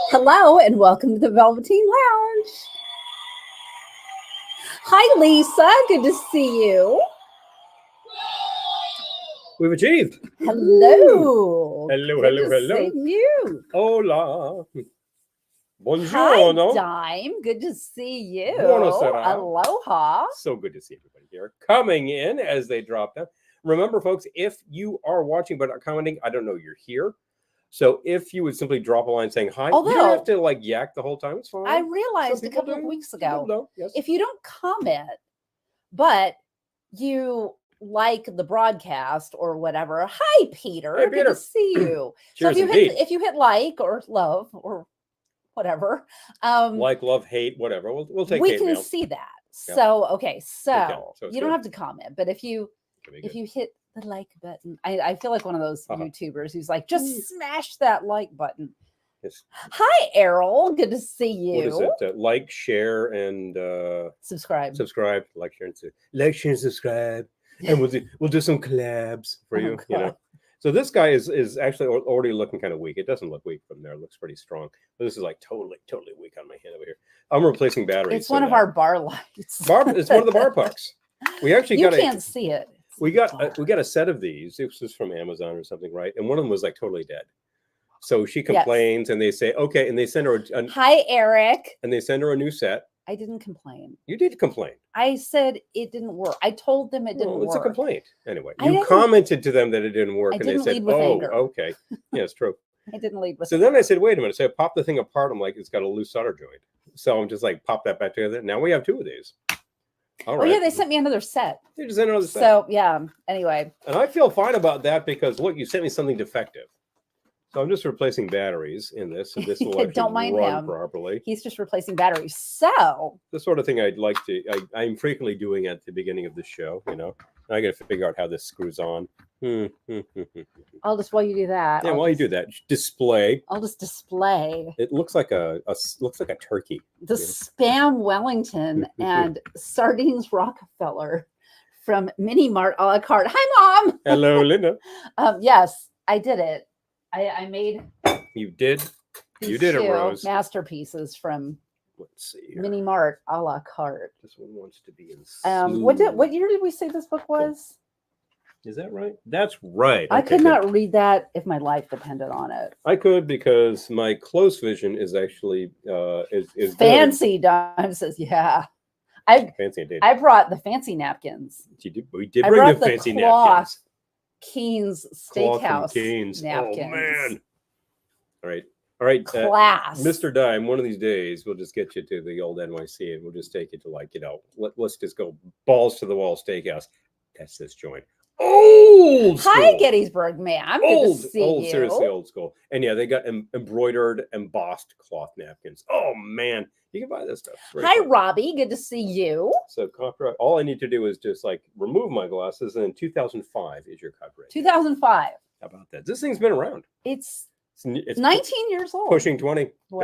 Hello and welcome to the Velveteen Lounge. Hi, Lisa. Good to see you. We've achieved. Hello. Hello, Good hello, to hello. see you. Hola. Hi, Buongiorno. Dime. Good to see you. Buonasera. Aloha. So good to see everybody here. Coming in as they drop down. Remember, folks, if you are watching but not commenting, I don't know you're here. So if you would simply drop a line saying hi, you don't Although- have to like yak the whole time. It's fine. I Some realized a people couple of do. weeks Some people ago, don't. Yes. if you don't comment, but you like the broadcast or whatever, hi, Peter. Hey, Good Peter. to see you. So Cheers, if you hit like or love or whatever, like, love, hate, whatever. We'll take we hate can mail. see that. Yeah. So okay, So so it's you don't good. have to comment, but if you hit the like button, I feel like one of those Uh-huh. YouTubers who's like, just smash that like button. Yes. Hi, Errol. Good to see you. What is it? Like, share, and Subscribe. subscribe, like, share, and subscribe, and we'll do some collabs for you. You know. So this guy is actually already looking kind of weak. It doesn't look weak from there. It looks pretty strong. But this is like totally weak on my hand over here. I'm replacing batteries. It's one of our bar lights. It's one of the bar pucks. We actually you got can't see it. We got a set of these. This was from Amazon or something, right? And one of them was like totally dead. So she complains, and they say, okay, and they send her hi, Eric. And they send her a new set. I didn't complain. You did complain. I said it didn't work. I told them it didn't work. It's a complaint. Anyway, you commented to them that it didn't work, and they said, "Oh, okay, yeah, it's true." I didn't lead with. So then I said, "Wait a minute." So I popped the thing apart. I'm like, "It's got a loose solder joint." So I'm just like, pop that back together. Now we have two of these. All right. Oh yeah, they sent me another set. They just sent another set. So yeah. Anyway. And I feel fine about that because look, you sent me something defective. So I'm just replacing batteries in this, so this will actually run properly. He's just replacing batteries. So the sort of thing I'd like to, I'm frequently doing at the beginning of the show. You know, I got to figure out how this screws on. I'll just while you do that. Yeah, while you do that, display. I'll just display. It looks like a turkey. The Spam Wellington and Sardines Rockefeller from Mini-Mart a la carte. Hi, Mom. Hello, Linda. Yes, I did it. I made. You did. You did it, Rose. Masterpieces from. Let's see here. Mini-Mart a la carte. This one wants to be in. What year did we say this book was? Is that right? That's right. I could not read that if my life depended on it. I could because my close vision is actually is fancy. Dime says, yeah. Fancy indeed. I brought the fancy napkins. We did bring the fancy napkins. Keen's Steakhouse Keen's. napkins. Oh man! All right. Class, Mr. Dime. One of these days, we'll just get you to the old NYC, and we'll just take you to let's just go balls to the wall steakhouse. That's this joint. Old school. Hi, Gettysburg man. Old, seriously old school. And yeah, they got embroidered, embossed cloth napkins. Oh man, you can buy this stuff. Hi, fun. Robbie. Good to see you. So copyright. All I need to do is just like remove my glasses, and in 2005 is your copyright. 2005. How about that? This thing's been around. It's 19 years old. Pushing 20. Wow.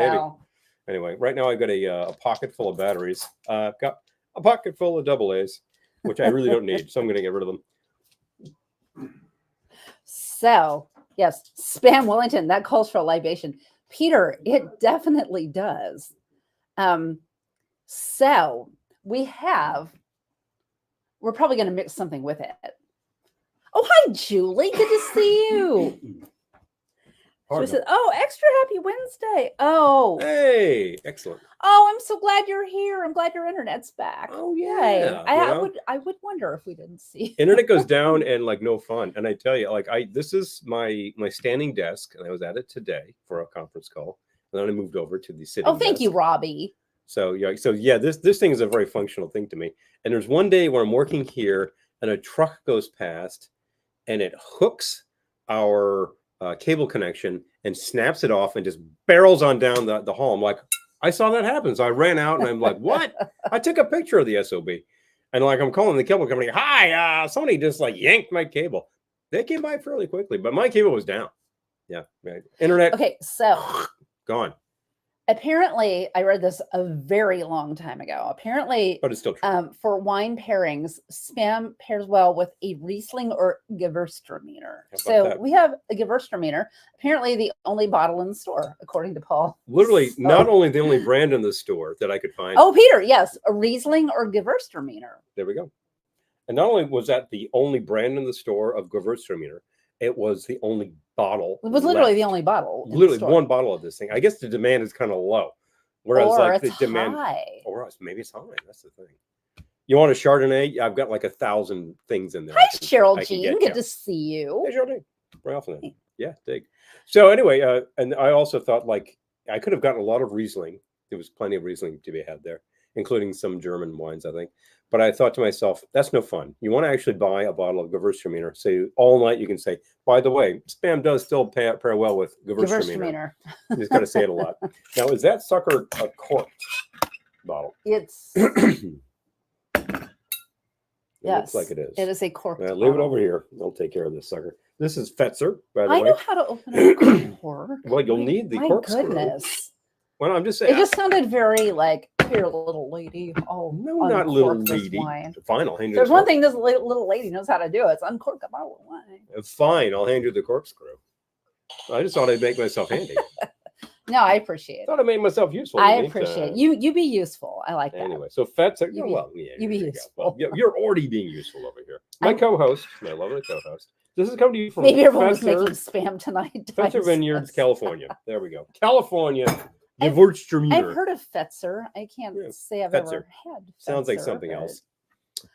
Baby. Anyway, right now I've got a pocket full of batteries. I've got a pocket full of AA's, which I really don't need, so I'm going to get rid of them. So, yes, Spam Wellington, that calls for a libation. Peter, it definitely does. So we're probably going to mix something with it. Oh, hi, Julie. Good to see you. She said, oh, extra happy Wednesday. Oh. Hey, excellent. Oh, I'm so glad you're here. I'm glad your internet's back. Oh, yeah. I would wonder if we didn't see. Internet goes down and like no fun. And I tell you, like this is my standing desk, and I was at it today for a conference call. And then I moved over to the sitting desk. Oh, thank you, Robbie. So yeah, this thing is a very functional thing to me. And there's one day where I'm working here and a truck goes past and it hooks our cable connection and snaps it off and just barrels on down the hall. I'm like, I saw that happen. So I ran out and I'm like, what? I took a picture of the SOB. And like, I'm calling the cable company. Hi, somebody just like yanked my cable. They came by fairly quickly, but my cable was down. Yeah. Right. Internet. Okay. So gone. apparently, I read this a very long time ago. Apparently, But it's still true. for wine pairings, Spam pairs well with a Riesling or Gewürztraminer. So that? we have a Gewürztraminer, apparently the only bottle in the store, according to Paul. Literally, So- not only the only brand in the store that I could find. Oh, Peter, yes, a Riesling or Gewürztraminer. There we go. And not only was that the only brand in the store of Gewürztraminer, it was the only bottle. It was literally left. the only bottle. in the Literally store. one bottle of this thing. I guess the demand is kind of low. Whereas or like the it's demand, high. or maybe it's high. That's the thing. You want a Chardonnay? I've got like 1,000 things in there. Hi, I Cheryl can Jean. get Good you. to see you. Hey, Chardonnay. Right off the net. Yeah, dig. So anyway, and I also thought like I could have gotten a lot of Riesling. There was plenty of Riesling to be had there, including some German wines, I think. But I thought to myself, that's no fun. You want to actually buy a bottle of Gewürztraminer. So all night you can say, by the way, Spam does still pair well with Gewürztraminer. You just got to say it a lot. Now, is that sucker a corked bottle? It's It yes, looks like it is. It is a cork. Leave it over here. I'll take care of this sucker. This is Fetzer, by the I way. know how to open a cork. Well, you'll need the My corkscrew. goodness. Well, I'm just saying. It just sounded very like, here, little lady. Oh, No, not little uncork this lady. wine. Fine, I'll hand you There's the one thing this little lady knows how to do. It's uncork a bottle of wine. Fine, I'll hand you the corkscrew. I just thought I'd make myself handy. No, I appreciate it. Thought I made myself useful. I in the appreciate meantime. you. You be useful. I like that. Anyway, so Fetzer. You be- Well, yeah, you be there go. useful. Well, you're already being useful over here. My I'm- co-host, my lovely co-host. This is coming to you from Maybe everyone was making Fetzer, spam tonight. Fetzer Vineyards, California. There we go. California. I've Gewürztraminer. heard of Fetzer. I can't Yeah, say I've Fetzer. ever had. Sounds like Fetzer, something but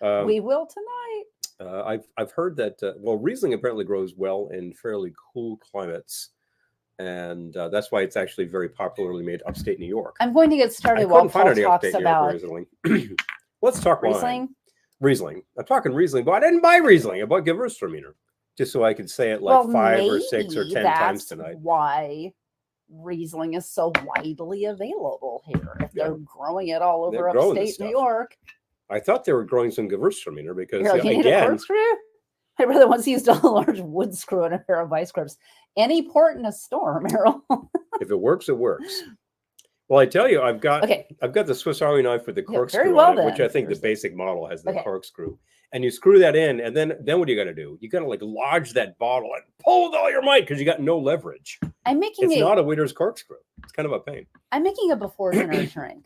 else. we will tonight. I've heard that well, Riesling apparently grows well in fairly cool climates, and that's why it's actually very popularly made upstate New York. I'm going to get I started while couldn't find Paul any talks upstate New York about Riesling. Let's talk wine. Riesling. Riesling. I'm talking Riesling, but I didn't buy Riesling. I bought Gewürztraminer just so I could say it like Well, 5 or 6 or maybe 10 times that's tonight. why Riesling is so widely available here. If Yeah. they're growing it all They're over growing this upstate New stuff. York, I thought they were growing some Gewürztraminer because you're like, you need a again, corkscrew? My brother once used a large wood screw and a pair of vice grips. Any port in a storm, Errol. if it works, it works. Well, I tell you, I've got Okay. the Swiss Army knife with the Yeah, corkscrew very well on it, which then. I think the basic model has the Okay. corkscrew. And you screw that in, and then what do you got to do? You got to like lodge that bottle and pull with all your might because you got no leverage. I'm making It's a not a waiter's corkscrew. It's kind of a pain. I'm making a before dinner drink.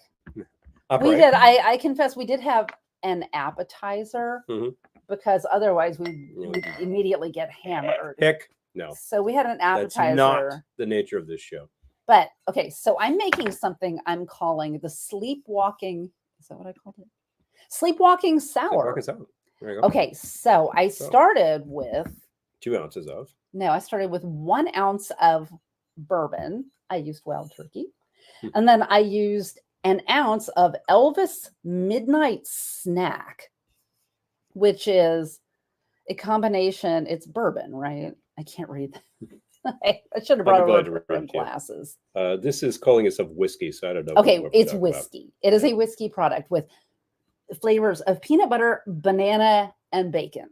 Up We right. did. I confess we did have an appetizer Mhm. because otherwise we Yeah. would immediately get hammered. Heck, no. So we had an That's appetizer. not the nature of this show. But okay, so I'm making something I'm calling the sleepwalking. Is that what I called it? Sleepwalking sour. Fucking sour. There you go. Okay, so I So. started with 2 ounces of. I started with 1 ounce of bourbon. I used wild turkey. Hmm. And then I used an ounce of Elvis Midnight Snack, which is a combination. It's bourbon, right? I can't read that. I should have brought glad over to read bourbon it to you. glasses. This is calling itself whiskey, so I don't know. Okay, what we're it's talking about. whiskey. It is a whiskey product with flavors of peanut butter, banana, and bacon.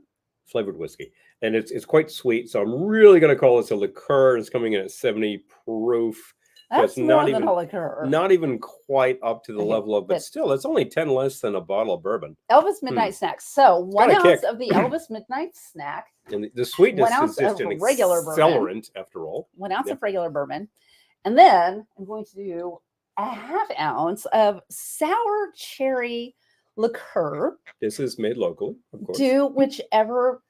Flavored whiskey, and it's quite sweet. So I'm really going to call this a liqueur. It's coming in at 70 proof. So That's it's not more than even a liqueur. not even quite up to the Okay, level of, but but- still, it's only 10 less than a bottle of bourbon. Elvis Midnight Snack. So 1 got a ounce kick. of the Elvis Midnight Snack, And the sweetness 1 is ounce just of an regular bourbon. accelerant after all. 1 ounce Yeah. of regular bourbon. And then I'm going to do a 1/2 ounce of sour cherry liqueur. This is made locally, of course. Do whichever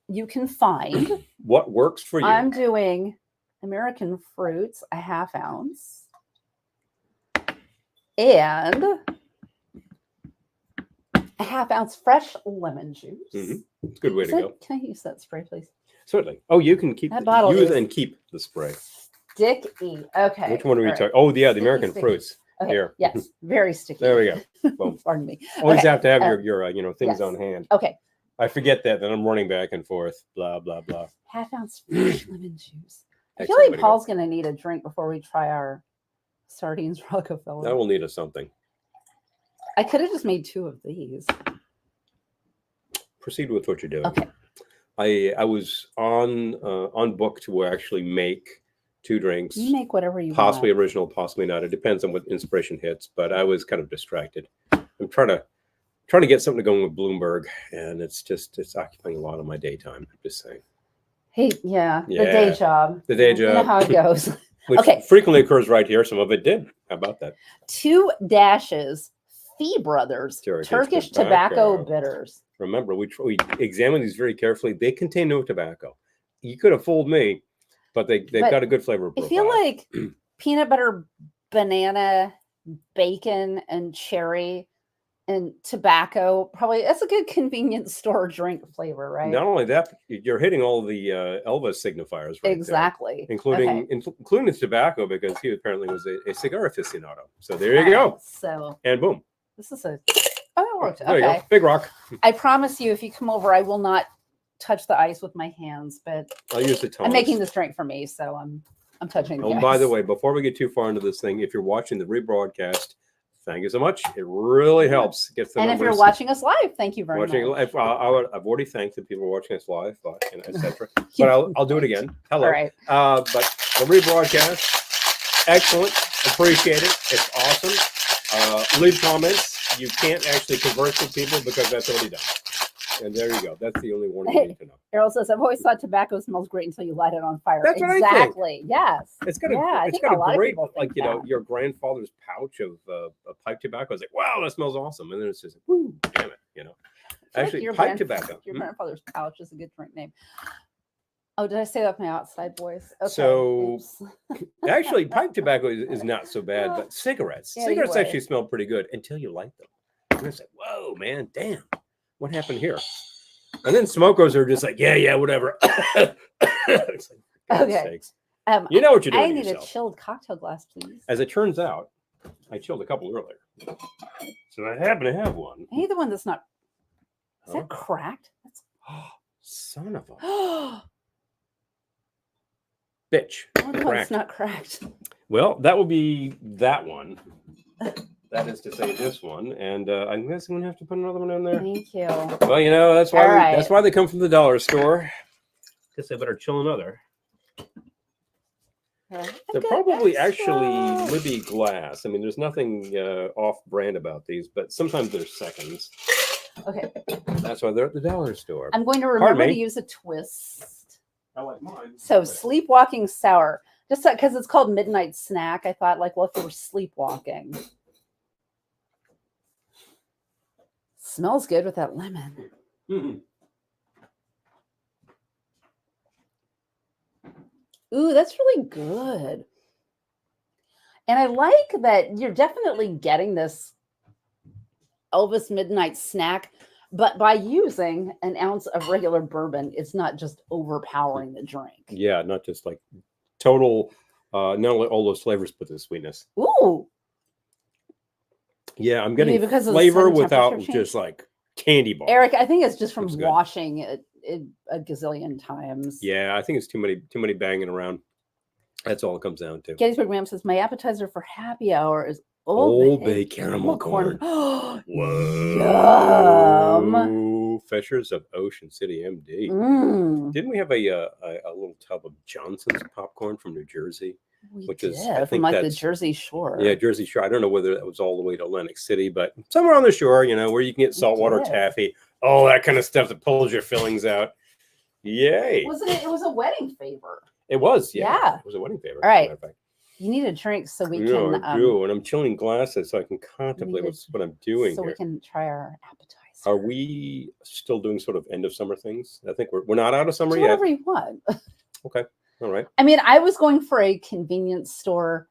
you can find. What works for you? I'm doing American fruits, a 1/2 ounce. And a 1/2 ounce fresh lemon juice. Mhm. It's a good way Is to it- go. Can I use that spray, please? Certainly. Oh, you can keep That bottle use is- and keep the spray. Sticky. Okay. Which one are we all right. talking? Oh, yeah, the Sticky, American sticky. fruits. Okay. Here. Yes. Very sticky. There we go. Boom. Pardon me. Always Okay, have to have uh, your things yes. on hand. Okay. I forget that, then I'm running back and forth. Blah blah blah. 1/2 ounce fresh lemon juice. I feel Excellent way like to go. Paul's going to need a drink before we try our sardines Rockefeller. I will need a something. I could have just made 2 of these. Proceed with what you're doing. Okay. I was on book to actually make 2 drinks. You make whatever you Possibly want. original, possibly not. It depends on what inspiration hits. But I was kind of distracted. I'm trying to get something going with Bloomberg, and it's occupying a lot of my daytime. I'm just saying. Hey, yeah, the day job. The day You know job. how it goes. Which Okay. frequently occurs right here. Some of it did. How about that? 2 dashes, Fee Brothers, Turkish tobacco bitters. Remember, we examine these very carefully. They contain no tobacco. You could have fooled me, but they've got a good flavor profile. I feel like peanut butter, banana, bacon, and cherry and tobacco, probably that's a good convenience store drink flavor, right? Not only that, you're hitting all the Elvis signifiers right exactly there, including the tobacco, because he apparently was a cigar aficionado. So there you go. So and boom, this is a it worked. There you go. Big rock. I promise you, if you come over, I will not touch the ice with my hands, but I'll use the tongs. I'm making this drink for me, so I'm touching the Oh, ice. by the way, before we get too far into this thing, if you're watching the rebroadcast, thank you so much. It really helps. Get the numbers. If you're watching us live, thank you very much. I've already thanked the people watching us live, etc. But I'll do it again. Hello. Right. But the rebroadcast, excellent. Appreciate it. It's awesome. Leave comments. You can't actually converse with people because that's already done. And there you go. That's the only warning you need to know. Errol says, I've always thought tobacco smells great until you light it on fire. That's exactly. What I think. Yes. It's got a great, like, you know, your grandfather's pouch of pipe tobacco. It's like, wow, that smells awesome. And then it's just, whoo, damn it, you know. Actually, like pipe tobacco. Your grandfather's pouch is a good drink name. Oh, did I say that with my outside voice? Okay. So, actually, pipe tobacco is not so bad, but cigarettes actually smell pretty good until you light them. And it's like, whoa, man, damn. What happened here? And then smokers are just like, yeah, whatever. It's like, okay. Sakes. You know what you're doing. I need a chilled cocktail glass, please. As it turns out, I chilled a couple earlier. So I happen to have one. I need the one that's not. Is that cracked? That's... Son of a bitch. The one's not cracked. Well, that will be that one. That is to say, this one, and I guess I'm gonna have to put another one in there. Thank you. Well, you know that's why that's why they come from the dollar store. Guess I better chill another. They're probably actually Libby glass. I mean, there's nothing off-brand about these, but sometimes they're seconds. Okay. That's why they're at the dollar store. I'm going to remember to use a twist. I like mine. So sleepwalking sour, just because it's called midnight snack. I thought, like, well, if you were sleepwalking. Smells good with that lemon. Mm-hmm. Ooh, that's really good. And I like that you're definitely getting this Elvis midnight snack, but by using an ounce of regular bourbon, it's not just overpowering the drink. Yeah, not just like total, not only all those flavors, but the sweetness. Ooh. Yeah, I'm getting flavor without just like candy bar. Eric, I think it's just from washing it a gazillion times. Yeah, I think it's too many banging around. That's all it comes down to. Gettysburg Ma'am says, my appetizer for happy hour is Old Bay caramel corn. Whoa. Yum. Fishers of Ocean City, MD. Didn't we have a little tub of Johnson's popcorn from New Jersey? Which is, I think, from like the Jersey Shore. Yeah, Jersey Shore. I don't know whether that was all the way to Atlantic City, but somewhere on the shore, you know, where you can get saltwater taffy, all that kind of stuff that pulls your fillings out. Yay. Wasn't it? It was a wedding favor. It was, yeah. It was a wedding favor. All right. You need a drink so we can. I do, and I'm chilling glasses so I can contemplate what I'm doing. So we can try our appetizer. Are we still doing sort of end of summer things? I think we're not out of summer yet. Whatever you want. Okay. All right. I mean, I was going for a convenience store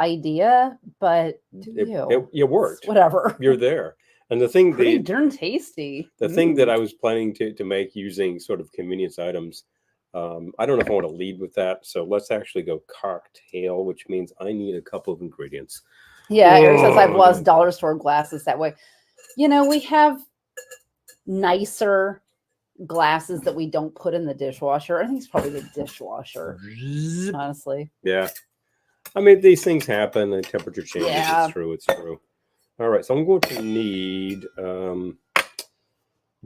idea, but it worked. It's whatever. You're there. And the thing pretty darn tasty. The thing that I was planning to make using sort of convenience items, I don't know if I want to lead with that. So let's actually go cocktail, which means I need a couple of ingredients. Yeah, Eric says I've lost dollar store glasses that way. You know, we have nicer glasses that we don't put in the dishwasher. I think it's probably the dishwasher, honestly. Yeah. I mean, these things happen. The temperature changes. Yeah. It's true. All right. So I'm going to need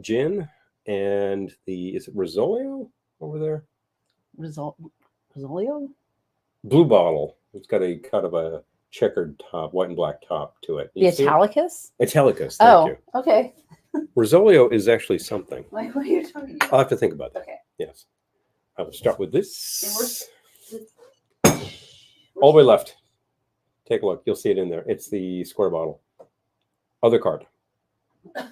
gin and is it Rizzolio over there? Rizzolio? blue bottle. It's got a kind of a checkered top, white and black top to it. The Italicus? Italicus, thank Oh, you. okay. Rosolio is actually something. Like, what are you talking about? I'll have to think about that. Okay. Yes. I will start with this. And All the way left. Take a look. You'll see it in there. It's the square bottle. Other card. I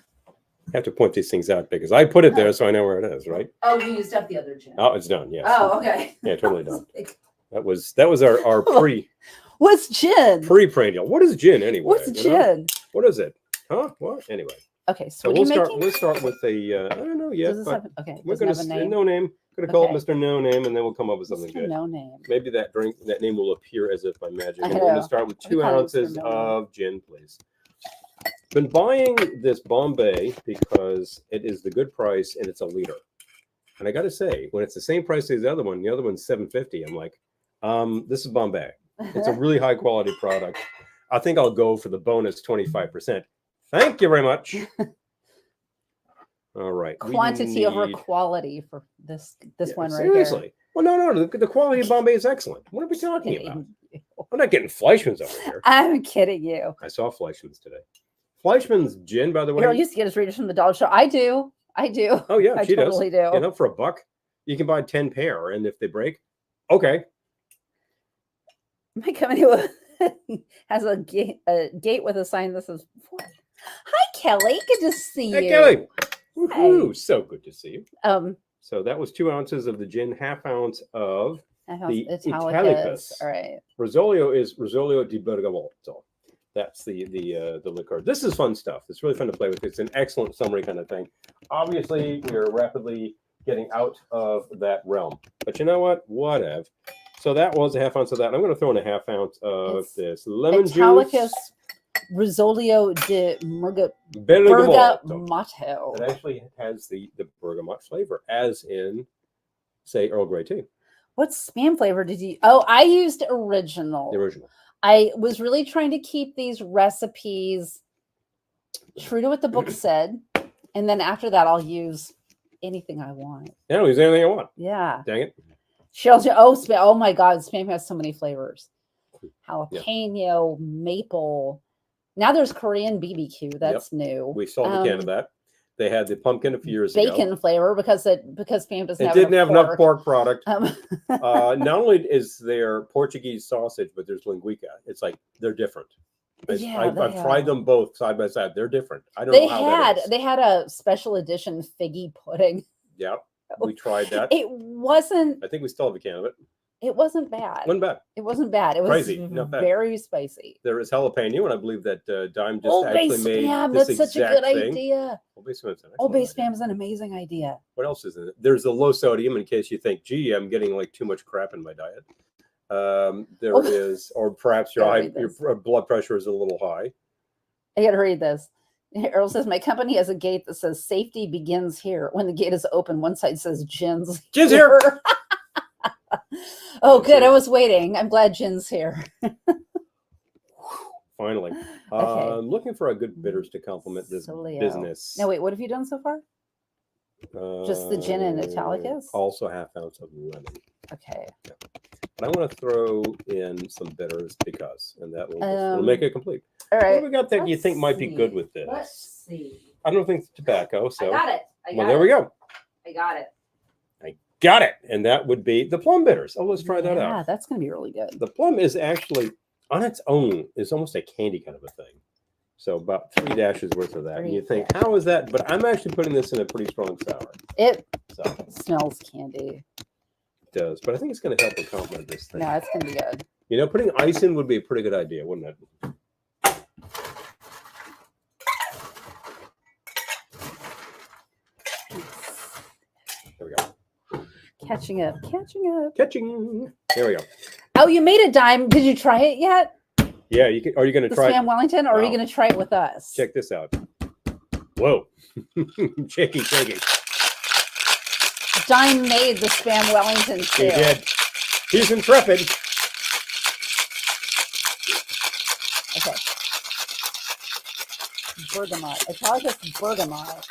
have to point these things out because I put it there so I know where it is, right? Oh, you used up the other gin. Oh, it's done. Yes. Oh, okay. Yeah, totally done. That was our What's gin? pre-prandial. What is gin anyway? What's gin? What is it? Huh? What? Anyway. Okay, so, So what we'll are you start. making? We'll start with a. I don't know yet, Does this but have, okay, we're does it gonna have a name? no name. Gonna call Okay. it Mr. No Name, and then we'll come up with something Mr. good. No name. Maybe that name will appear as if by magic. I And we're gonna know. start with We 2 call it Mr. ounces No Name. of gin, please. Been buying this Bombay because it is the good price and it's a liter. And I got to say, when it's the same price as the other one's $7.50. I'm like, this is Bombay. It's a really high quality product. I think I'll go for the bonus 25%. Thank you very much. All right. Quantity over quality for this one right seriously. here. Well, no. The quality of Bombay is excellent. What are we talking about? I'm not getting Fleischmann's over here. I'm kidding you. I saw Fleischmann's today. Fleischmann's gin, by the way. Carol used to get his readers from the dollar store. I do. Oh yeah, I she totally does. do. You know, for $1, you can buy 10 pair, and if they break, okay. My company has a gate with a sign that says, "Hi, Kelly. Good to see you." Hey, Kelly. Woohoo! So good to see you. So that was 2 ounces of the gin, half ounce of the Italicus. All right. Rosolio is Rosolio di Bergamotto. That's the liqueur. This is fun stuff. It's really fun to play with. It's an excellent summary kind of thing. Obviously, we're rapidly getting out of that realm. But you know what? Whatever. So that was a half ounce of that. I'm going to throw in a half ounce of this lemon Italicus juice. Rosolio di Bergamotto. Bergamotto. It actually has the bergamot flavor, as in, say, Earl Grey tea. What spam flavor did you? Oh, I used original. The original. I was really trying to keep these recipes true to what the book said. And then after that, I'll use anything I want. Yeah, I'll use anything I want. Yeah. Dang it. Oh my God, spam has so many flavors. Jalapeno, maple. Now there's Korean BBQ. That's new. We saw the can of that. They had the pumpkin a few years ago. Bacon flavor because spam doesn't have enough pork product. Not only is there Portuguese sausage, but there's linguica. It's like they're different. I've tried them both side by side. They're different. I don't know how that is. They had a special edition figgy pudding. Yep. We tried that. It wasn't. I think we still have a can of it. It wasn't bad. It wasn't bad. It was crazy. Not bad. Very spicy. There is jalapeno, and I believe that Dime just Old actually Bay made spam. this That's such a good thing. idea. Old Bay spam is an amazing idea. What else is in it? There's the low sodium in case you think, gee, I'm getting like too much crap in my diet. There is, or perhaps your blood pressure is a little high. I got to read this. Earl says, my company has a gate that says safety begins here. When the gate is open, one side says Jin's here. Oh, good. I was waiting. I'm glad Jin's here. Finally. Okay. I'm looking for a good bitters to complement this business. Now, wait, what have you done so far? Just the gin and Italicus? Also half ounce of lemon. Okay. Yeah. But I want to throw in some bitters because, and that will make it complete. All right. What do we got that you think might be good with this? Let's see. I don't think it's tobacco. So I got it. There we go. I got it. Got it. And that would be the plum bitters. Oh, let's try that out. Yeah, that's going to be really good. The plum is actually, on its own, is almost a candy kind of a thing. So about 3 dashes worth of that. And you think, how is that? But I'm actually putting this in a pretty strong sour. It smells candy. It does. But I think it's going to help and complement this thing. No, it's going to be good. You know, putting ice in would be a pretty good idea, wouldn't it? There we go. Catching up. Catching. There we go. Oh, you made a dime. Did you try it yet? Yeah, you can. Are you going to try Spam Wellington, or are you going to try it with us? Check this out. Whoa. shaky. Dime made the Spam Wellington too. He did. He's intrepid. Okay. Bergamot. Italicus bergamot.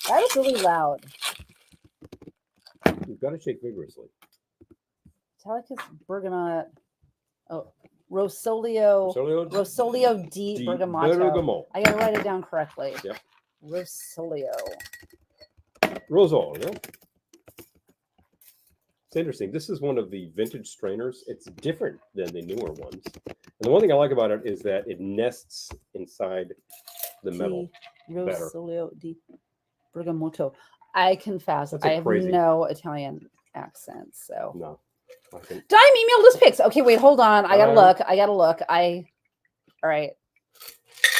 That was really loud. You've got to shake vigorously. Italicus bergamot. Oh, Rosolio di Bergamoto. I gotta write it down correctly. Yep. Rosolio. Rosolio. It's interesting. This is one of the vintage strainers. It's different than the newer ones. And the one thing I like about it is that it nests inside the metal better. Rosolio di Bergamoto. I confess, I have crazy. no Italian accent, so. No. Dime emailed us pics. Okay, wait, hold on. I gotta look. All right.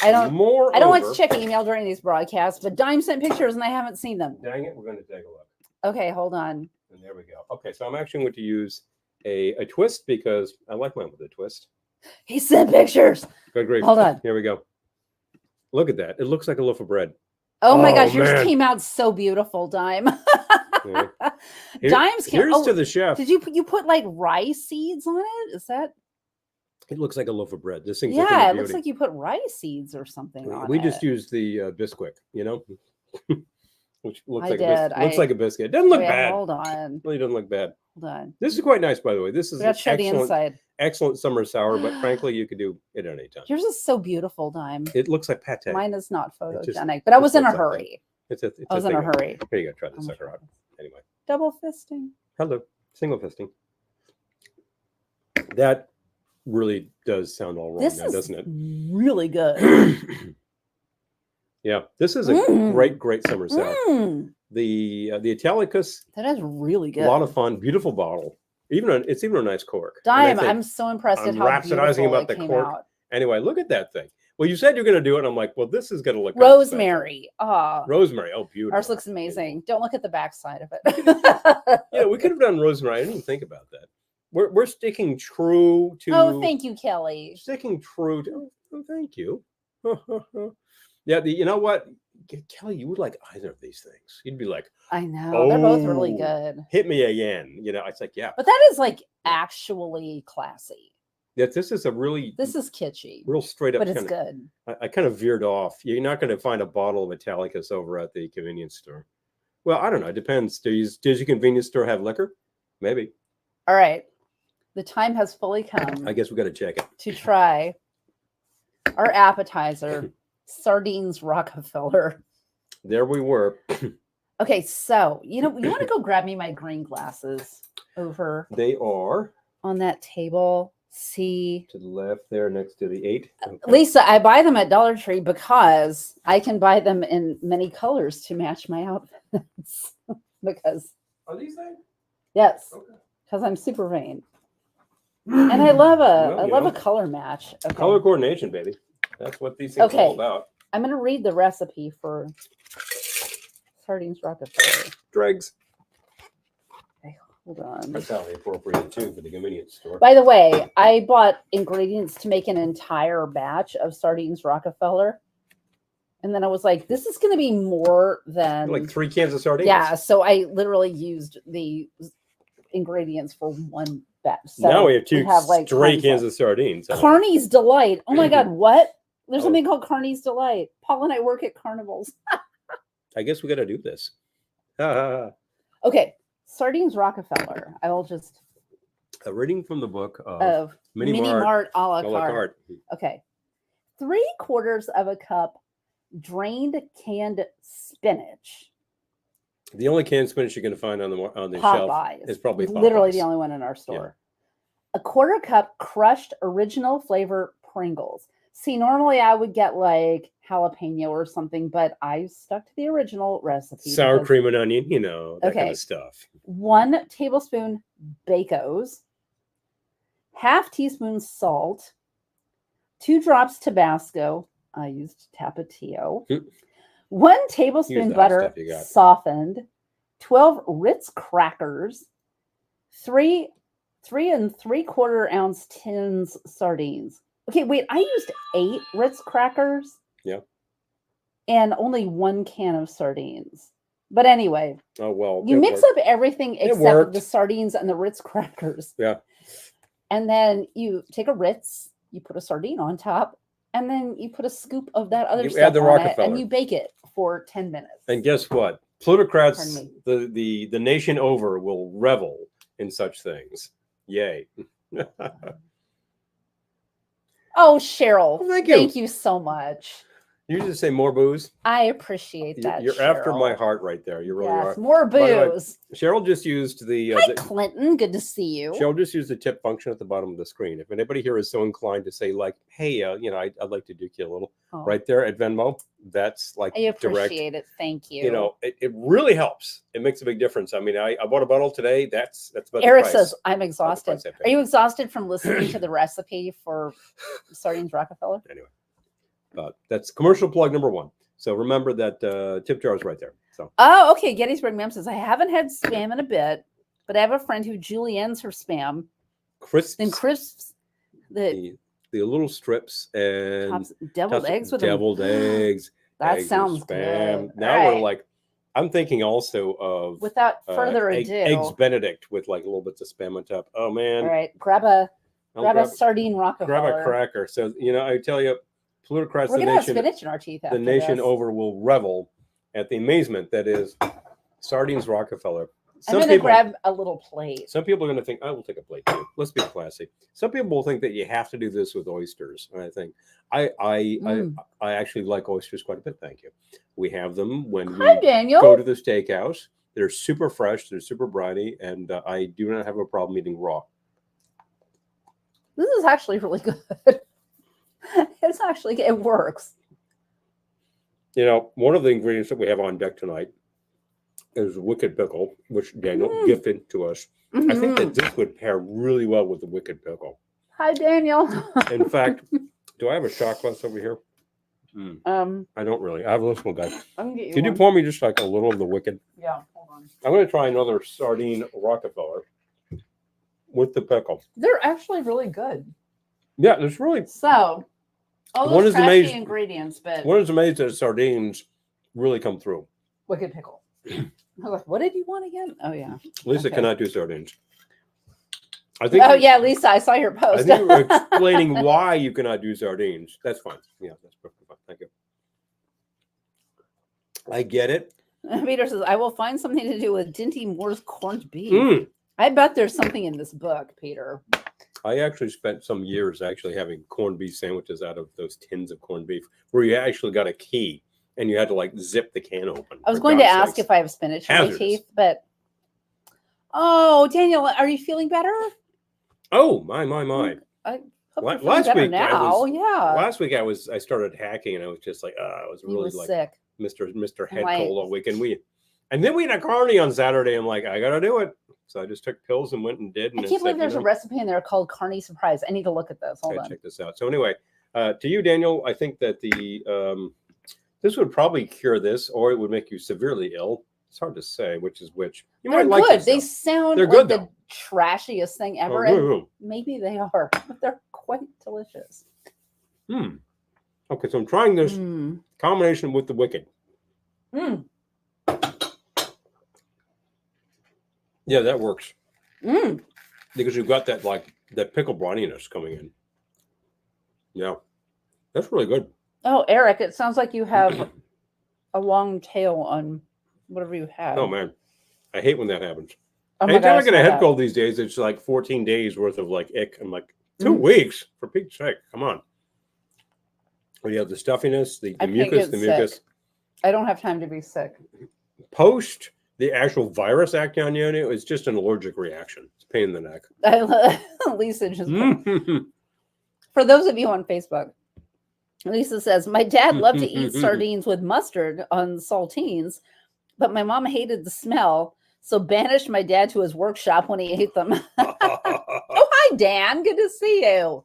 I don't like to check email during these broadcasts, but Dime sent pictures and I haven't seen them. Dang it, we're going to take a look. Okay, hold on. And there we go. Okay, so I'm actually going to use a twist because I like mine with a twist. He sent pictures. Good grief. Hold on. Here we go. Look at that. It looks like a loaf of bread. Oh my gosh, yours came out so beautiful, Dime. Yeah. Dimes came. Here's to the chef. Did you put like rice seeds on it? Is that? It looks like a loaf of bread. This thing's yeah, it looks like you put rice seeds or something on it. We just used the Bisquick, you know, which looks like looks like a biscuit. It doesn't look bad. Hold on. Really doesn't look bad. Hold on. This is quite nice, by the way. This is an excellent summer sour, but frankly, you could do it any time. Yours is so beautiful, Dime. It looks like pate. Mine is not photogenic, but I was in a hurry. I was in a hurry. Here you go. Try this sucker out. Anyway. Double fisting. Hello. Single fisting. That really does sound all wrong now, doesn't it? Really good. Yeah. This is a great summer sour. The Italicus. That is really good. A lot of fun. Beautiful bottle. It's even a nice cork. Dime, I'm so impressed at how rhapsodizing beautiful about the cork. Out. Anyway, look at that thing. Well, you said you're going to do it. And I'm like, well, this is going to look rosemary. Rosemary. Oh, beautiful. Ours looks amazing. Don't look at the back side of it. Yeah, we could have done rosemary. I didn't even think about that. We're sticking true to. Oh, thank you, Kelly. Sticking true to. Oh, thank you. Yeah, you know what, Kelly, you would like either of these things. You'd be like, I know they're both really good. Hit me again. You know, it's like, yeah. But that is like actually classy. Yeah, this is kitschy. Real straight up. But it's good. I kind of veered off. You're not going to find a bottle of Italicus over at the convenience store. Well, I don't know. It depends. Does your convenience store have liquor? Maybe. All right. The time has fully come. I guess we got to check it. To try our appetizer, sardines Rockefeller. There we were. Okay, so you want to go grab me my green glasses over. They are on that table. See to the left there next to the 8. Okay. Lisa, I buy them at Dollar Tree because I can buy them in many colors to match my outfits. Because are these things? Yes. Because I'm super vain. And I love a color match. Okay. Color coordination, baby. That's what these things are all about. I'm gonna read the recipe for sardines Rockefeller. Dregs. Hold on. That's how they appropriate too for the convenience store. By the way, I bought ingredients to make an entire batch of sardines Rockefeller. And then I was like, this is going to be more than... Like 3 cans of sardines? Yeah, so I literally used the ingredients for one batch. So now we have 2 straight cans of sardines. Carney's Delight. Oh my God, what? There's something called Carney's Delight. Paul and I work at carnivals. I guess we got to do this. Okay. Sardines Rockefeller. I will just... A reading from the book of Mini-Mart a la carte. Okay. 3/4 of a cup drained canned spinach. The only canned spinach you're going to find on the Popeyes. shelf is probably Popeyes. Literally the only one in our store. Yeah. 1/4 cup crushed original flavor Pringles. See, normally I would get like jalapeno or something, but I stuck to the original recipe. Sour cream and onion, that kind of stuff. 1 tablespoon Bacos, 1/2 teaspoon salt, 2 drops Tabasco. I used Tapatio. 1 tablespoon butter softened, 12 Ritz crackers, 3 3¾ ounce tins sardines. Okay, wait, I used 8 Ritz crackers. Yeah. And only 1 can of sardines. But anyway. Oh, well. You mix up everything except the sardines and the Ritz crackers. Yeah. And then you take a Ritz, you put a sardine on top, and then you put a scoop of that other stuff on it, and you bake it for 10 minutes. And guess what? Plutocrats, the nation over, will revel in such things. Yay. Oh, Cheryl. Well, thank you. Thank you so much. You just say more booze. I appreciate that. You're after my heart right there. You really are. More By the way, booze. Cheryl just used the. Hi, Clinton. Good to see you. Cheryl just used the tip function at the bottom of the screen. If anybody here is so inclined to say, like, hey, I'd like to duke you a little, right there at Venmo, that's like I appreciate it. Thank you. You know, it really helps. It makes a big difference. I mean, I bought a bottle today. That's about Eric the price. says, I'm exhausted. Are you exhausted from listening to the recipe for sardines Rockefeller? Anyway. That's commercial plug number 1. So remember that tip jar is right there. So okay. Gettysburg Ma'am says, I haven't had spam in a bit, but I have a friend who juliennes her spam. Crisps. And crisps the little strips and deviled eggs with deviled eggs. That eggs sounds good. Now we're like, I'm thinking also of without further ado, eggs Benedict with like little bits of spam on top. Oh man! All right, grab a sardine Rockefeller. Grab a cracker. So I tell you. Plutocrats, we're gonna have spinach in our teeth. The nation over will revel at the amazement that is sardines Rockefeller. I'm gonna grab a little plate. Some people are gonna think, I will take a plate too. Let's be classy. Some people will think that you have to do this with oysters. And I think I actually like oysters quite a bit. Thank you. We have them when we go to the steakhouse. They're super fresh. They're super briny, and I do not have a problem eating raw. This is actually really good. It works. One of the ingredients that we have on deck tonight is wicked pickle, which Daniel gifted to us. I think that this would pair really well with the wicked pickle. Hi, Daniel. In fact, do I have a shot glass over here? I don't really. I have this one, guys. Could you pour me just like a little of the wicked? Yeah, hold on. I'm going to try another sardine Rockefeller with the pickle. They're actually really good. Yeah, there's really all those trashy ingredients, but one is amazed that sardines really come through. Wicked pickle. I was like, what did you want again? Oh yeah. Lisa cannot do sardines. I think. Oh yeah, Lisa, I saw your post. I think you were explaining why you cannot do sardines. That's fine. Yeah, that's perfectly fine. Thank you. I get it. Peter says, I will find something to do with Dinty Moore's corned beef. I bet there's something in this book, Peter. I actually spent some years having corned beef sandwiches out of those tins of corned beef where you actually got a key and you had to like zip the can open. I was going to ask if I have spinach in my teeth, but Daniel, are you feeling better? Oh, my. I hope you're feeling better now. Last week I started hacking and I was just like, I was really like sick. Mr. Head Cold all week. And then we had a carny on Saturday. I'm like, I got to do it. So I just took pills and went and did. And I can't believe there's a recipe in there called Carney Surprise. I need to look at this. Hold on. Check this out. So anyway, to you, Daniel, I think that this would probably cure this, or it would make you severely ill. It's hard to say which is which. They're good. Like they sound like good, the trashiest thing ever. And maybe they are, but they're quite delicious. Okay, so I'm trying this combination with the wicked. Yeah, that works. Because you've got that pickle brininess coming in. Yeah, that's really good. Oh, Eric, it sounds like you have a long tail on whatever you have. Oh man, I hate when that happens. Anytime I get a head cold these days, it's like 14 days worth of like ick. I'm like 2 weeks for Pete's sake. Come on. Well, you have the stuffiness, the mucus. I don't have time to be sick. Post the actual virus acting on you, it's just an allergic reaction. It's a pain in the neck. Lisa just for those of you on Facebook, Lisa says, my dad loved to eat sardines with mustard on saltines, but my mom hated the smell, so banished my dad to his workshop when he ate them. Oh, hi, Dan. Good to see you.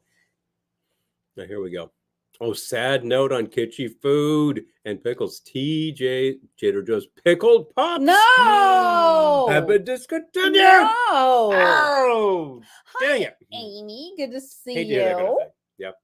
Now, here we go. Oh, sad note on Kitschy food and pickles. Trader Joe's pickled pops. No. Have been discontinued. No. Oh, dang it. Amy, good to see you. Yep.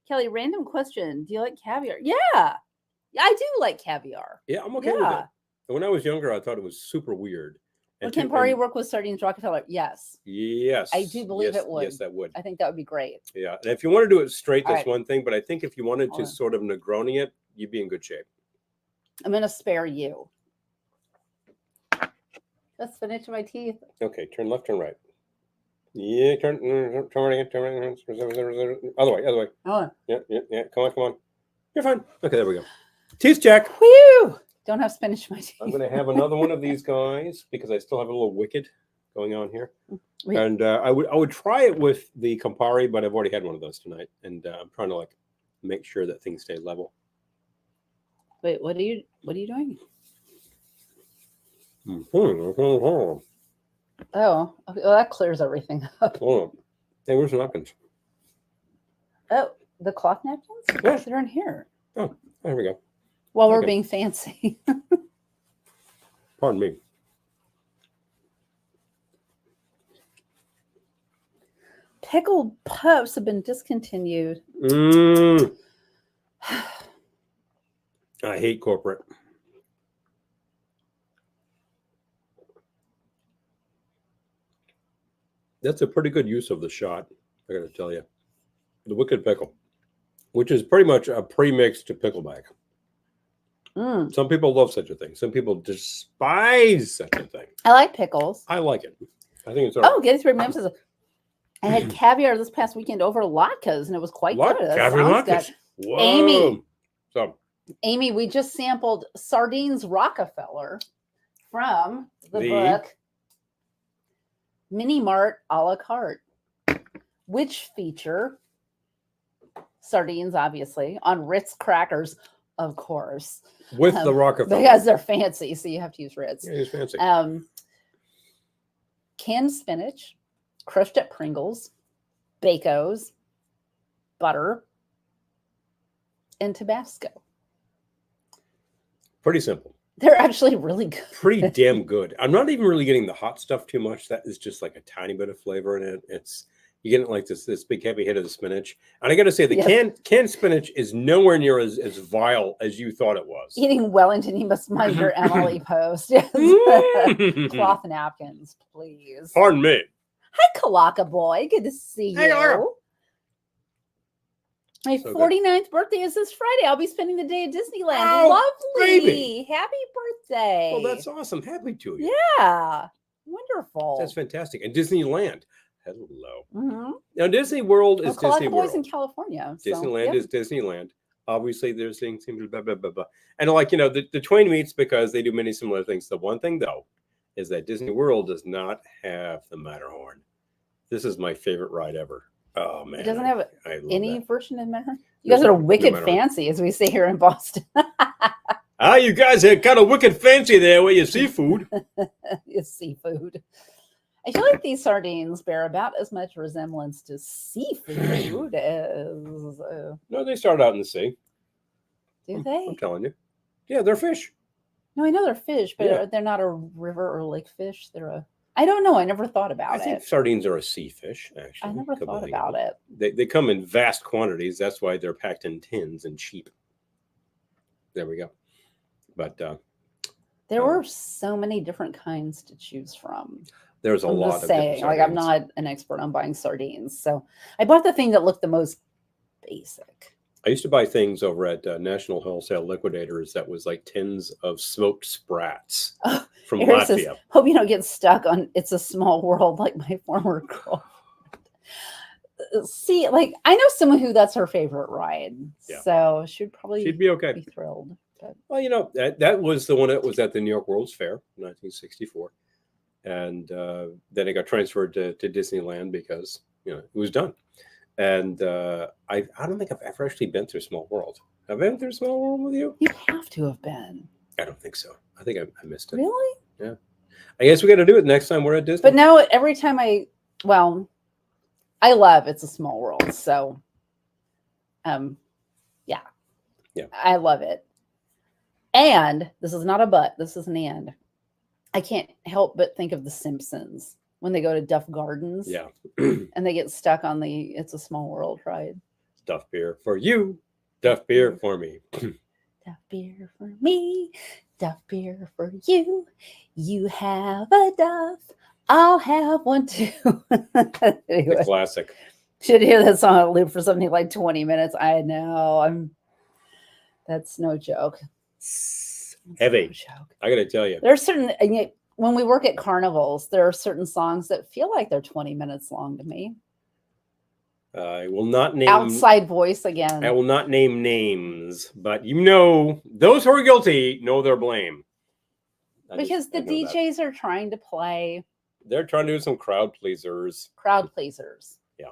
Kelly, random question. Do you like caviar? Yeah. I do like caviar. Yeah, I'm okay with it. When I was younger, I thought it was super weird. Would Campari work with sardines Rockefeller? Yes. Yes. I do believe it would. Yes, that would. I think that would be great. Yeah. And if you want to do it straight, that's one thing. But I think if you wanted to sort of Negroni it, you'd be in good shape. I'm going to spare you. Just spinach in my teeth. Okay. Turn left, turn right. Yeah, turn again. Other way. Oh, Yeah. Come on. You're fine. Okay, there we go. Teeth check. whew! Don't have spinach in my teeth. I'm going to have another one of these guys because I still have a little wicked going on here. Wait. And I would try it with the Campari, but I've already had one of those tonight, and I'm trying to like make sure that things stay level. Wait, what are you doing? Oh, Oh, okay, well, that clears everything up. hey, where's the napkins? Oh, the cloth napkins? Yeah. They're in here. Oh, there we go. While we're Okay. being fancy. Pardon me. Pickled puffs have been discontinued. I hate corporate. That's a pretty good use of the shot, I gotta tell you. The Wicked Pickle, which is pretty much a pre-mixed pickleback. Some people love such a thing. Some people despise such a thing. I like pickles. I like it. I think it's all right. Oh, Getty 3 Memphis. I had caviar this past weekend over latkes, and it was quite good. That Caviar sounds good. latkes. Whoa. Amy. So, Amy, we just sampled Sardines Rockefeller from the book Mini-Mart a la carte, which feature sardines, obviously, on Ritz crackers, of course. with the Rockefeller. Because they're fancy, so you have to use Ritz. Yeah, he's fancy. Canned spinach, crushed up Pringles, Bacos, butter, and Tabasco. Pretty simple. They're actually really good. Pretty damn good. I'm not even really getting the hot stuff too much. That is just like a tiny bit of flavor in it. It's you get like this big heavy hit of the spinach. And I got to say, the canned spinach is nowhere near as vile as you thought it was. Eating Wellington, you must mind your Emily post. Yes. Cloth napkins, please. Pardon me. Hi, Kalaka boy. Good to see you. Hey, Laura. My So 49th birthday is this Friday. I'll be spending the day at Disneyland. Oh, Lovely. baby. Happy birthday. Well, that's awesome. Happy to you. Yeah. Wonderful. That's fantastic. And Disneyland. Hello. Mm-hmm. Now, Disney World is Kalaka Disney boy's World. in California. So, Disneyland is Disneyland. Obviously, there's things, blah, blah, blah, blah. And like, the twain meets because they do many similar things. The one thing, though, is that Disney World does not have the Matterhorn. This is my favorite ride ever. Oh, man. It doesn't have I love any that. version of Matterhorn? You guys are wicked fancy, as we say here in Boston. You guys are kind of wicked fancy there with your seafood. It's seafood. I feel like these sardines bear about as much resemblance to seafood as... No, they start out in the sea. Do they? I'm telling you. Yeah, they're fish. No, I know they're fish, but Yeah. they're not a river or lake fish. They're a... I don't know. I never thought about I it. think sardines are a sea fish, actually. I never thought about it. They come in vast quantities. That's why they're packed in tins and cheap. There we go. But There were so many different kinds to choose from. there's a I'm lot just of saying, different like, I'm sardines. not an expert on buying sardines. So I bought the thing that looked the most basic. I used to buy things over at National Wholesale Liquidators that was like tins of smoked sprats from Eric says, Latvia. hope you don't get stuck on It's a Small World like my former girlfriend. See, like, I know someone who that's her favorite ride. Yeah. So she'd probably She'd be okay. be thrilled. But Well, that was the one that was at the New York World's Fair in 1964. And then it got transferred to Disneyland because, it was done. And I don't think I've ever actually been through Small World. Have I been through Small World with you? you have to have been. I don't think so. I think I missed it. Really? Yeah. I guess we got to do it next time we're at Disney. But now every time I love It's a Small World. So, yeah. I love it. And this is not a but, this is an and. I can't help but think of The Simpsons when they go to Duff Gardens. Yeah. And they get stuck on the It's a Small World ride. Duff beer for you. Duff beer for me. Duff beer for me. Duff beer for you. You have a Duff. I'll have one too. The Anyway, classic. should hear that song on loop for something like 20 minutes. I know. That's no joke. Heavy. No joke. I got to tell you. There's certain, when we work at carnivals, there are certain songs that feel like they're 20 minutes long to me. I will not name Outside voice again. I will not name names, but you know, those who are guilty know their blame. Because the DJs are trying to play. They're trying to do some crowd pleasers. Crowd pleasers. Yeah.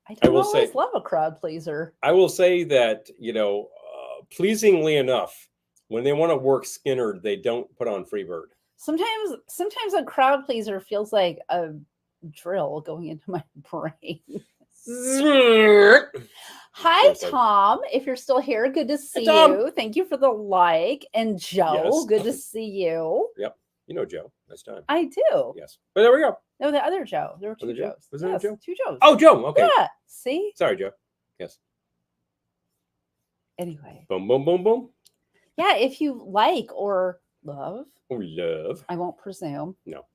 I don't always love a crowd pleaser. I will say that, you know, pleasingly enough, when they want to work Skinner, they don't put on Freebird. Sometimes a crowd pleaser feels like a drill going into my brain. Hi, Tom. If you're still here, good to see you. Thank you for the like. And Joe, good to see you. Yep. You know Joe. That's time. I do. Yes. But there we go. No, the other Joe. There were two Joes. Was there a Joe? Two Joes. Oh, Joe. Okay. Yeah. See? Sorry, Joe. Yes. Anyway. Boom, boom, boom, boom. Yeah, if you like or love. Or love. I won't presume. No.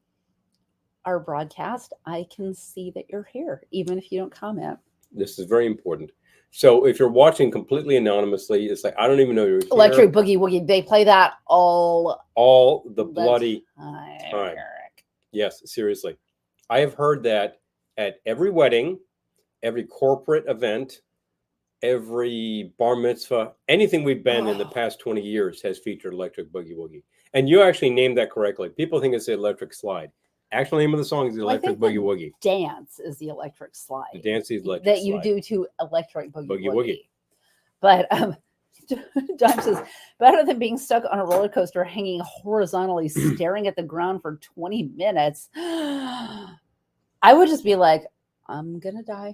Our broadcast, I can see that you're here, even if you don't comment. This is very important. So if you're watching completely anonymously, it's like, I don't even know you're here. Electric Boogie Woogie. They play that all the bloody time. Eric. Yes, seriously. I have heard that at every wedding, every corporate event, every bar mitzvah, anything we've been in the past 20 years has featured Electric Boogie Woogie. And you actually named that correctly. People think it's the Electric Slide. Actual name of the song is the Electric Boogie Woogie. Dance is the Electric Slide. The dance is Electric that Slide. you do to Electric Boogie Woogie. Woogie. But Dime says, better than being stuck on a roller coaster hanging horizontally staring at the ground for 20 minutes. I would just be like, I'm going to die.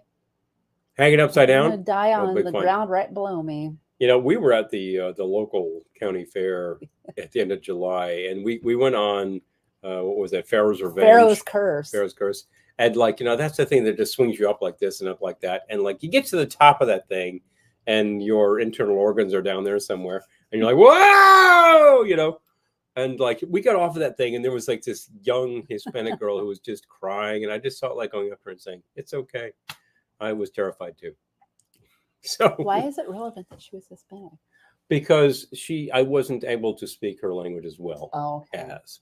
Hanging upside down? I'm going to die on the ground right below me. You know, we were at the local county fair at the end of July, and we went on, what was that, Pharaoh's Revenge? Pharaoh's Curse. Pharaoh's Curse. And like, you know, that's the thing that just swings you up like this and up like that. And like, you get to the top of that thing, and your internal organs are down there somewhere, and you're like, whoa, you know. And like, we got off of that thing, and there was like this young Hispanic girl who was just crying, and I just felt like going up to her and saying, it's okay. I was terrified too. So why is it relevant that she was Hispanic? Because I wasn't able to speak her language as well. Oh, okay. As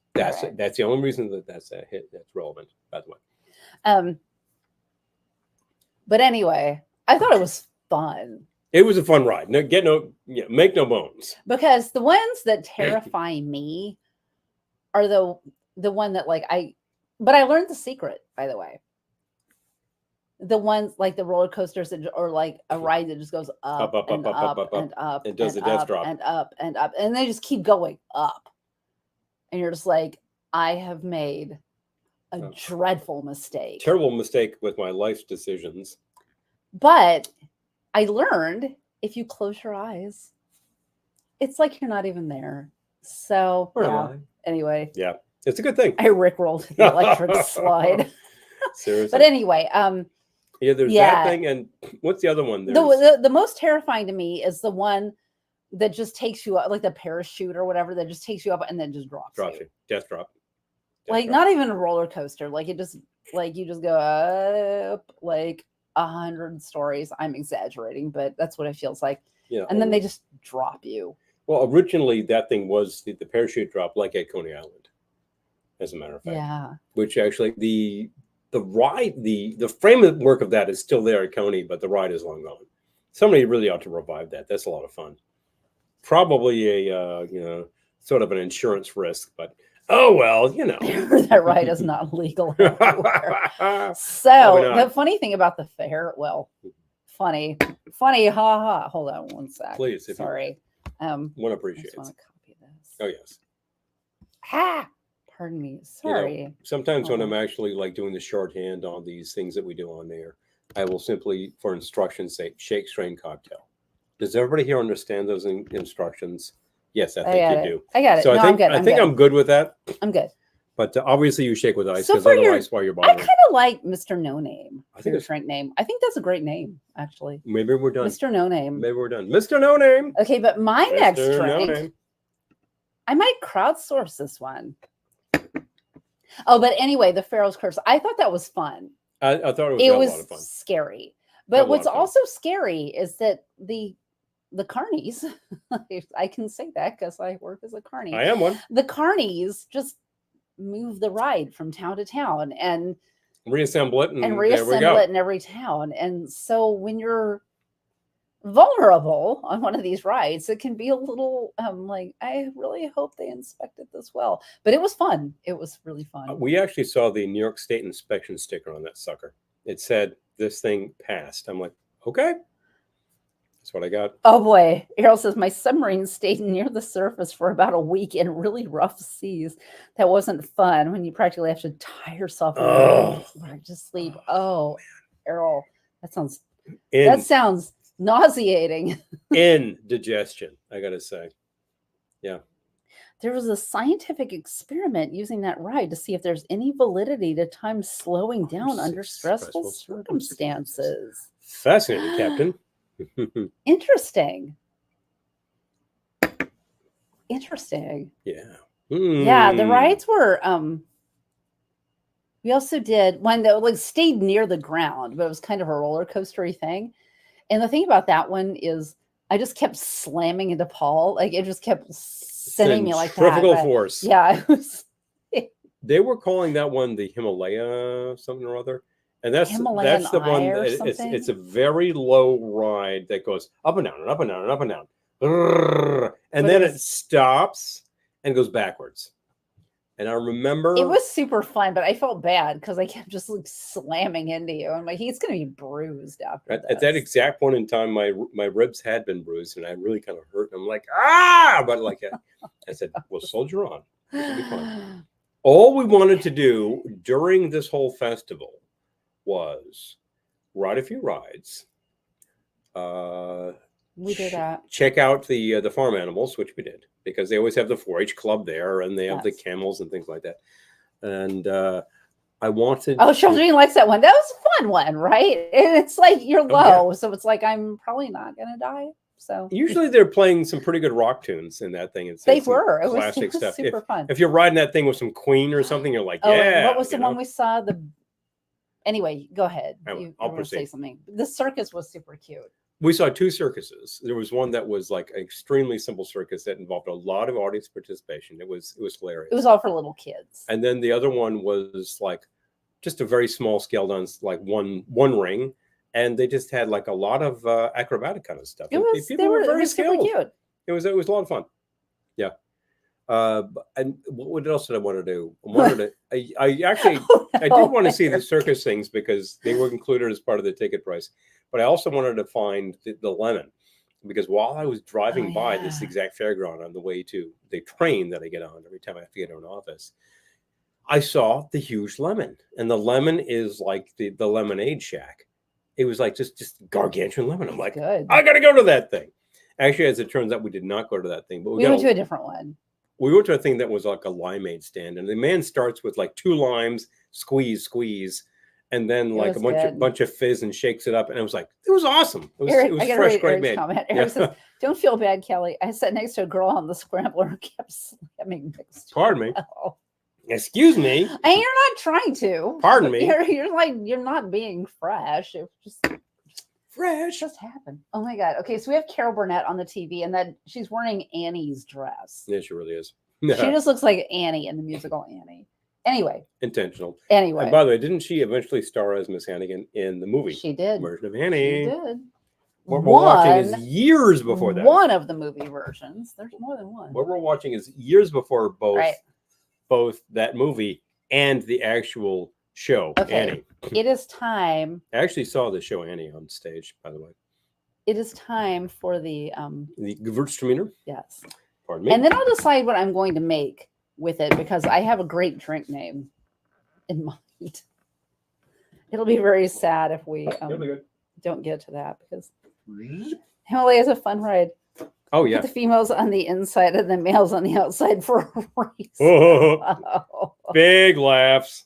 that's the only reason that's a hit that's relevant, by the way. But anyway, I thought it was fun. It was a fun ride. Make no bones. Because the ones that terrify me are the one that but I learned the secret, by the way. The ones like the roller coasters or like a ride that just goes up and up. It does the death drop. And up and up. And they just keep going up. And you're just like, I have made a dreadful mistake. Terrible mistake with my life's decisions. But I learned if you close your eyes, it's like you're not even there. So anyway. Yeah, it's a good thing. I rickrolled the electric slide. Seriously. But anyway, yeah, there's that thing, and what's the other one? The most terrifying to me is the one that just takes you up, like the parachute or whatever, that just takes you up and then just drops you. Death drop. Not even a roller coaster. Like it just you just go up like 100 stories. I'm exaggerating, but that's what it feels like. Yeah, and then they just drop you. Well, originally that thing was the parachute drop, like at Coney Island, as a matter of fact. Yeah. Which actually the ride, the framework of that is still there at Coney, but the ride is long gone. Somebody really ought to revive that. That's a lot of fun. Probably a sort of an insurance risk, but oh well, that ride is not legal everywhere. So the funny thing about the fair, funny, ha. Hold on one sec. Please, sorry. One appreciates. I just want to copy this. Oh yes. Pardon me. Sorry. Sometimes when I'm actually like doing the shorthand on these things that we do on there, I will simply, for instructions, say shake, strain, cocktail. Does everybody here understand those instructions? Yes, I think you do. I got it. So I think I'm good with that. I'm good. But obviously you shake with ice because otherwise while you're bottling. I kind of like Mr. No Name. I think it's drink name. I think that's a great name, actually. Maybe we're done. Mr. No Name. Maybe we're done. Mr. No Name. Okay, but my next Mr. drink, No Name. I might crowdsource this one. Oh, but anyway, the Pharaoh's Curse. I thought that was fun. I thought it was a lot of fun. Scary. But what's also scary is that the carnies, I can say that because I work as a carny. I am one. The carnies just move the ride from town to town and reassemble it, and there we reassemble go. it in every town. And so when you're vulnerable on one of these rides, it can be a little like, I really hope they inspected this well. But it was fun. It was really fun. We actually saw the New York State inspection sticker on that sucker. It said this thing passed. I'm like, okay, that's what I got. Oh boy. Errol says, my submarine stayed near the surface for about a week in really rough seas. That wasn't fun when you practically have to tie yourself back to sleep. Oh, Errol, that sounds nauseating. Indigestion, I gotta say. Yeah. There was a scientific experiment using that ride to see if there's any validity to time slowing down under stressful circumstances. Fascinating, Captain. Interesting. Yeah. Yeah, the rides were we also did one that like stayed near the ground, but it was kind of a roller coastery thing. And the thing about that one is I just kept slamming into Paul. Like it just kept sending me like that. Centrifugal force. Yeah, it was. They were calling that one the Himalaya something or other. And that's the one that it's a very low ride that goes up and down and up and down and up and down. And then it stops and goes backwards. And I remember it was super fun, but I felt bad because I kept just like slamming into you. I'm like, he's going to be bruised after at that exact point in time, my ribs had been bruised, and I really kind of hurt. And I'm like, ah! But like I said, well, soldier on. It'll be fun. All we wanted to do during this whole festival was ride a few rides. We did that. Check out the farm animals, which we did, because they always have the 4-H club there, and they have the camels and things like that. And I wanted. Oh, Charlene likes that one. That was a fun one, right? And it's like you're low, so it's like I'm probably not gonna die. So usually they're playing some pretty good rock tunes in that thing. They were. It classic was stuff. Super fun. If you're riding that thing with some Queen or something, you're like, yeah. What was the one we saw? Anyway, go ahead. I'll proceed. Say something. The circus was super cute. We saw 2 circuses. There was one that was like an extremely simple circus that involved a lot of audience participation. It was hilarious. It was all for little kids. And then the other one was like just a very small scale done, like one ring, and they just had like a lot of acrobatic kind of stuff. People were very skilled. Super cute. It was a lot of fun. Yeah. And what else did I want to do? I actually I did want to see the circus things because they were included as part of the ticket price. But I also wanted to find the lemon, because while I was driving by this exact fairground on the way to the train that I get on every time I have to get to an office, I saw the huge lemon, and the lemon is like the lemonade shack. It was like just gargantuan lemon. I'm like, I got to go to that thing. Actually, as it turns out, we did not go to that thing, but we went to a different one. We went to a thing that was like a limeade stand, and the man starts with like 2 limes, squeeze, and then like a bunch of fizz and shakes it up, and it was like, it was awesome. It was fresh, great made. Eric says, don't feel bad, Kelly. I sat next to a girl on the scrambler who kept slamming mixed. Pardon me. Excuse me. And you're not trying to. Pardon me. You're like, you're not being fresh. It just fresh. Just happened. Oh my God. Okay, so we have Carol Burnett on the TV, and that she's wearing Annie's dress. Yeah, she really is. She just looks like Annie in the musical Annie. Anyway. Intentional. Anyway. And by the way, didn't she eventually star as Miss Hannigan in the movie? She did. Version of Annie. She did. What we're watching is years before that. One of the movie versions. There's more than one. What we're watching is years before both that movie and the actual show, Annie. It is time. I actually saw the show Annie on stage, by the way. It is time for the Gewürztraminer. Yes. Pardon me. And then I'll decide what I'm going to make with it, because I have a great drink name in mind. It'll be very sad if we don't get to that, because Himalaya is a fun ride. Oh yeah. Put the females on the inside and the males on the outside for a race. Oh, big laughs.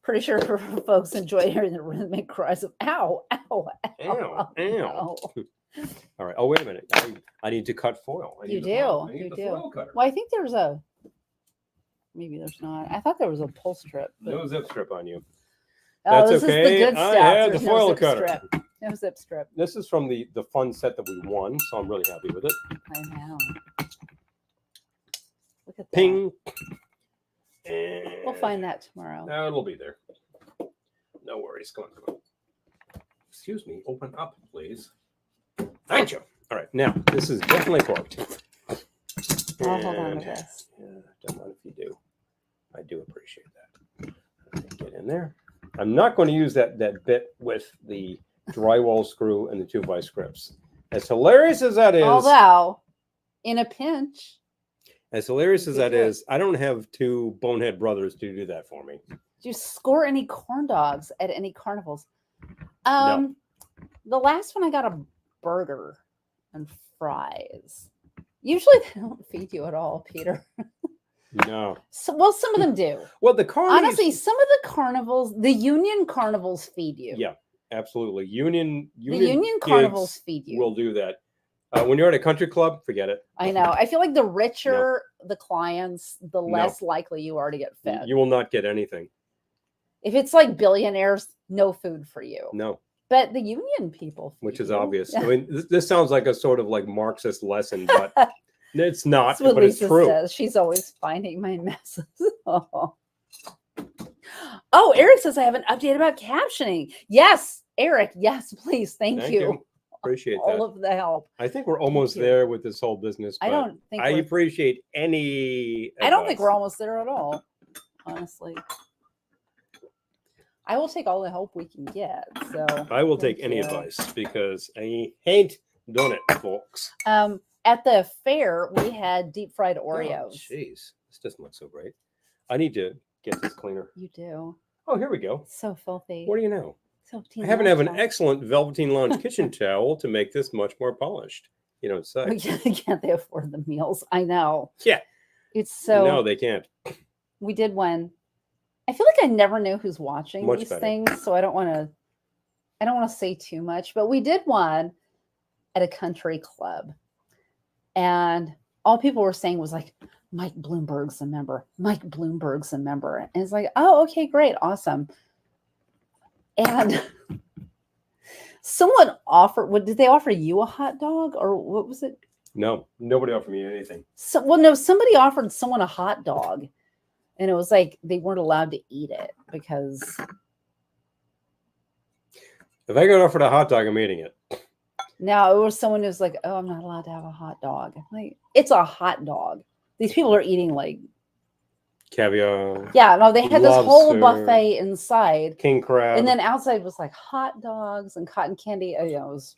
Pretty sure folks enjoy hearing the rhythmic cries of ow, ow, ow, ow, ow. All right. Oh, wait a minute. I need to cut foil. You do. Foil cutter. Well, I think there's maybe there's not. I thought there was a pull strip. But... No zip strip on you. That's this okay. Is the good stuff. I have the foil cutter. Strip. No zip strip. This is from the fun set that we won, so I'm really happy with it. I know. Look Look at that. Ping. We'll find that tomorrow. No, it'll be there. No worries. Come on. Excuse me. Open up, please. Thank you. All right. Now, this is definitely corked. I'll hold on to this. Yeah, don't mind if you do. I do appreciate that. Get in there. I'm not going to use that bit with the drywall screw and the 2x scripts. As hilarious as that is. Although, in a pinch. As hilarious as that is, I don't have two bonehead brothers to do that for me. Do you score any corn dogs at any carnivals? No. The last one I got a burger and fries. Usually they don't feed you at all, Peter. No. Well, some of them do. Well, the carnies, honestly, some of the carnivals, the union carnivals feed you. Yeah, absolutely. Union carnivals feed you. Will do that. When you're at a country club, forget it. I know. I feel like the richer the clients, the less likely you are to get fed. You will not get anything. If it's like billionaires, no food for you. No. But the union people feed Which is you. obvious. I mean, this sounds like a sort of like Marxist lesson, but it's not. That's what but Lisa it's true. says. She's always finding my messes. Oh, Eric says I have an update about captioning. Yes, Eric. Yes, please. Thank you. Appreciate all that. of the help. I think we're almost there with this whole business. I don't think I appreciate any. I don't think we're almost there at all. Honestly, I will take all the help we can get. So I will take any advice because I ain't done it, folks. At the fair, we had deep fried Oreos. Jeez, this doesn't look so great. I need to get this cleaner. You do. Oh, here we go. So filthy. What do you know? So I happen to have an excellent Velveteen Lounge kitchen towel to make this much more polished. You know, say. Can't they afford the meals? I know. Yeah. It's so. No, they can't. We did one. I feel like I never know who's watching these things, so I don't want to say too much. But we did one at a country club, and all people were saying was like, Mike Bloomberg's a member. Mike Bloomberg's a member, and it's like, oh, okay, great, awesome. And someone offered, did they offer you a hot dog or what was it? No, nobody offered me anything. No, somebody offered someone a hot dog and it was like they weren't allowed to eat it because. If I got offered a hot dog, I'm eating it. No, it was someone who's like, oh, I'm not allowed to have a hot dog. Like, it's a hot dog. These people are eating like caviar. Yeah, no, they had this whole buffet inside. King crab. And then outside was like hot dogs and cotton candy. It was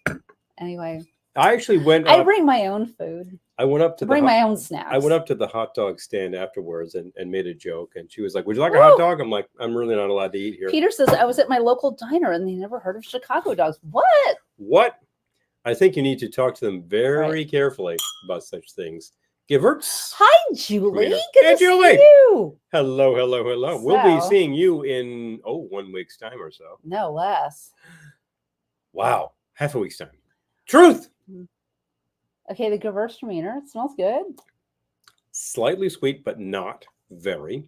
anyway. I actually went I bring my own food. I went up to bring my own snacks. I went up to the hot dog stand afterwards and made a joke. And she was like, would you like a hot dog? I'm like, I'm really not allowed to eat here. Peter says I was at my local diner and they never heard of Chicago dogs. What? What? I think you need to talk to them very carefully about such things. Giverts. Hi, Julie. Good hey, to Julie. see you. Hello, hello, hello. We'll be seeing you in 1 week's time or so. No less. Wow. Half a week's time. Truth. Okay, the Gewürztraminer. It smells good. Slightly sweet, but not very.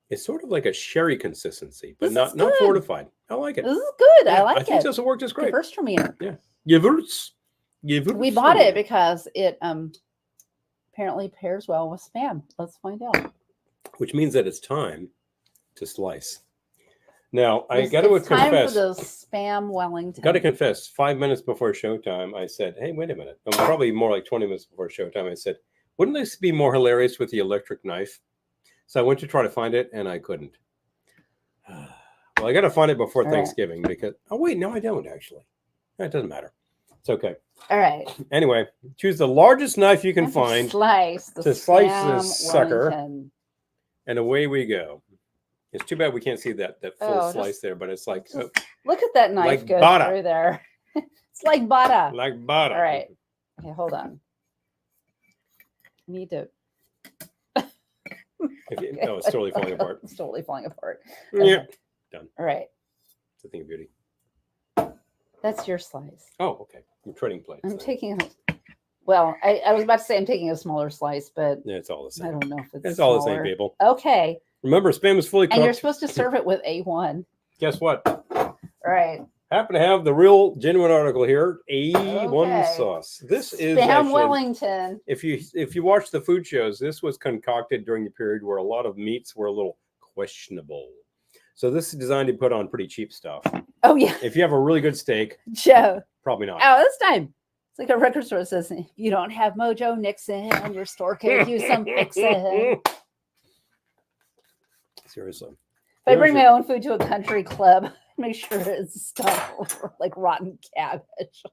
It's sort of like a sherry consistency, but not fortified. I like it. This is good. Yeah, I like it. I think this will work just great. Gewürztraminer. Yeah. Gewürz. We bought it because it apparently pairs well with Spam. Let's find out. Which means that it's time to slice. Now, I got to confess. Time for the Spam Wellington. Got to confess, 5 minutes before showtime, I said, hey, wait a minute. Probably more like 20 minutes before showtime, I said, wouldn't this be more hilarious with the electric knife? So I went to try to find it, and I couldn't. Well, I got to find it before Thanksgiving because... Oh, wait, no, I don't, actually. It doesn't matter. It's okay. All right. Anywy, choose the largest knife you can find to slice this sucker, and away we go. It's too bad we can't see that full slice there, but it's like... look at that knife like go through there. It's like butter. Like butter. All right. Okay, hold on. Need to... No, it's totally falling apart. It's totally falling apart. Okay. Yeah. Done. All right. It's a thing of beauty. That's your slice. Oh, okay. I'm trading plates. I'm taking well, I was about to say I'm taking a smaller slice, but yeah, it's all the same. I don't know if it's all the same, people. Okay. Remember, Spam is fully cooked. And you're supposed to serve it with A1. Guess what? All right. Happen to have the real genuine article here. A1 Okay. sauce. This is Spam actually, Wellington. if you watch the food shows, this was concocted during the period where a lot of meats were a little questionable. So this is designed to put on pretty cheap stuff. Oh yeah, If you have a really good steak, Joe. probably not. Oh, this time it's like a record store says, "If you don't have Mojo Nixon on your store could use some fixin'." Seriously. If I bring my own food to a country club, make sure it's stuffed like rotten cabbage.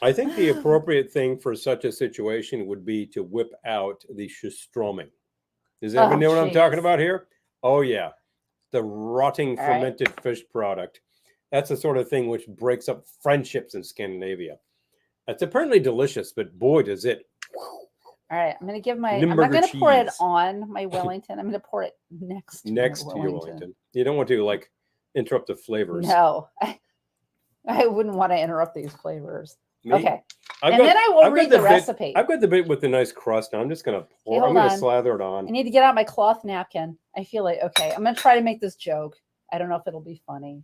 I think the appropriate thing for such a situation would be to whip out the Schustroming. Does everyone know what I'm talking about here? Oh, yeah. The rotting fermented fish product. That's the sort of thing which breaks up friendships in Scandinavia. It's apparently delicious, but boy, does it. All right, I'm going to give my, I'm Limburger not going to pour it cheese. on my Wellington. I'm going to pour it next to your Wellington. You don't want to like interrupt the flavors. No, I wouldn't want to interrupt these flavors. Me? Okay. Then I will read the recipe. I've got the bit with the nice crust. Now I'm just going to pour. I'm going to slather it on. I need to get out my cloth napkin. I feel like, okay, I'm going to try to make this joke. I don't know if it'll be funny.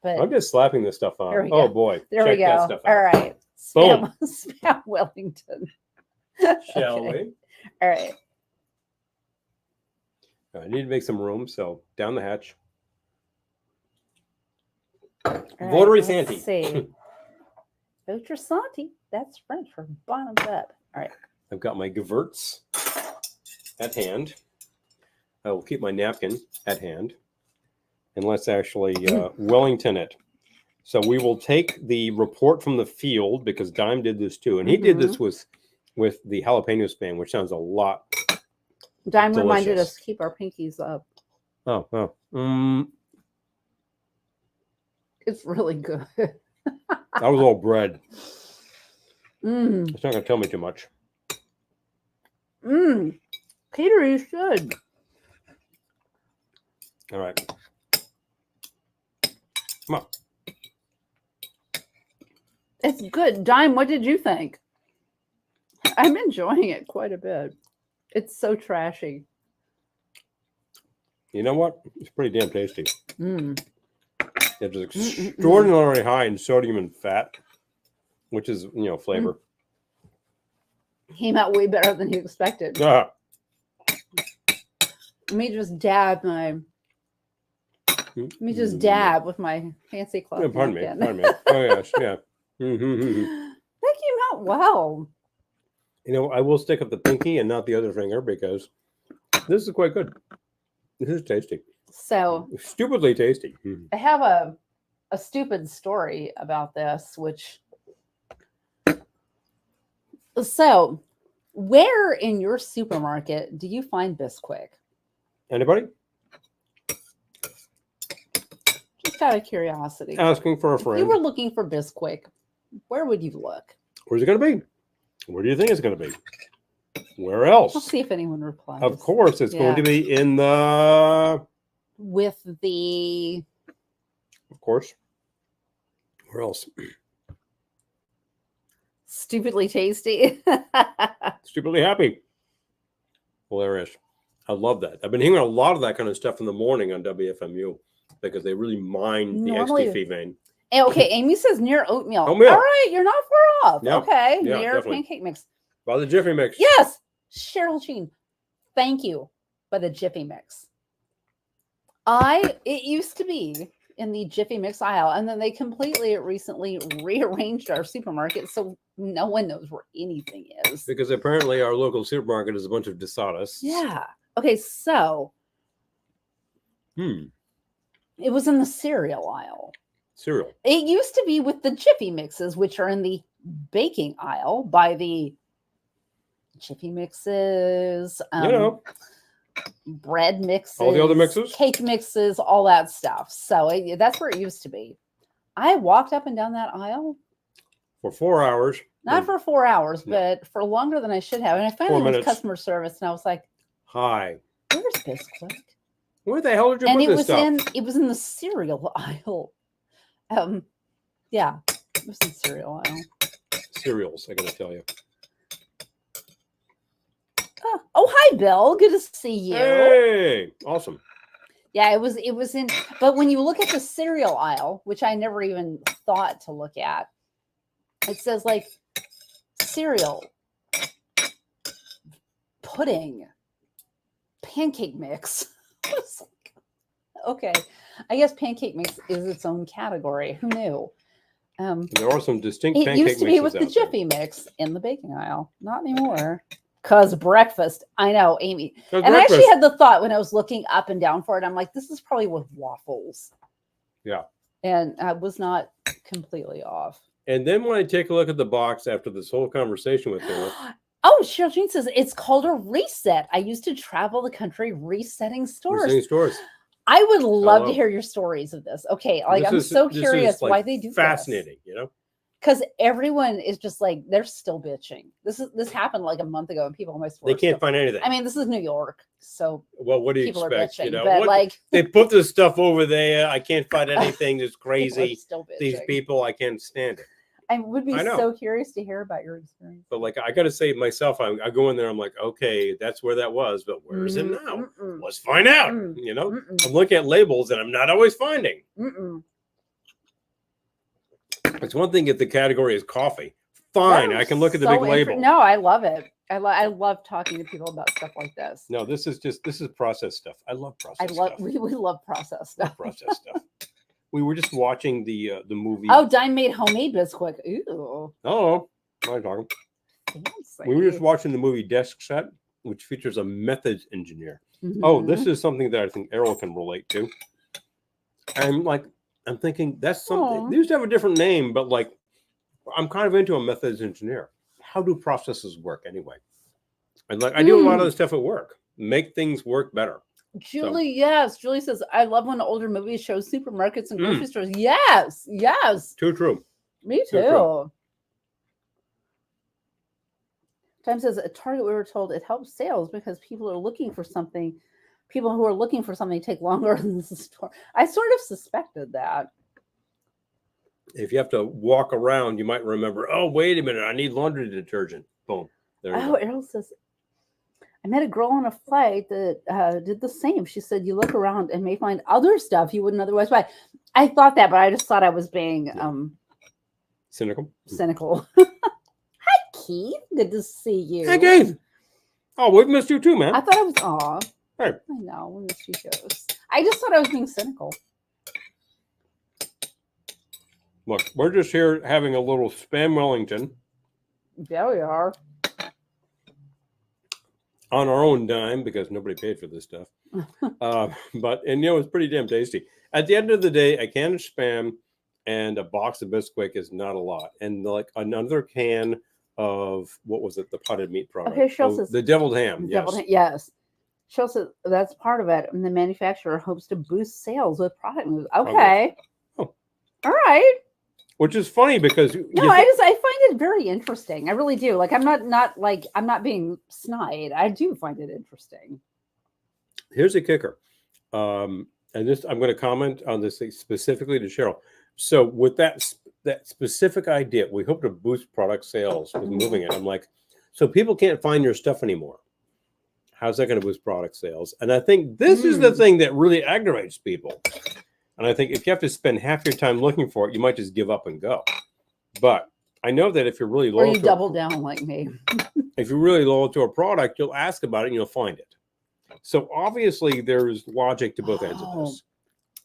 But I'm just slapping this stuff on. Oh, boy. There we go. That stuff out. All right. Boom. Spam Wellington. Shall we? All right. I need to make some room, so down the hatch. Votery Santi. Let's see. Votery Santi. That's French for bottoms up. All right. I've got my Gewürz at hand. I will keep my napkin at hand. And let's actually Wellington it. So we will take the report from the field, because Dime did this too. And he did this with the jalapeno spam, which sounds a lot Dime delicious. reminded us to keep our pinkies up. It's really good. That was all bread. Mmm. It's not going to tell me too much. Mmm. Peter, you should. All right. Come on. It's good. Dime, what did you think? I'm enjoying it quite a bit. It's so trashy. You know what? It's pretty damn tasty. Mm. It's extraordinarily high in sodium and fat, which is, flavor. Came out way better than you expected. Ah. Let me just dab with my fancy cloth. Yeah, pardon me. Oh, yes, yeah. That came out well. I will stick up the pinky and not the other finger, because this is quite good. This is tasty. So stupidly tasty. I have a stupid story about this, so where in your supermarket do you find Bisquick? Anybody? Just out of curiosity. Asking for a friend. If you were looking for Bisquick, where would you look? Where's it going to be? Where do you think it's going to be? Where else? We'll see if anyone replies. Of course, it's going to be in the... With the... Of course. Where else? Stupidly tasty. Stupidly happy. Hilarious. I love that. I've been hearing a lot of that kind of stuff in the morning on WFMU, because they really mine the XTP vein. Okay, Amy says near oatmeal. Oatmeal. All right, you're not far off. Yeah. Okay, Yeah, near definitely. pancake mix. By the Jiffy Mix. Yes, Cheryl Jean. Thank you. By the Jiffy Mix. It used to be in the Jiffy Mix aisle, and then they completely recently rearranged our supermarket, so no one knows where anything is. Because apparently our local supermarket is a bunch of dishonest. Yeah. Okay, so it was in the cereal aisle. Cereal. It used to be with the Jiffy Mixes, which are in the baking aisle by the Jiffy Mixes, bread mixes, all the other mixes, cake mixes, all that stuff. So that's where it used to be. I walked up and down that aisle for 4 hours. Not for 4 hours, but for longer than I should have. And I finally went to customer service, and I was like, "Hi, where's Bisquick? Where the hell did you put this stuff?" It was in the cereal aisle. Yeah, it was in the cereal aisle. Cereals, I gotta tell you. Oh, hi, Bill. Good to see you. Hey, awesome. Yeah, it was in, but when you look at the cereal aisle, which I never even thought to look at, it says like cereal, pudding, pancake mix. It's like, okay, I guess pancake mix is its own category. Who knew? There are some distinct It pancake used to be mixes with the out there. Jiffy mix in the baking aisle. Not anymore. Cause breakfast. I know, Amy. That's And I actually breakfast. had the thought when I was looking up and down for it, I'm like, this is probably with waffles. Yeah. And I was not completely off. And then when I take a look at the box after this whole conversation with her, Oh, Cheryl Jean says it's called a reset. I used to travel the country resetting stores. resetting stores. I would love to Hello. hear your stories of this. Okay, like This I'm is- so this curious is, like, why they do fascinating, you know? Because everyone is just like they're still bitching. This happened like a month ago, and people in my store They can't still, find anything. I mean, this is New York, so Well, what do you people expect? are bitching. You know, but what, like they put this stuff over there. I can't find anything. It's people are crazy. still bitching. These people, I can't stand it. I would be I know. so curious to hear about your experience. But like, I got to say myself, I go in there. I'm like, okay, that's where that was, but where is it now? Mm-mm. Let's find out. Mm. You know, Mm-mm. I'm looking at labels, and I'm not always finding. Mm-mm. It's one thing if the category is coffee. Fine, That I is can look at the so big label. No, I love it. I love talking to people about stuff like this. No, this is process stuff. I love process stuff. We love process Love stuff. process stuff. We were just watching the movie. Oh, Dime made homemade bisquick. Ooh, Oh, I'm talking. fancy. We were just watching the movie Desk Set, which features a methods engineer. Oh, this is something that I think Errol can relate to. I'm thinking that's something. Aw. They used to have a different name, but like, I'm kind of into a methods engineer. How do processes work anyway? And like, I do a lot of the stuff at work, make things work better. Julie, yes. Julie says, I love when older movies show supermarkets and grocery stores. Yes, yes. Too true. Me Too too. true. Time says at Target, we were told it helps sales because people are looking for something. People who are looking for something take longer than the store. I sort of suspected that. If you have to walk around, you might remember, oh, wait a minute, I need laundry detergent. Boom. There you Oh, go. Errol says, I met a girl on a flight that did the same. She said, you look around and may find other stuff you wouldn't otherwise buy. I thought that, but I just thought I was being Cynical. cynical. Hi, Keith. Good to see you. Hey, Gabe. Oh, we've missed you too, man. I thought I was, aw. Hey. I know, we missed you shows. I just thought I was being cynical. Look, we're just here having a little Spam Wellington There we are. on our own dime because nobody paid for this stuff. But it's pretty damn tasty. At the end of the day, a can of Spam and a box of Bisquick is not a lot. And like another can of, what was it? The potted meat product. Okay, Cheryl says- the deviled ham. Yes. Yes. Cheryl says that's part of it. And the manufacturer hopes to boost sales with product moves. Okay. Oh. All right. Which is funny because No, I find it very interesting. I really do. Like I'm not being snide. I do find it interesting. here's a kicker. And this, I'm going to comment on this specifically to Cheryl. So with that specific idea, we hope to boost product sales with moving it. I'm like, so people can't find your stuff anymore. How's that going to boost product sales? And I think this is the thing that really aggravates people. And I think if you have to spend half your time looking for it, you might just give up and go. But I know that if you're really Or loyal, you double down like me. if you're really loyal to a product, you'll ask about it and you'll find it. So obviously there's logic to both ends of this.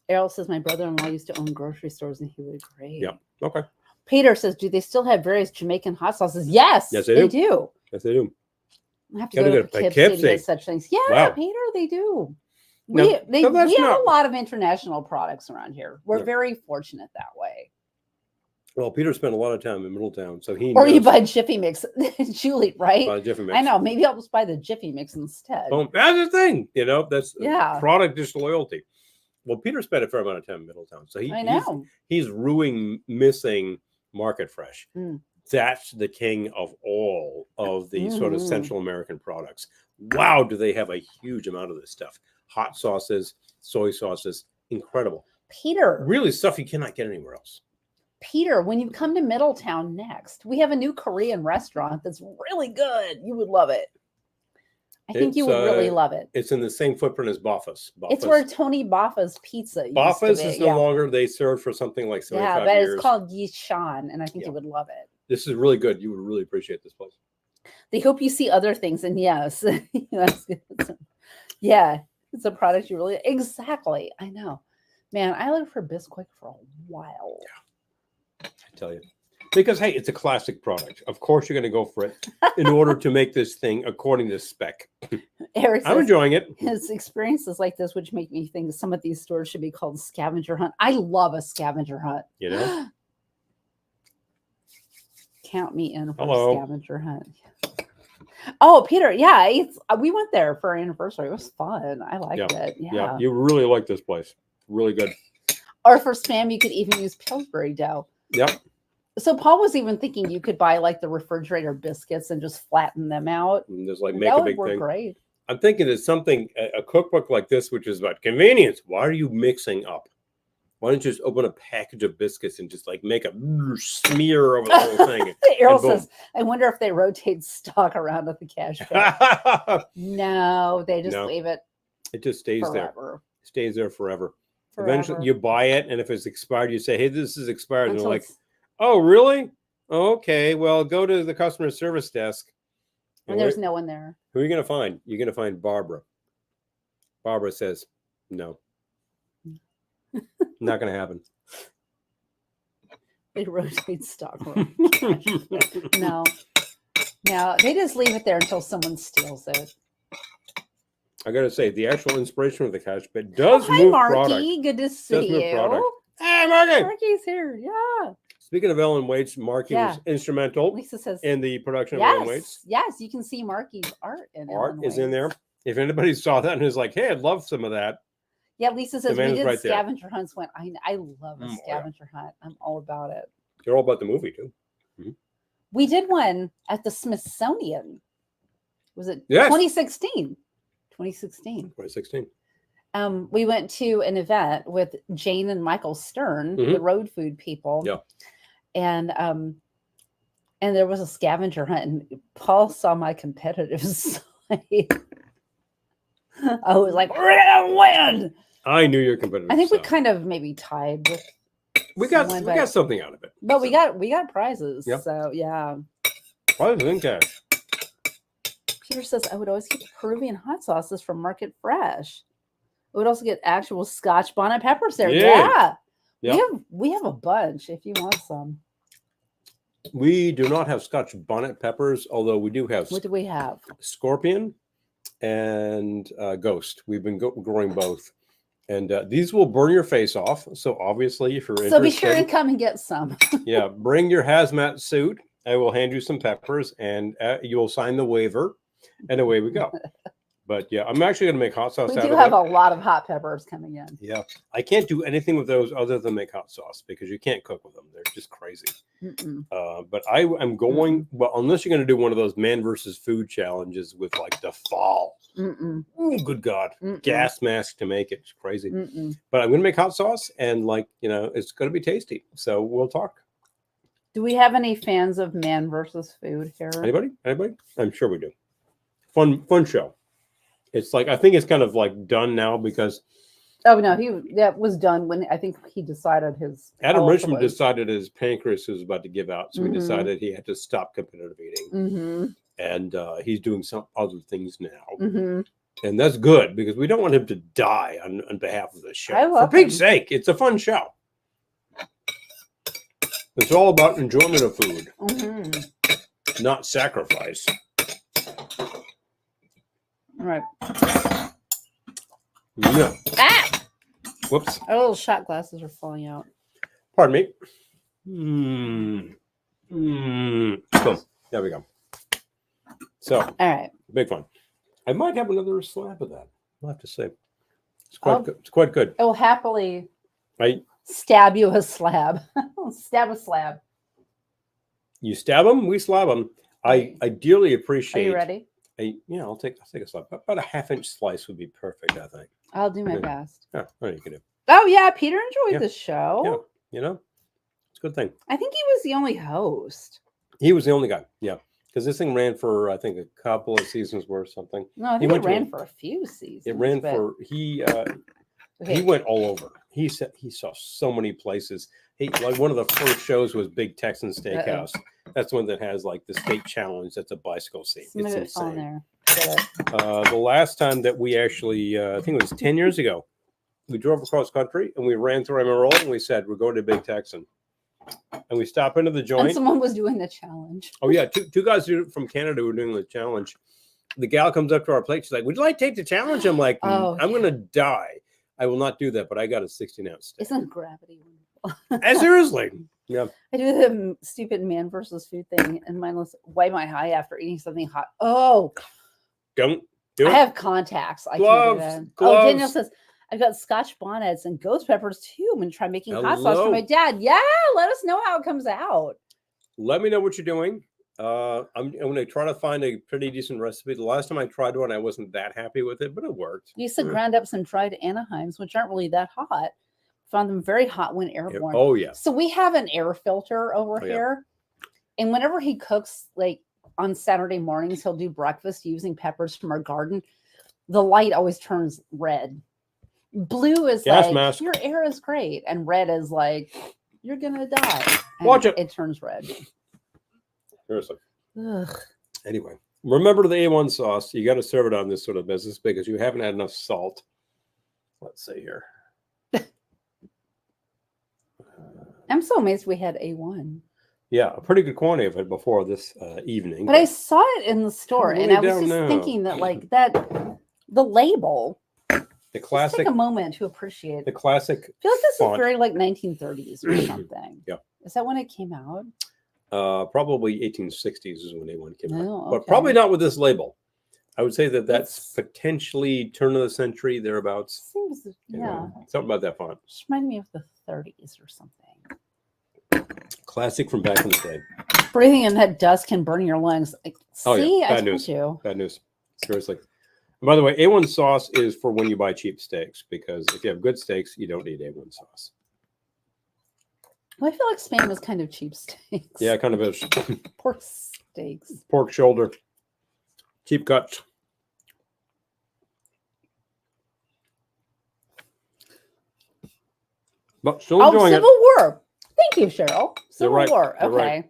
Errol says my brother-in-law used to own grocery stores and he would agree. Yeah. Okay. Peter says, do they still have various Jamaican hot sauces? Yes, Yes, they do. Yes, they do. I have to Gotta go go to to Poughkeepsie to Poughkeepsie. get such things. Yeah, Wow. Peter, they do. Now, We so that's have not- a lot of international products around here. We're Yeah. very fortunate that way. Well, Peter spent a lot of time in Middletown, so he Or you knows buy Jiffy Mix, Julie, right? about Jiffy Mix. I know. Maybe I'll just buy the Jiffy Mix instead. Well, that's the thing, that's Yeah. product disloyalty. Well, Peter spent a fair amount of time in Middletown, so I know. he's missing Market Fresh. Mm. That's the king of all of the sort of Mhm. Central American products. Wow, do they have a huge amount of this stuff? Hot sauces, soy sauces, incredible. Peter, Really stuff you cannot get anywhere else. Peter, when you come to Middletown next, we have a new Korean restaurant that's really good. You would love it. I think you would really love it. It's in the same footprint as Boffa's. It's where Tony Boffa's Pizza used Boffa's to be. is no longer. They served for something like 75 yeah, but years. it's called Kitsch-en, and I think you would love it. This is really good. You would really appreciate this place. They hope you see other things, and yes, yeah, it's a product you really exactly. I know, man. I looked for Bisquick for a while. Yeah, I tell you, because hey, it's a classic product. Of course, you're going to go for it in order to make this thing according to spec. Eric says, I'm enjoying it. His experiences like this, which make me think some of these stores should be called scavenger hunt. I love a scavenger hunt. You know. Count me in for Hello. a scavenger hunt. Oh, Peter, yeah, we went there for our anniversary. It was fun. I liked it. Yeah, you really like this place. Really good. Or for spam, you could even use Pillsbury dough. Yep. So Paul was even thinking you could buy like the refrigerator biscuits and just flatten them out. And just like make that a would big work thing. great. I'm thinking it's something, a cookbook like this, which is about convenience. Why are you mixing up? Why don't you just open a package of biscuits and just like make a smear over the whole thing? Errol says, I wonder if they rotate stock around at the cash bag. No, they just leave it. It just stays forever. there. Stays there forever. Eventually you buy it, and if it's expired, you say, hey, this is expired. And they're like, oh, really? Okay, well, go to the customer service desk. And there's no one there. Who are you going to find? You're going to find Barbara. Barbara says, no. Not going to happen. They rotate stock. No. No, they just leave it there until someone steals it. I got to say, the actual inspiration of the cash bag does hi, move Marky. product. Good to see you. Hey, Marky. Marky's here. Yeah. Speaking of Ellen Waits, Marky was instrumental Lisa says, in the production of Ellen Waits. Yes, you can see Marky's art in Art is in there. If anybody saw that and is like, hey, I'd love some of that. Yeah, Lisa says, we did right scavenger hunts. I love a scavenger hunt. I'm all about it. They're all about the movie, too. Mm-hmm. We did one at the Smithsonian. Was it 2016? 2016. 2016. We went to an event with Jane and Michael Stern, the road food people. Yeah. And there was a scavenger hunt, and Paul saw my competitive side. I was like, we're gonna win. I knew your competitive. I think we kind of maybe tied with. We got something out of it. But we got prizes. Yep. So yeah. Prizes in cash. Peter says I would always get the Peruvian hot sauces from Market Fresh. I would also get actual Scotch bonnet peppers there. Yeah. Yep. We have a bunch if you want some. We do not have Scotch bonnet peppers, although we do have. What do we have? Scorpion and Ghost. We've been growing both. And these will burn your face off. So obviously, if you're interested. So be sure and come and get some. Yeah. Bring your hazmat suit. I will hand you some peppers and you'll sign the waiver. And away we go. But yeah, I'm actually going to make hot sauce out of it. We do have a lot of hot peppers coming in. Yeah. I can't do anything with those other than make hot sauce because you can't cook with them. They're just crazy. But I am going, well, unless you're going to do one of those man versus food challenges with like the fall. Oh, good God. Gas mask to make it. It's crazy. But I'm going to make hot sauce and like, you know, it's going to be tasty. So we'll talk. Do we have any fans of man versus food here? Anybody? I'm sure we do. Fun show. It's like, I think it's kind of like done now because. Oh, no, that was done when I think he decided his. Adam Richmond decided his pancreas was about to give out. So he decided he had to stop competitive eating. And he's doing some other things now. And that's good because we don't want him to die on behalf of the show. For Pete's sake, it's a fun show. It's all about enjoyment of food, not sacrifice. All right. Yeah. Ah! Whoops. Our little shot glasses are falling out. Pardon me. Boom. There we go. So, all right. Big fun. I might have another slab of that. I'll have to say. It's quite good. It's quite good. I will happily stab you a slab. Stab a slab. You stab them, we slab them. I dearly appreciate. Are you ready? Yeah, I'll take a slab. About a half-inch slice would be perfect, I think. I'll do my best. Yeah, what you can do. Oh yeah, Peter enjoyed the show. Yeah, you know, it's a good thing. I think he was the only host. He was the only guy. Yeah, because this thing ran for I think a couple of seasons worth something. No, I He think it went to ran a- for a few seasons. It ran but- for okay. he went all over. He said he saw so many places. He like one of the first shows was Big Texan Steakhouse. That's one that has like the state challenge. That's a bicycle seat. Some of It's it fell insane. there. Get it. The last time that we actually, I think it was 10 years ago, we drove across country and we ran through Emerald and we said, we're going to Big Texan. And we stop into the And joint. someone was doing the challenge. Oh, yeah. Two guys from Canada were doing the challenge. The gal comes up to our plate. She's like, would you like to take the challenge? I'm like, Oh, I'm going to die. I will not do that, but I got a 16-ounce steak. Isn't gravity wonderful? Seriously. Yeah. I do the stupid man versus food thing, and mine was wipe my eye after eating something hot. Oh, Don't do I it. have contacts. I Gloves, can't do that. gloves. Oh, Daniel says I've got Scotch bonnets and ghost peppers too. I'm gonna try making hot sauce for Hello. my dad. Yeah, let us know how it comes out. Let me know what you're doing. I'm going to try to find a pretty decent recipe. The last time I tried one, I wasn't that happy with it, but it worked. I used to grind up some dried Anaheims, which aren't really that hot. Found them very hot when airborne. Oh, yeah. So we have an air filter over yeah. here. And whenever he cooks, like on Saturday mornings, he'll do breakfast using peppers from our garden. The light always turns red. Blue is Gas like, mask. your air is great. And red is like, you're going to die. And Watch it. It turns red. Seriously. Ugh. Anyway, remember the A1 sauce. You got to serve it on this sort of business because you haven't had enough salt. Let's see here. I'm so amazed we had A1. Yeah, a pretty good quantity of it before this evening. But I saw it in the store and really I was don't just know. thinking that like that, the label, the just classic, take a moment to appreciate the it. classic. I feel like this font. is very like 1930s or something. Yeah. Is that when it came out? Probably 1860s is when A1 came out, Oh, but okay. probably not with this label. I would say that that's It's- potentially turn of the century thereabouts. Seems, yeah. Something about that font. Just reminded me of the 30s or something. Classic from back in the day. Breathing in that dust can burn your lungs. Like, Oh, yeah. see, I Bad told news. you. Bad news. Seriously. And by the way, A1 sauce is for when you buy cheap steaks because if you have good steaks, you don't need A1 sauce. Well, I feel like Spain was kind of cheap steaks. Yeah, kind of is. Pork steaks. Pork shoulder, cheap cuts. But still Oh, enjoying Civil it. War. Thank you, Cheryl. Civil right. War. You're Okay. right.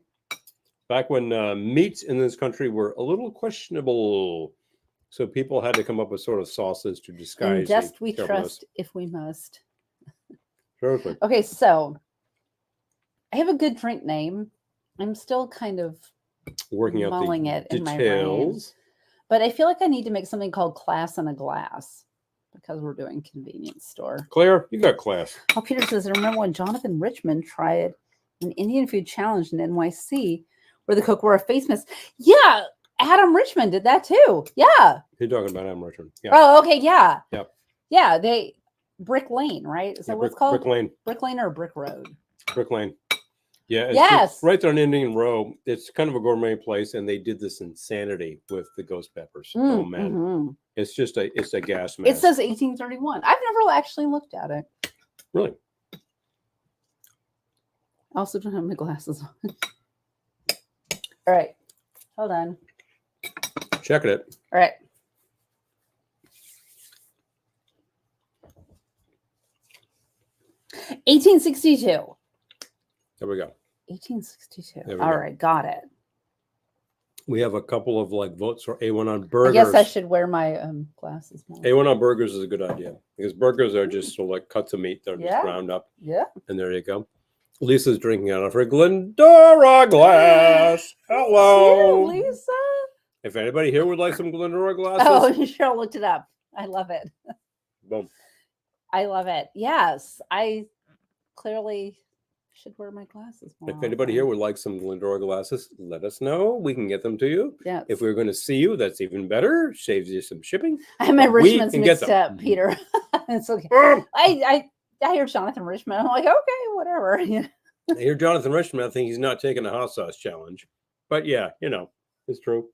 Back when meats in this country were a little questionable. So people had to come up with sort of sauces to disguise. And dust the we terribleness. trust if we must. Seriously. Okay, so I have a good drink name. I'm still kind of Working out mulling the it in my brain. details. But I feel like I need to make something called Class in a Glass because we're doing convenience store. Claire, you got class. Oh, Peter says, I remember when Jonathan Richmond tried an Indian food challenge in NYC where the cook wore a face mask. Yeah, Adam Richmond did that too. Yeah. You're talking about Adam Richmond. Yeah. Oh, okay. Yeah. Yep. Yeah. Brick Lane, right? Is that what it's called? Brick Lane. Brick Lane or Brick Road? Brick Lane. Yeah. It's Yes. right there on Indian Row. It's kind of a gourmet place, and they did this insanity with the ghost peppers. Oh man, Mhm. it's a gas mask. It says 1831. I've never actually looked at it. Really. I also don't have my glasses on. All right. Hold on. Checking it. All right. $18.62. There we go. 1862. There we All go. right, got it. We have a couple of like votes for A1 on I burgers. guess I should wear my glasses more. A1 on burgers is a good idea because burgers are just sort of like cuts of meat. They're Yeah. just ground up, Yeah. and there you go. Lisa's drinking out of her Glendora glass. Hello, Cute, Lisa. If anybody here would like some Glendora Oh, glasses, Cheryl looked it up. I love it. boom. I love it. Yes, I clearly should wear my glasses more. If anybody here would like some Glendora glasses, let us know. We can get them to you. yeah. If we're going to see you, that's even better. Saves you some shipping. I have my we Richmonds can get mixed them. up, Peter. It's okay. Ah! I hear Jonathan Richmond. I'm like, okay, whatever. Yeah. I hear Jonathan Richmond. I think he's not taking a hot sauce challenge. But yeah, it's true.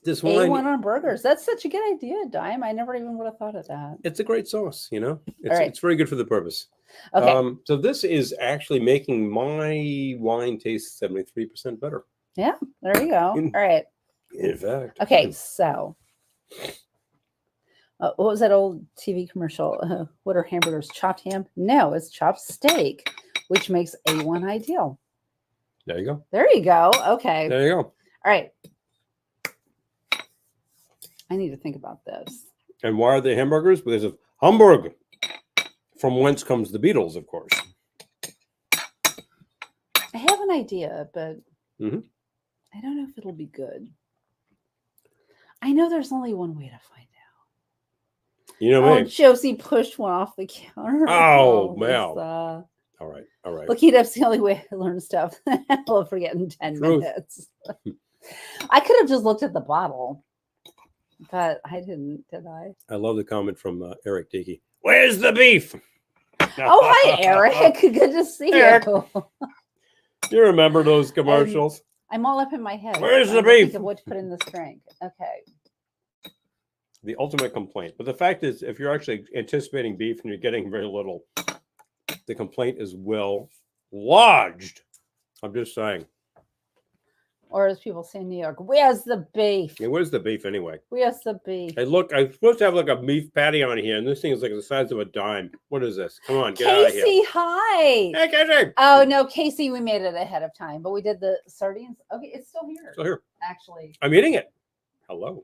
This wine, A1 on burgers. That's such a good idea, Dime. I never even would have thought of that. it's a great sauce, It's, right. it's very good for the purpose. Okay. So this is actually making my wine taste 73% better. Yeah, there you go. In- All right. In fact. Okay, so what was that old TV commercial? What are hamburgers? Chopped ham? No, it's chopped steak, which makes A1 ideal. There you go. There you go. Okay. There you go. All right. I need to think about this. And why are they hamburgers? Because of Hamburg, from whence comes the Beatles, of course. I have an idea, but Mhm. I don't know if it'll be good. I know there's only one way to find out. You know Oh, me. Josie pushed one off the counter. Oh, wow. wow. All right. All right. Looking it up's the only way I learn stuff. I'll forget in 10 Truth. minutes. I could have just looked at the bottle, but I didn't, did I? I love the comment from Eric Dickey. Where's the beef? Oh, hi, Eric. Good to see Eric. you. You remember those commercials? I'm all up in my head. Where's the trying to think beef? of what to put in this drink. Okay. The ultimate complaint. But the fact is, if you're actually anticipating beef and you're getting very little, the complaint is well lodged. I'm just saying. Or as people say in New York, where's the beef? Yeah, where's the beef anyway? Where's the beef? Hey, look, I'm supposed to have like a beef patty on here, and this thing is like the size of a dime. What is this? Come on, get out of here. Casey, hi. Hey, Kitschy. Oh, no, Casey, we made it ahead of time, but we did the sardines. Okay, it's still here. So here, Actually, I'm eating it. Hello.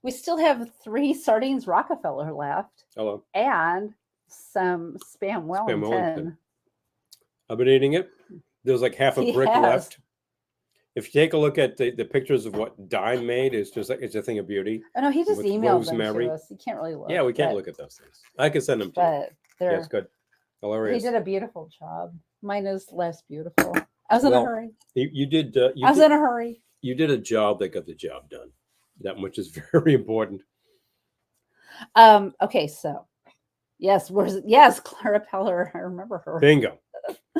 we still have 3 sardines Rockefeller left Hello. and some Spam Wellington. Wellington. I've been eating it. There's like half a He brick has. left. If you take a look at the pictures of what Dime made, it's just like it's a thing of beauty. Oh, no, he just With emailed them rosemary. to us. You can't really look. Yeah, we can't but- look at those things. I can send them to you. But they're, Yes, good. he Hilarious. did a beautiful job. Mine is less beautiful. I was in Well, a hurry. You did. I was in a hurry. You did a job that got the job done. That much is very important. Okay, so yes, yes, Clara Peller. I remember her. Bingo.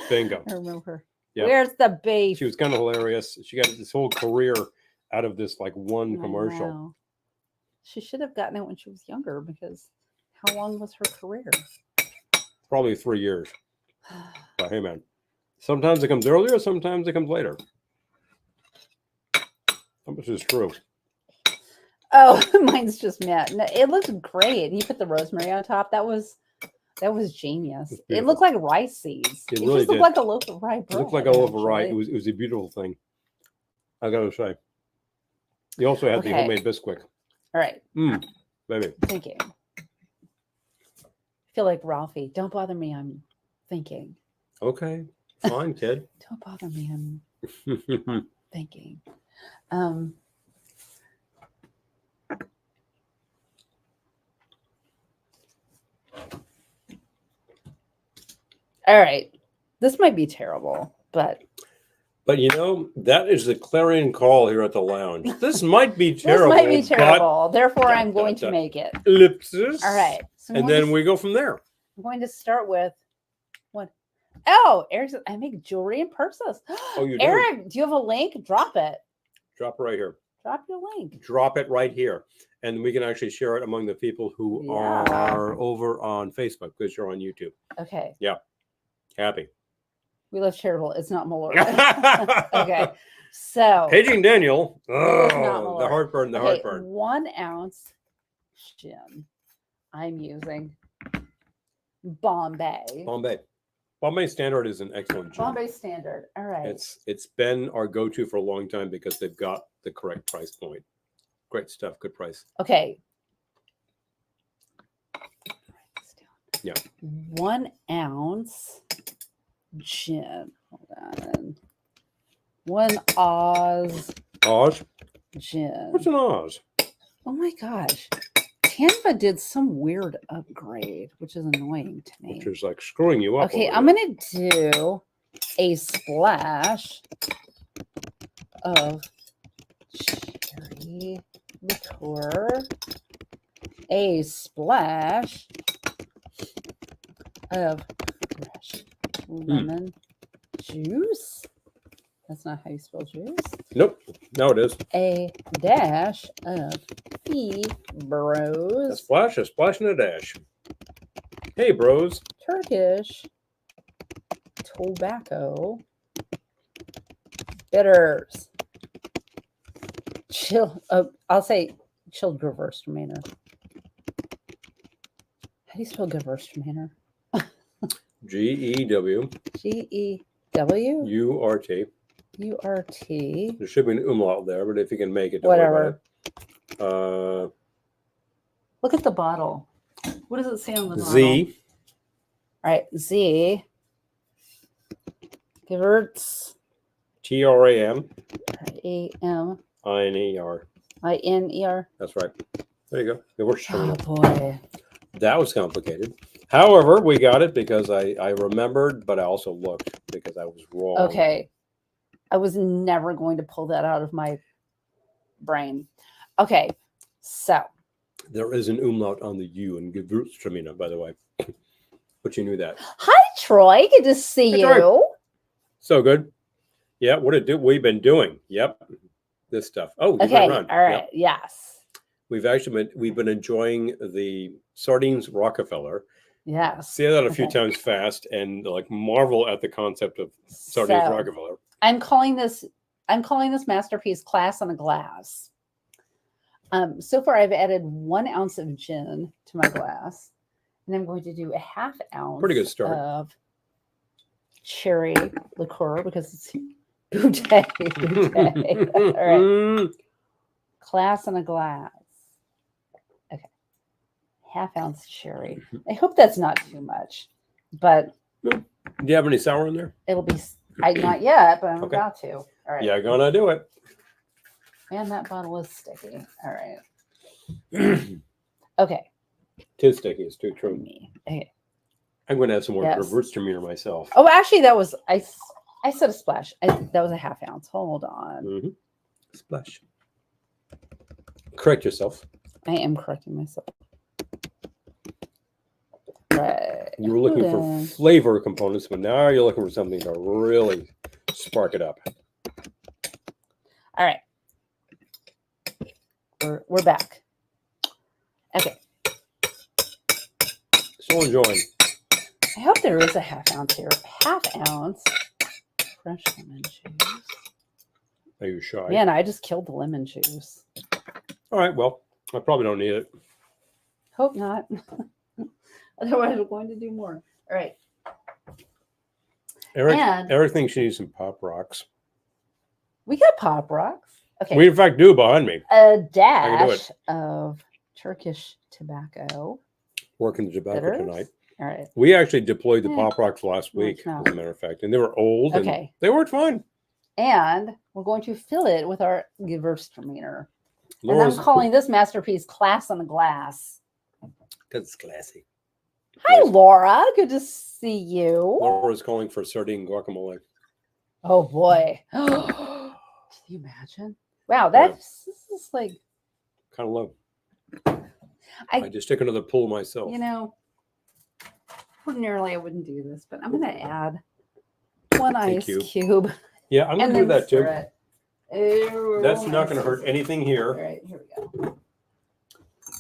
Bingo. I remember her. Yeah. Where's the beef? She was kind of hilarious. She got this whole career out of this like one I commercial. know. She should have gotten it when she was younger because how long was her career? Probably 3 years. But hey, man, sometimes it comes earlier, sometimes it comes later. How much is true? Oh, mine's just matte. No, it looks great. He put the rosemary on top. That was genius. It's It beautiful. looked like rice seeds. It It really just looked did. like a loaf of rye It bread. looked like all over right. actually. It was a beautiful thing. I gotta say. You also had the Okay. homemade Bisquick. All right, Baby. thinking. I feel like Ralphie. Don't bother me. I'm thinking. Okay. Fine, kid. Don't bother me. I'm thinking. All right. This might be terrible, but But you know, that is the clarion call here at the lounge. This might be this terrible. might be terrible. Therefore, Dun, I'm going dun, dun. to make it. But ellipsis. All right. So And then we go from there. I'm going to start with what? Oh, Eric says, I make jewelry and purses. Oh, you do? Eric, do you have a link? Drop it. Drop it right here. Drop your link. Drop it right here. And we can actually share it among the people who Yeah. are over on Facebook because you're on YouTube. Okay. Happy. We love charitable. It's not Malort. Okay. So Paging Daniel. not Oh, Malort. the heartburn, the okay, heartburn. 1 ounce gin. I'm using Bombay. Bombay Standard is an excellent gin. Bombay Standard. All right. It's been our go-to for a long time because they've got the correct price point. Great stuff, good price. Okay. Yeah. 1 ounce gin. Hold on. 1 Oz Oz? gin. What's an Oz? Oh my gosh. Canva did some weird upgrade, which is annoying to me. Which is like screwing you up. Okay, over I'm there. going to do a splash of cherry liqueur, a splash of fresh lemon juice. That's not how you spell juice. Nope. Now it is. A dash of A Bros. splash, and a dash. Hey, bros. Turkish tobacco bitters. Chill. I'll say chilled Gewürztraminer. How do you spell Gewürztraminer? G-E-W. G-E-W? U-R-T. U-R-T. There should be an umlaut there, but if you can make it, don't Whatever. worry about it. Look at the bottle. What does it say on the bottle? Z. All right, Z. Gewürz. T-R-A-M. A-M. I-N-E-R. I-N-E-R. That's right. There you go. Oh, boy. That was complicated. However, we got it because I remembered, but I also looked because I was wrong. Okay. I was never going to pull that out of my brain. Okay, so. There is an umlaut on the U in Gewürztraminer, by the way. But you knew that. Hi, Troy. Good to see you. Troy. So good. Yeah, what we've been doing. Yep. This stuff. Oh, you've okay. been around. All right. Yep. Yes. We've been enjoying the sardines Rockefeller. Yes. Say that a few times fast and like marvel at the concept of sardines Rockefeller. I'm calling this masterpiece Class on a Glass. So far I've added 1 ounce of gin to my glass, and I'm going to do a ½ ounce Pretty good start. of cherry liqueur because it's bouteille. All right. Class on a glass. Okay. ½ ounce cherry. I hope that's not too much, but Do you have any sour in there? it'll be, not yet, but I'm Okay. about to. All right. Yeah, gonna do it. Man, that bottle is sticky. All right. Okay. Too sticky. It's too true. Okay. I'm going to add some more Yes. Gewürztraminer myself. Oh, actually, that was, I said a splash. That was a ½ ounce. Hold on. Mm-hmm. Splash. Correct yourself. I am correcting myself. Right. You were looking for flavor components, but now you're looking for something to really spark it up. All right. We're back. Okay. Still enjoying. I hope there is a ½ ounce here. ½ ounce fresh lemon juice. Are you shy? Man, I just killed the lemon juice. All right. Well, I probably don't need it. Hope not. Otherwise, we're going to do more. All right. Eric thinks she needs some Pop Rocks. We got Pop Rocks. Okay. We, in fact, do behind me. A dash of Turkish tobacco. Working the tobacco bitters. tonight. All right. We actually deployed the Pop Rocks last No, week, it's not. as a matter of fact. And they were old. Okay. And they worked fine. And we're going to fill it with our Gewürztraminer. And Laura's, I'm calling this masterpiece Class on a Glass. because it's classy. Hi, Laura. Good to see you. Laura's calling for sardine guacamole. Oh, boy. Can you imagine? Wow, this is like... Kind of low. I just took another pull myself. You know, ordinarily I wouldn't do this, but I'm going to add 1 ice cube. Yeah, I'm going to do that too. Oh, That's not going to hurt anything here. All right, here we go.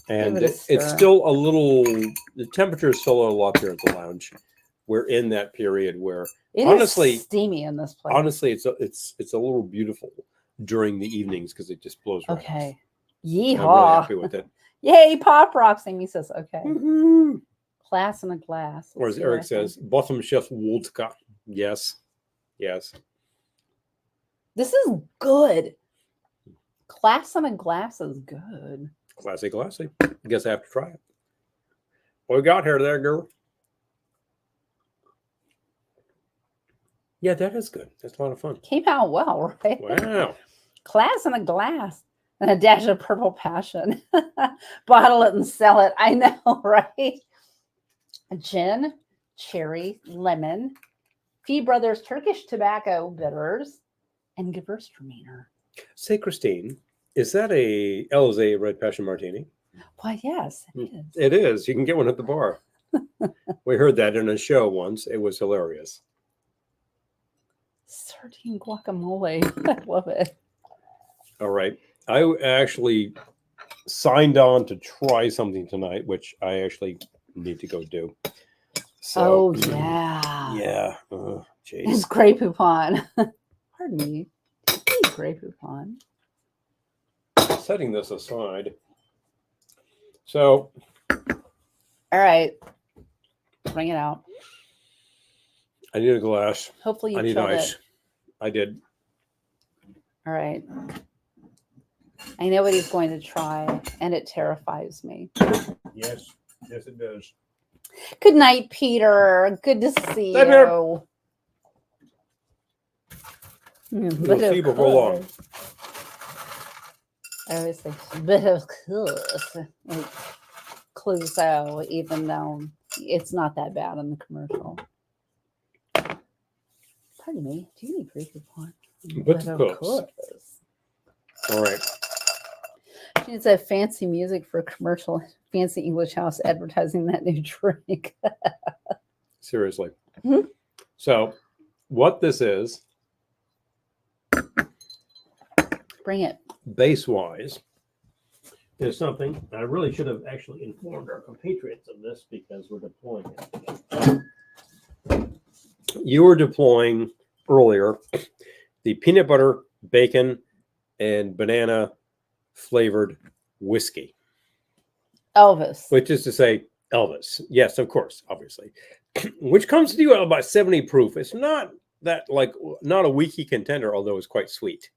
And it's still a little, the temperature is still a lot here at the lounge. We're in that period where honestly, is steamy in this place. Honestly, it's a little beautiful during the evenings because it just blows right. Okay. I'm Yeehaw. really happy with it. Yay, Pop Rocks. Amy says, okay. Woo-hoo. Class in a glass. Or as Eric says, bottom shelf vodka. Yes. Yes. This is good. Class on a glass is good. Classy, classy. I guess I have to try it. What we got here there, girl? Yeah, that is good. That's a lot of fun. Came out well, right? Wow. Class in a glass. And a dash of purple passion. Bottle it and sell it. I know, right? Gin, cherry, lemon, Fee Brothers Turkish tobacco bitters, and Gewürztraminer. Say, Christine, is that a Alizé Red Passion Martini? Why, yes, it is. It is. You can get one at the bar. We heard that in a show once. It was hilarious. Sardine guacamole. I love it. All right. I actually signed on to try something tonight, which I actually need to go do. So, Oh yeah. yeah. It's Jeez. Grey Poupon. Pardon me. Grey Poupon. Setting this aside. So, All right. Bring it out. I need a glass. Hopefully you I need chilled ice. it. I did. All right. I know what he's going to try, and it terrifies me. Yes. Yes, it does. Good night, Peter. Good to see Night, Peter. you. We'll see before long. I always say, bit of course. Like Clouseau, even though it's not that bad in the commercial. Pardon me. Do you need Grey Poupon? But of course. All right. She needs that fancy music for a commercial, fancy English house advertising that new drink. Seriously. Hmm? So, what this is, Bring it. base-wise, is something I really should have actually informed our compatriots of this because we're deploying it. You were deploying earlier the peanut butter, bacon, and banana flavored whiskey, Elvis. which is to say Elvis. Yes, of course, obviously, which comes to you at about 70 proof. It's not that not a weaky contender, although it's quite sweet.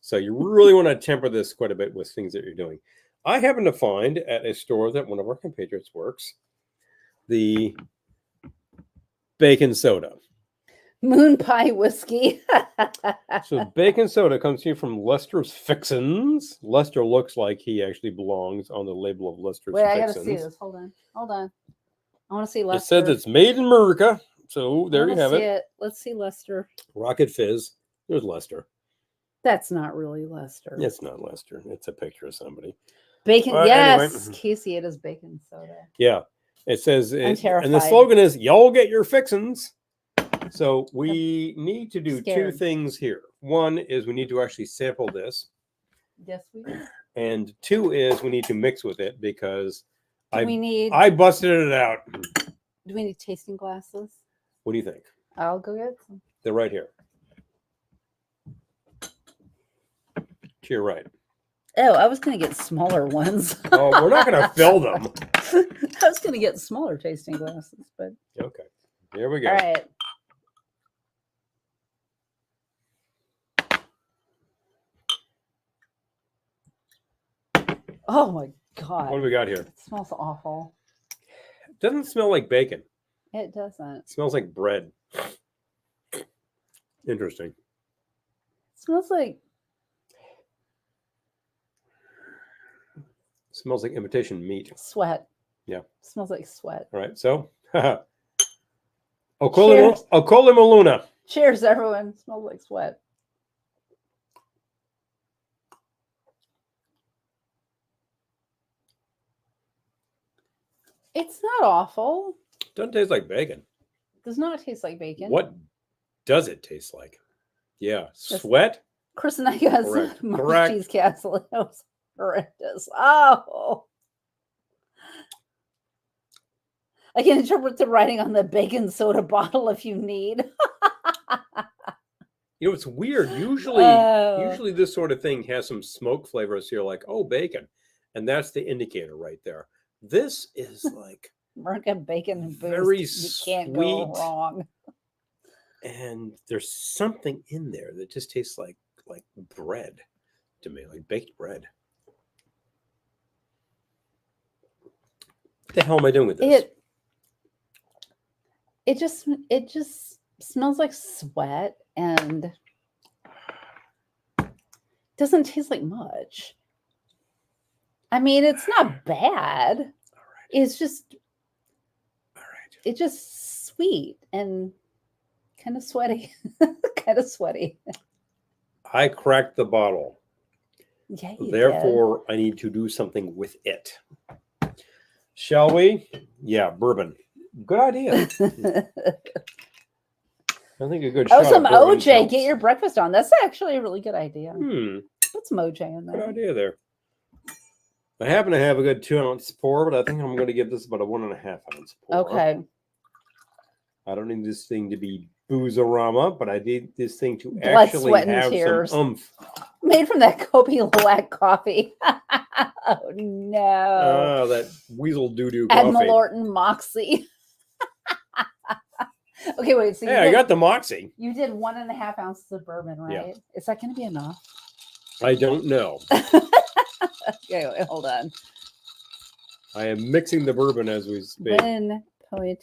So you really want to temper this quite a bit with things that you're doing. I happen to find at a store that one of our compatriots works, the bacon soda. Moon pie whiskey. So bacon soda comes to you from Lester's Fixins. Lester looks like he actually belongs on the label of Lester's Wait, I Fixins. gotta see this. Hold on. Hold on. I want to see It Lester. says it's made in America. So there you have see it. Let's see Lester. Rocket Fizz. There's Lester. That's not really Lester. It's not Lester. It's a picture of somebody. Bacon. But Yes, anyway. Casey, it is bacon soda. Yeah. It says, I'm and the terrified. slogan is, y'all get your fixins. So we need to do two Scared. things here. One is we need to actually sample this. Yes, we do. And two is we need to mix with it because I busted it out. Do we need tasting glasses? What do you think? I'll go get some. They're right here. To your right. Oh, I was going to get smaller ones. Oh, we're not going to fill them. I was going to get smaller tasting glasses, but Okay. Here we go. all right. Oh my God. What do we got here? It smells awful. It doesn't smell like bacon. It doesn't. It smells like bread. Interesting. It smells like Smells like imitation meat. sweat. Yeah. It smells like sweat. All right. So, Cheers. Okole Maluna. Cheers, everyone. It smells like sweat. It's not awful. Doesn't taste like bacon. Does not taste like bacon. What does it taste like? Yeah. Sweat? Chris and I got Correct. some Correct. cheese castle. It was horrendous. Oh. I can interpret the writing on the bacon soda bottle if you need. You know, it's weird. Usually this sort of thing has some smoke flavors here, like, oh, bacon. And that's the indicator right there. This is like America bacon and booze. very You can't go sweet. wrong. And there's something in there that just tastes like bread to me, like baked bread. What the hell am I doing with this? It just smells like sweat and doesn't taste like much. I mean, it's not bad. All right. It's just All sweet and kind of sweaty. kind of sweaty. I cracked the bottle. Yeah, you Therefore, I need to do something with it. Shall we? Yeah, bourbon. Good idea. did. I think a good shot Some of bourbon OJ. helps. Get your breakfast on. That's actually a really good idea. Put some OJ in Good there. idea there. I happen to have a good 2-ounce pour, but I think I'm going to give this about a 1.5 ounce pour. Okay. I don't need this thing to be boozerama, but I need this thing to Blood, actually sweat, and have tears. some oomph. Made from that Kobe Black coffee. Oh no. Oh, that weasel doo-doo coffee. Admiral Orton Moxie. Okay, wait. So yeah, I got the Moxie. You did 1.5 ounces of bourbon, right? Yeah. Is that going to be enough? I don't know. Okay, wait, hold on. I am mixing the bourbon as we speak. 1.5.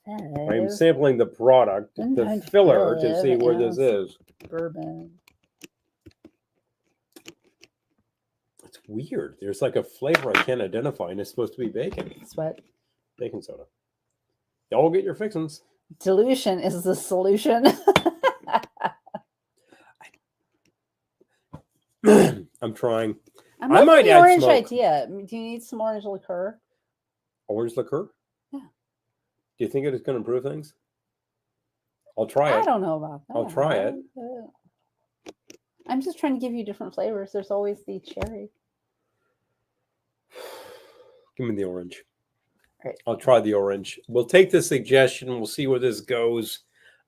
I am sampling the product, the filler, to see where this is. Bourbon. It's weird. There's like a flavor I can't identify, and it's supposed to be bacon. Sweat. Baking soda. Y'all get your fixins. Dilution is the solution. I'm trying. I might the add orange smoke. idea. Do you need some orange liqueur? Orange liqueur? Yeah. Do you think it is going to improve things? I'll try it. I don't know about that. I'll try it. I'm just trying to give you different flavors. There's always the cherry. Give me the orange. Right. I'll try the orange. We'll take the suggestion. We'll see where this goes.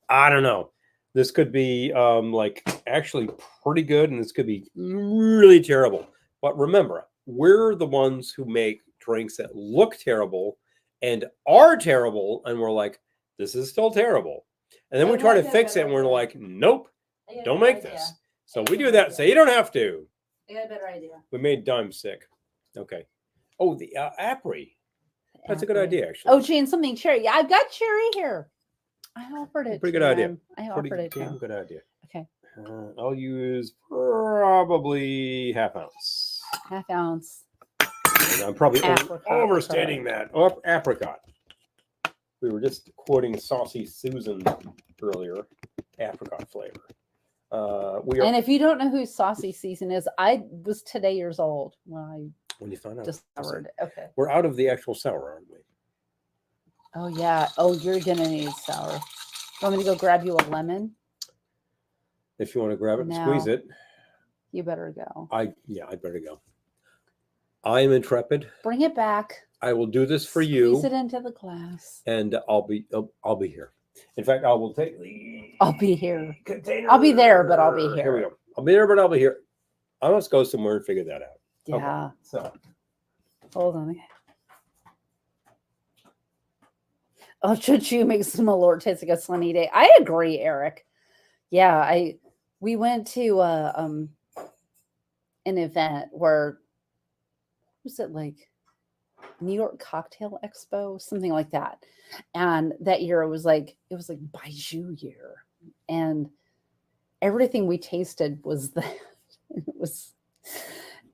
I don't know. This could be like actually pretty good, and this could be really terrible. But remember, we're the ones who make drinks that look terrible and are terrible, and we're like, this is still terrible. And then we try to fix it, and we're like, nope, don't make this. So we do that. Say, you don't have to. I got a better idea. We made Dime sick. Okay. Oh, the Apri. That's a good idea, actually. Oh, gee, and something cherry. Yeah, I've got cherry here. I offered it. Pretty good idea. I offered it. Pretty good idea. Okay. I'll use probably half ounce. Half ounce. And I'm probably Apricot. overstating that. Oh, apricot. We were just quoting Saucy Susan earlier. Apricot flavor. And if you don't know who Saucy Susan is, I was today years old when you find I out, discovered it. Okay. We're out of the actual sour, aren't we? Oh yeah. Oh, you're gonna need sour. Want me to go grab you a lemon? If you want to grab it and No. squeeze it. You better go. I'd better go. I am intrepid. Bring it back. I will do this for you. Squeeze it into the glass. And I'll be here. In fact, I will take the I'll be here. container. I'll be there, but I'll be here. Here we go. I'll be there, but I'll be here. I must go somewhere and figure that out. Yeah. Okay, so Hold on. Oh, Choo makes Malort taste like a sunny day. I agree, Eric. Yeah, we went to an event where was it like New York Cocktail Expo, something like that. And that year it was like Bijou year. And everything we tasted was that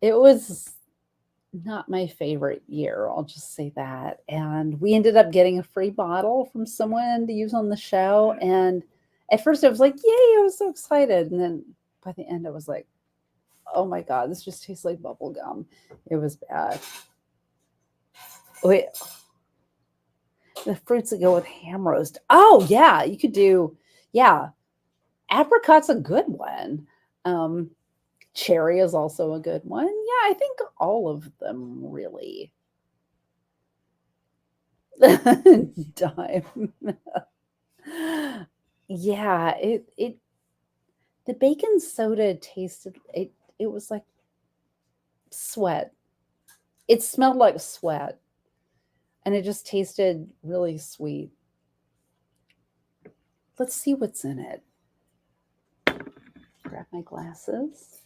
it was not my favorite year. I'll just say that. And we ended up getting a free bottle from someone to use on the show. And at first I was like, yay, I was so excited. And then by the end I was like, oh my God, this just tastes like bubble gum. It was bad. Wait, the fruits that go with ham roast. Oh yeah, you could do, yeah. Apricot's a good one. Cherry is also a good one. Yeah, I think all of them really. Dime. Yeah, it the baking soda tasted it was like sweat. It smelled like sweat. And it just tasted really sweet. Let's see what's in it. Grab my glasses.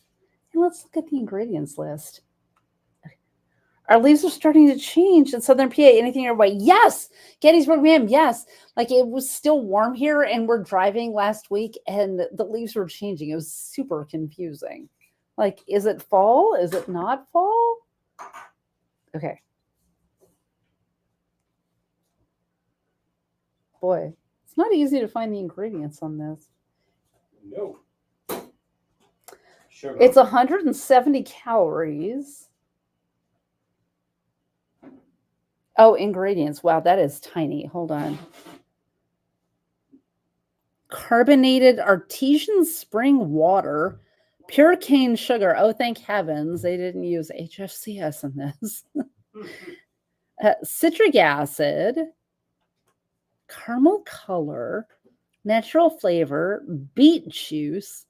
And let's look at the ingredients list. Our leaves are starting to change in Southern PA. Anything your way? Yes. Gettysburg, ma'am. Yes. Like it was still warm here and we're driving last week and the leaves were changing. It was super confusing. Like, is it fall? Is it not fall? Okay. Boy, it's not easy to find the ingredients on this. no. Sugar. It's 170 calories. Oh, ingredients. Wow, that is tiny. Hold on. Carbonated artesian spring water, Pure cane sugar. Oh, thank heavens they didn't use HFCS in this. Citric acid, caramel color, natural flavor, beet juice,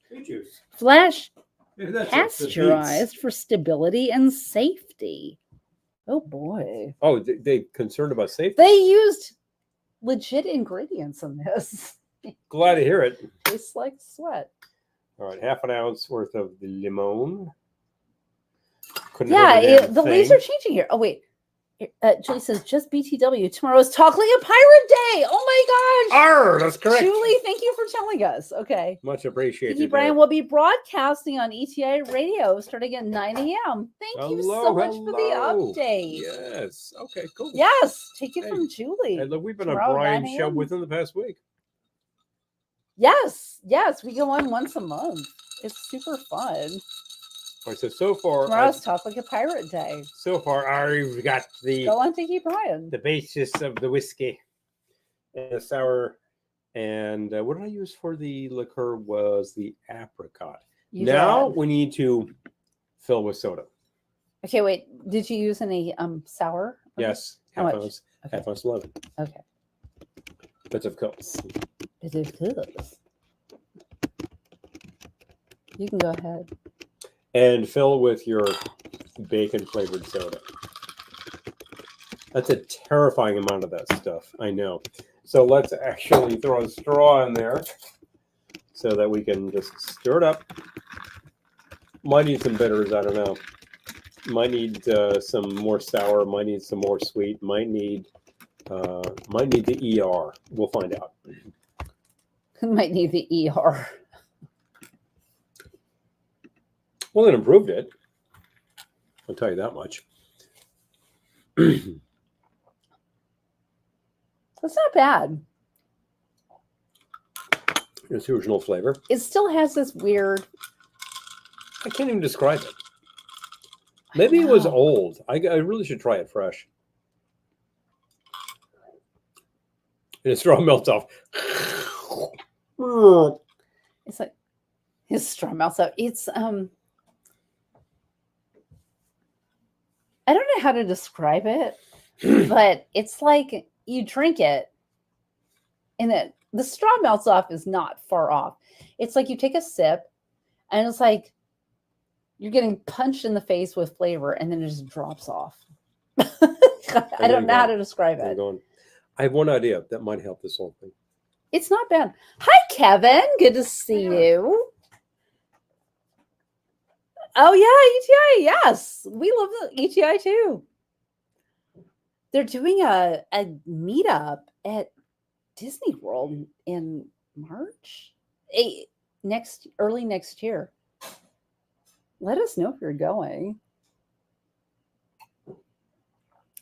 flash pasteurized for stability and safety. Oh boy. Oh, they concerned about safety? They used legit ingredients in this. Glad to hear it. Tastes like sweat. All right, half an ounce worth of the limon. Yeah, the leaves are changing here. Oh, wait. Julie says, just BTW. Tomorrow's Talk Like a Pirate Day. Oh my gosh. Arr, that's correct. Julie, thank you for telling us. Okay. Much appreciated. Kitty Brian will be broadcasting on ETI Radio starting at 9 a.m. Thank you so much for the update. Yes. Okay, cool. Yes. Take it from Julie. Hey, look, we've been on Tomorrow, Brian's 9 show a.m. within the past week. Yes. Yes. We go on once a month. It's super fun. All right, so far, Tomorrow's Talk Like a Pirate Day. So far, I've got Go on, Tiki Brian. The basis of the whiskey and the sour. And what did I use for the liqueur was the apricot. Now we need to fill with soda. Okay, wait. Did you use any sour? Yes. How half much? ounce. Okay. Half ounce lemon. Okay. Bits of coats. It is good. You can go ahead. And fill with your bacon flavored soda. That's a terrifying amount of that stuff. I know. So let's actually throw a straw in there so that we can just stir it up. Might need some bitters. I don't know. Might need some more sour. Might need some more sweet. Might need the ER. We'll find out. Might need the ER. Well, it improved it. I'll tell you that much. That's not bad. Its original flavor. It still has this weird. I can't even describe it. Maybe it was old. I really should try it fresh. And the straw melts off. It's like his straw melts out. It's I don't know how to describe it, but it's like you drink it and the straw melts off is not far off. It's like you take a sip and it's like you're getting punched in the face with flavor and then it just drops off. I don't know how to describe it. I have one idea that might help this whole thing. It's not bad. Hi, Kevin. Good to see you. Oh, yeah, ETI. Yes. We love the ETI too. They're doing a meetup at Disney World in March, early next year. Let us know if you're going.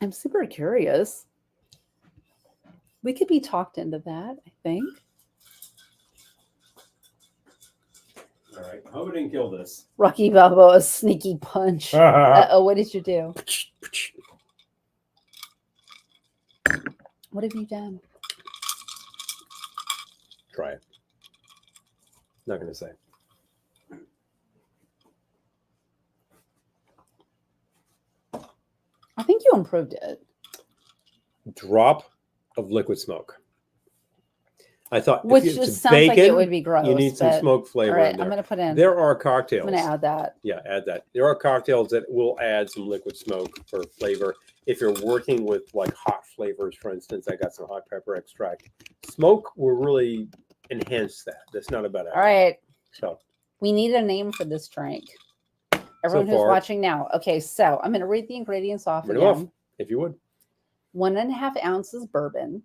I'm super curious. We could be talked into that, I think. All right. How we didn't kill this? Rocky Balboa's sneaky punch. Uh-oh, what did you do? What have you done? Try it. Not going to say. I think you improved it. Drop of liquid smoke. I thought, which just sounds bacon, like it would be gross. You need some smoke flavor. All right, in there. I'm going to put in. There are cocktails. I'm going to add that. Yeah, add that. There are cocktails that will add some liquid smoke for flavor. If you're working with like hot flavors, for instance, I got some hot pepper extract. Smoke will really enhance that. That's not a bad idea. All right. So we need a name for this drink. Everyone who's watching now. Okay, so I'm going to read the ingredients off again. If you would. 1.5 ounces bourbon,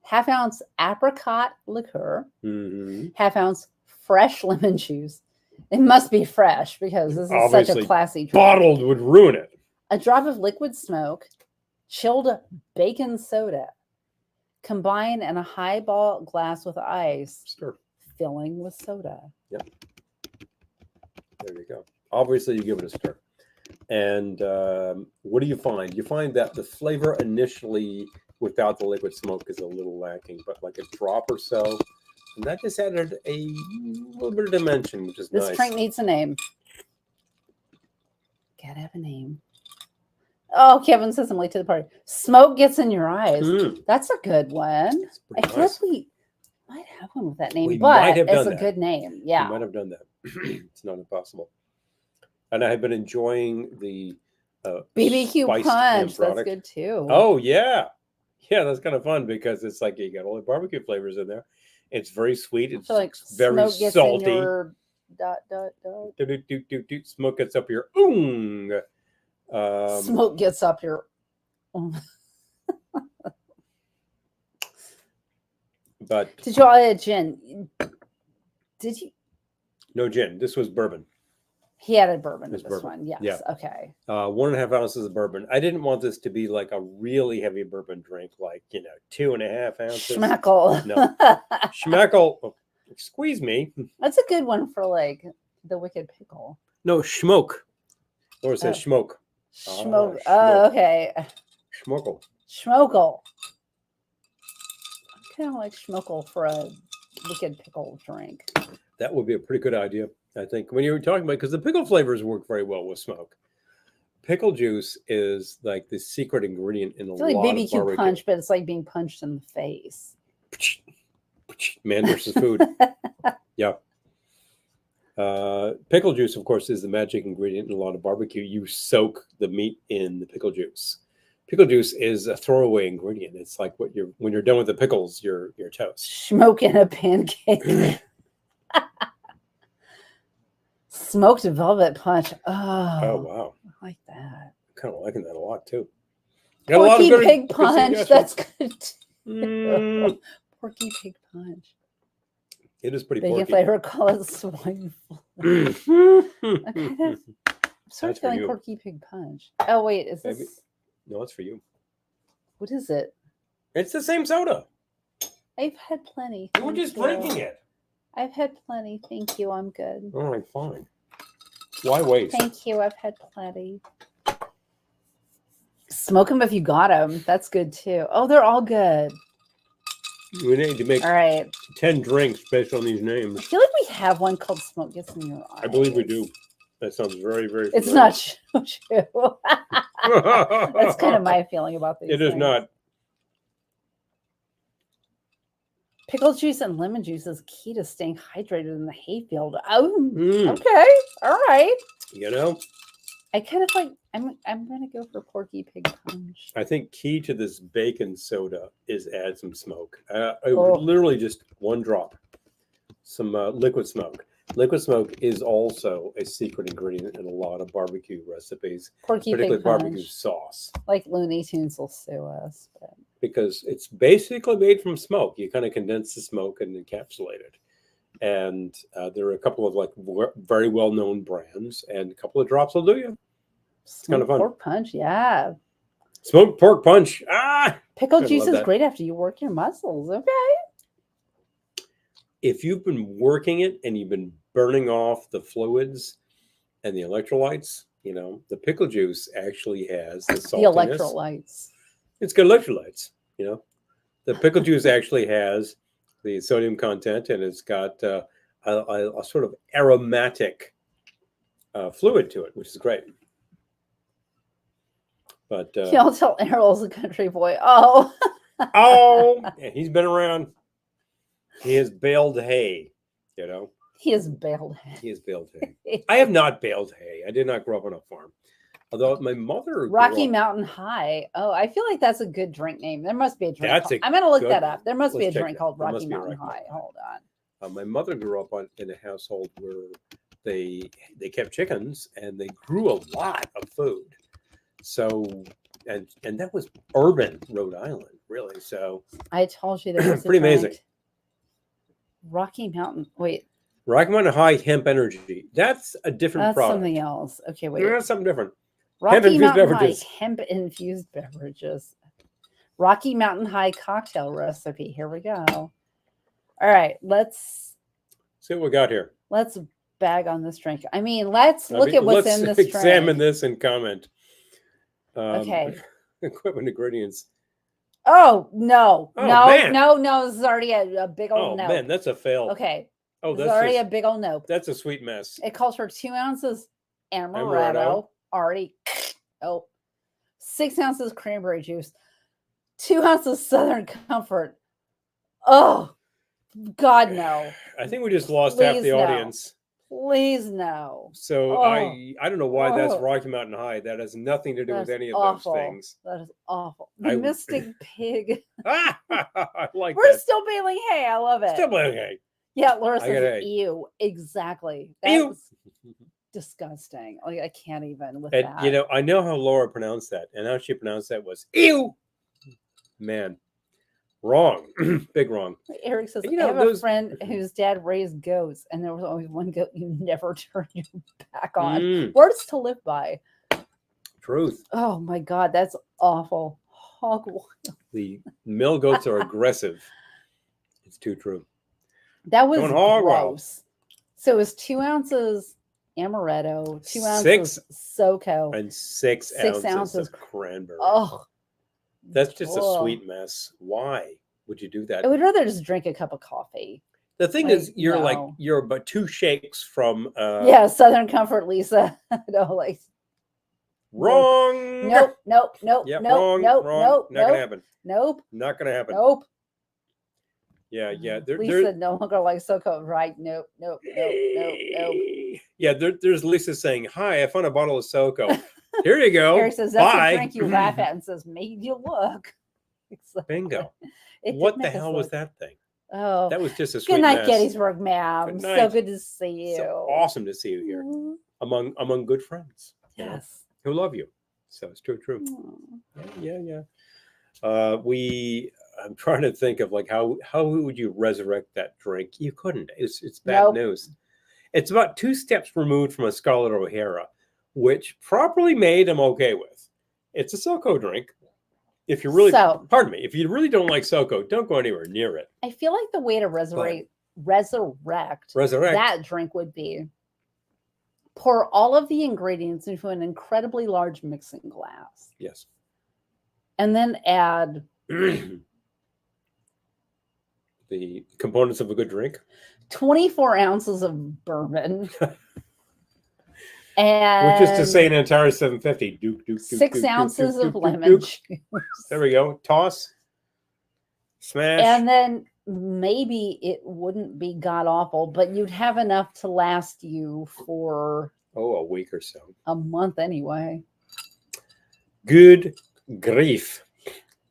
1/2 ounce apricot liqueur, 1/2 ounce fresh lemon juice. It must be fresh because this is obviously such a classy drink. Bottled would ruin it. A drop of liquid smoke, chilled bacon soda. Combine in a highball glass with ice. Stir. Filling with soda. Yep. There you go. Obviously, you give it a stir. And what do you find? You find that the flavor initially without the liquid smoke is a little lacking, but like a drop or so And that just added a little bit of dimension, which is This nice. drink needs a name. Gotta have a name. Oh, Kevin says I'm late to the party. Smoke gets in your eyes. That's a good one. I feel like we might have one with that name, We but might have it's done a that. good name. Yeah. We might have done that. It's not impossible. And I have been enjoying the BBQ spiced punch. ham That's product. good too. Oh, yeah. Yeah, that's kind of fun because it's like you got all the barbecue flavors in there. It's very sweet. I It's feel like very smoke gets salty. in your ... Smoke gets up your Smoke gets up your... But did you all add gin? Did you? No gin. This was bourbon. He added bourbon to It's this bourbon. one. Yes. Yeah. Okay. 1.5 ounces of bourbon. I didn't want this to be like a really heavy bourbon drink, like 2.5 ounces. Schmeckle. No. Schmeckle. Oh, squeeze me. That's a good one for like the Wicked Pickle. No, schmoke. Or it says schmoke. Schmoke. Ah, Oh, okay. Schmockle. Schmockle. I kind of like schmockle for a Wicked Pickle drink. That would be a pretty good idea, I think. When you were talking about, because the pickle flavors work very well with smoke. Pickle juice is like the secret ingredient in a lot It's like of BBQ barbecue. punch, but it's like being punched in the face. Man versus food. Yeah. Pickle juice, of course, is the magic ingredient in a lot of barbecue. You soak the meat in the pickle juice. Pickle juice is a throwaway ingredient. It's like when you're done with the pickles, you're toast. Smoke in a pancake. Smoked velvet punch. Oh wow, I like that. Kind of liking that a lot too. Porky pig punch. That's good too. Porky pig punch. It is pretty Bacon porky. flavor, call it swine flavor. I'm sort of feeling you. porky pig punch. Oh wait, is Maybe. this? No, it's for you. What is it? It's the same soda. I've had plenty. You were just thank you. drinking it. I've had plenty. Thank you. I'm good. All right, fine. Why waste? Thank you. I've had plenty. Smoke them if you got them. That's good too. Oh, they're all good. We need to make All right. 10 drinks based on these I names. feel like we have one called Smoke Gets in Your Eyes. I believe we do. That sounds very, very It's familiar. not true. That's kind of my feeling about these. It is things. not. Pickle juice and lemon juice is key to staying hydrated in the hayfield. Oh, Mm. okay. All right. You know, I kind of like, I'm going to go for Porky Pig Punch. I think key to this bacon soda is add some smoke. Oh. Literally just one drop. Some liquid smoke. Liquid smoke is also a secret ingredient in a lot of barbecue recipes, Porky particularly Pig barbecue Punch. sauce, Like Looney Tunes will sue us. But... because it's basically made from smoke. You kind of condense the smoke and encapsulate it. And there are a couple of like very well-known brands, and a couple of drops will do you. It's kind of fun. Pork Punch, yeah. Smoked pork punch. Ah! Pickle I juice love is that. great after you work your muscles. Okay. If you've been working it and you've been burning off the fluids and the electrolytes, you know, the pickle juice actually has the The saltiness. electrolytes. It's got electrolytes, you know. The pickle juice actually has the sodium content, and it's got a sort of aromatic fluid to it, which is great. But Y'all tell Errol's a country boy. Oh. oh, yeah, he's been around. He has baled hay, you know. He has baled. He has baled hay. I have not baled hay. I did not grow up on a farm. Although my mother Rocky grew up, Mountain High. Oh, I feel like that's a good drink name. There must be a drink. That's a I'm going to look good- that up. There must be a let's check drink that. called There Rocky must be a Mountain Rocky High. Mountain. Hold on. my mother grew up in a household where they kept chickens and they grew a lot of food. So and that was urban Rhode Island, really. So I told you there was a pretty amazing. drink. Rocky Mountain. Wait, Rocky Mountain High Hemp Energy. That's a different that's product. something else. Okay, wait. That's something different. Rocky Hemp-infused Mountain beverages. High hemp infused beverages. Rocky Mountain High cocktail recipe. Here we go. All right, let's See what we got here. bag on this drink. I mean, let's look at what's in this drink. Examine this and comment. Okay. Equipment ingredients. Oh, no. Oh, No, man. no. This is already a big Oh old no. man, that's a fail. Okay. Oh, This is that's already just, a big old no. that's a sweet mess. It calls for 2 ounces Amaretto. amaretto. Already. Oh. 6 ounces cranberry juice. 2 ounces Southern Comfort. Oh, God, no. I think we just lost half Please the no. audience. Please no. So Oh. I don't know why that's Oh. Rocky Mountain High. That has nothing to do with That's any of awful. those things. That is awful. The I- Mystic Pig. I like We're that. still bailing hay. I love it. Still okay. Yeah, Laura I gotta says hay. ew. Exactly. Ew. That's disgusting. Like I can't even with And that. you know, I know how Laura pronounced that, and how she pronounced that was ew. Man, wrong, big wrong. Eric says, You know, I have those- a friend whose dad raised goats, and there was always one goat you never turn your back on. Mm, Words to live by. truth. Oh my God, that's awful. Hog wild. The male goats are aggressive. It's too true. That was Going hog wild. gross. So it was 2 ounces amaretto, 2 ounces 6 SoCo. And 6 6 ounces of cranberry. Oh, That's just a ugh. sweet mess. Why would you do that? I would rather just drink a cup of coffee. The thing like, is, you're like no. you're about 2 shakes from Yeah, Southern Comfort, Lisa. No, like wrong. nope. Yep, Nope. wrong. Nope. Wrong. Nope. Not gonna Nope. happen. Nope. Not gonna happen. Nope. Yeah. Lisa no longer likes SoCo. Right? Nope. Yeah, there's Lisa saying, "Hi, I found a bottle of SoCo. Here you go. Eric says that's Bye." a drink you laugh at and says, made you look. Exactly. Bingo. It did What the make us hell was look. that thing? Oh, That was just a sweet good night, mess. Gettysburg, ma'am. Good So night. good to see you. So awesome to see you here Mhm. among good friends. You know, Yes. who love you. So it's true. Mm. Yeah. I'm trying to think of like how would you resurrect that drink? You couldn't. It's bad Nope. news. It's about 2 steps removed from a Scarlet O'Hara, which properly made I'm okay with. It's a SoCo drink. If you really, So- pardon me, if you really don't like SoCo, don't go anywhere near it. I feel like the way to resurrect that drink would be pour all of the ingredients into an incredibly large mixing glass Yes. and then add The components of a good drink. 24 ounces of bourbon. And Which is to say an entire 750. Duke, 6 ounces of lemon juice. There we go. Toss. Smash. And then maybe it wouldn't be god awful, but you'd have enough to last you for a week or so. a month anyway. Good grief.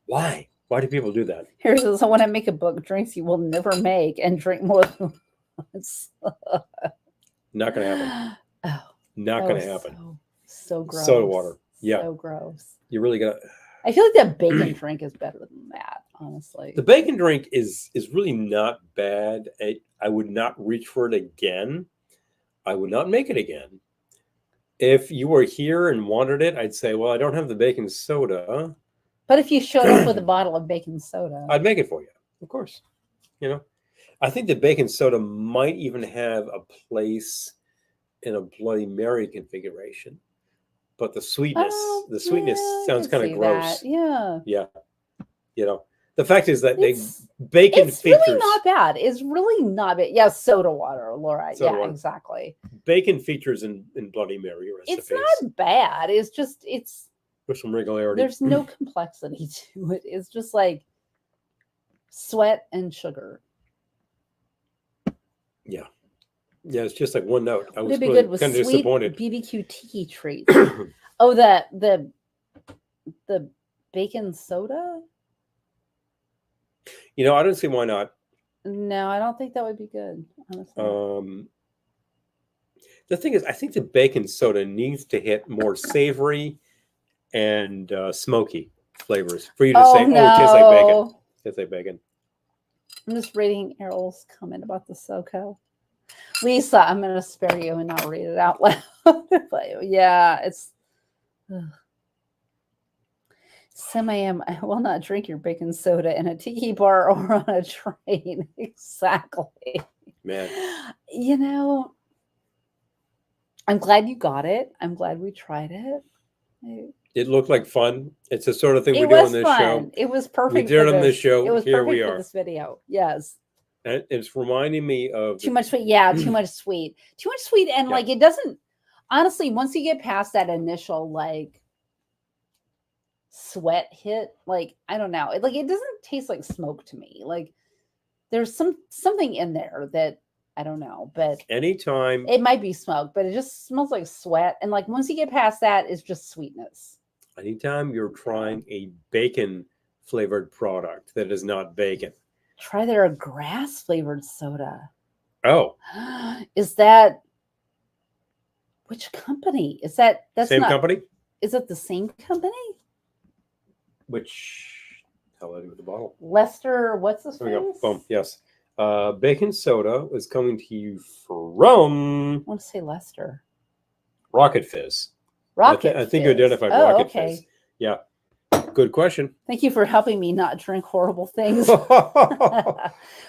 Why? Why do people do that? Here's so when I make a book, drinks you will never make and drink more than once. Not going to happen. Oh, Not going to happen. So gross. Soda water. Yeah. So gross. You really got to. I feel like the bacon drink is better than that, honestly. The bacon drink is really not bad. I would not reach for it again. I would not make it again. If you were here and wanted it, I'd say, well, I don't have the baking soda. But if you showed up with a bottle of baking soda, I'd make it for you, of course. You know, I think the baking soda might even have a place in a Bloody Mary configuration, but the sweetness, I sounds could kind of see gross. that. Yeah. Yeah, you know, the fact is that It's bacon features really not bad. It's really not bad. Yeah, soda water, Laura. Soda yeah, water. exactly. bacon features in Bloody Mary recipes. It's not bad. It's just with some regularity. there's no complexity to it. It's just like sweat and sugar. Yeah, it's just like one note. I Would was it be really good with kind of sweet disappointed. BBQ tiki treats? Oh, the bacon soda? You know, I don't see why not. No, I don't think that would be good, honestly. The thing is, I think the bacon soda needs to hit more savory and smoky flavors for you to say, no. "Oh, it tastes like bacon." It tastes like bacon. I'm just reading Errol's comment about the SoCo. Lisa, I'm going to spare you and not read it out loud. But yeah, it's. Ugh. I will not drink your bacon soda in a tiki bar or on a train. Exactly. Man. You know, I'm glad you got it. I'm glad we tried it. It looked like fun. It's the sort of thing we It do on was this fun. show. It was perfect. We did for it on this show. It was Here perfect we for are. this video. Yes. And it's reminding me of Too much sweet. Yeah, too much sweet. Too much sweet. And Yeah. like it doesn't honestly, once you get past that initial like sweat hit, like I don't know. It doesn't taste like smoke to me. Like there's something in there that I don't know, but anytime it might be smoke, but it just smells like sweat. And like once you get past that, it's just sweetness. anytime you're trying a bacon flavored product that is not bacon. Try their grass flavored soda. Oh, Is that which company? Is that's same not, company? Is it the same company? Which hell I do with the bottle. Lester, what's this? There we go. Boom. Yes. Bacon soda is coming to you from I want to say Lester. Rocket Fizz. Rocket. I think you identified Oh, Rocket okay. Fizz. Yeah. Good question. Thank you for helping me not drink horrible things.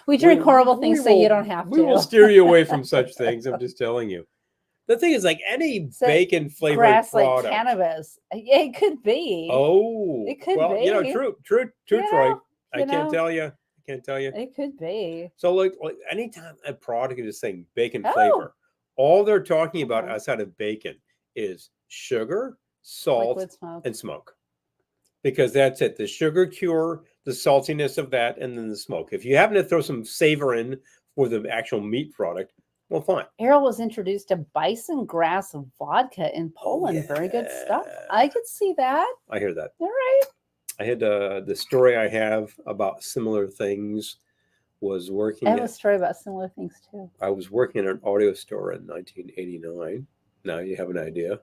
We drink horrible things so you don't have to. We will steer you away from such things. I'm just telling you. The thing is, like any bacon flavored grass product, like cannabis. Yeah, it could be. Oh, it could well, be. you know, true, Yeah, Troy. I you can't know. tell you. I can't tell you. It could be. So, like anytime a product is saying bacon Oh. flavor, all they're talking about Okay. outside of bacon is sugar, salt, Liquid smoke. and smoke. Because that's it. The sugar cure, the saltiness of that, and then the smoke. If you happen to throw some savor in for the actual meat product, well, fine. Errol was introduced to bison grass vodka in Poland. Very good stuff. I could see that. I hear that. All right. I had the story I have about similar things was working. I have a story about similar things too. I was working at an audio store in 1989. Now you have an idea.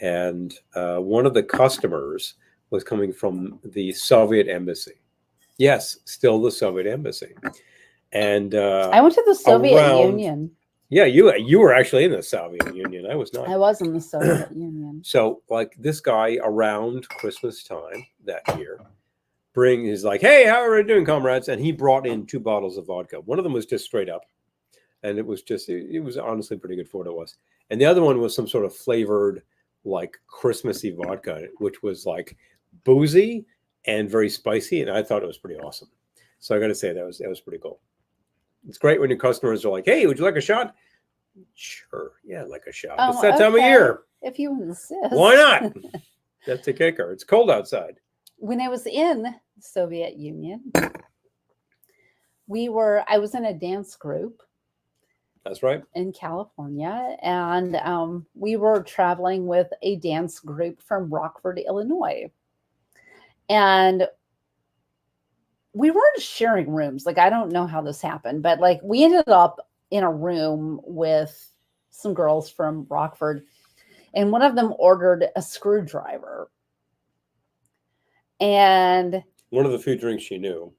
And one of the customers was coming from the Soviet embassy. Yes, still the Soviet embassy. And I went to the Soviet Union. Yeah, you were actually in the Soviet Union. I was not. I was in the Soviet Union. So, like this guy around Christmas time that year, he's like, "Hey, how are you doing, comrades?" And he brought in 2 bottles of vodka. One of them was just straight up, and it was honestly pretty good for what it was. And the other one was some sort of flavored, like Christmassy vodka, which was like boozy and very spicy, and I thought it was pretty awesome. So I got to say that was pretty cool. It's great when your customers are like, "Hey, would you like a shot?" Sure, yeah, like a shot. It's that time of year. If you insist. Why not? That's the kicker. It's cold outside. When I was in the Soviet Union, I was in a dance group. That's right. In California, and we were traveling with a dance group from Rockford, Illinois. And we weren't sharing rooms. Like, I don't know how this happened, but like we ended up in a room with some girls from Rockford, and one of them ordered a screwdriver. And one of the few drinks she knew.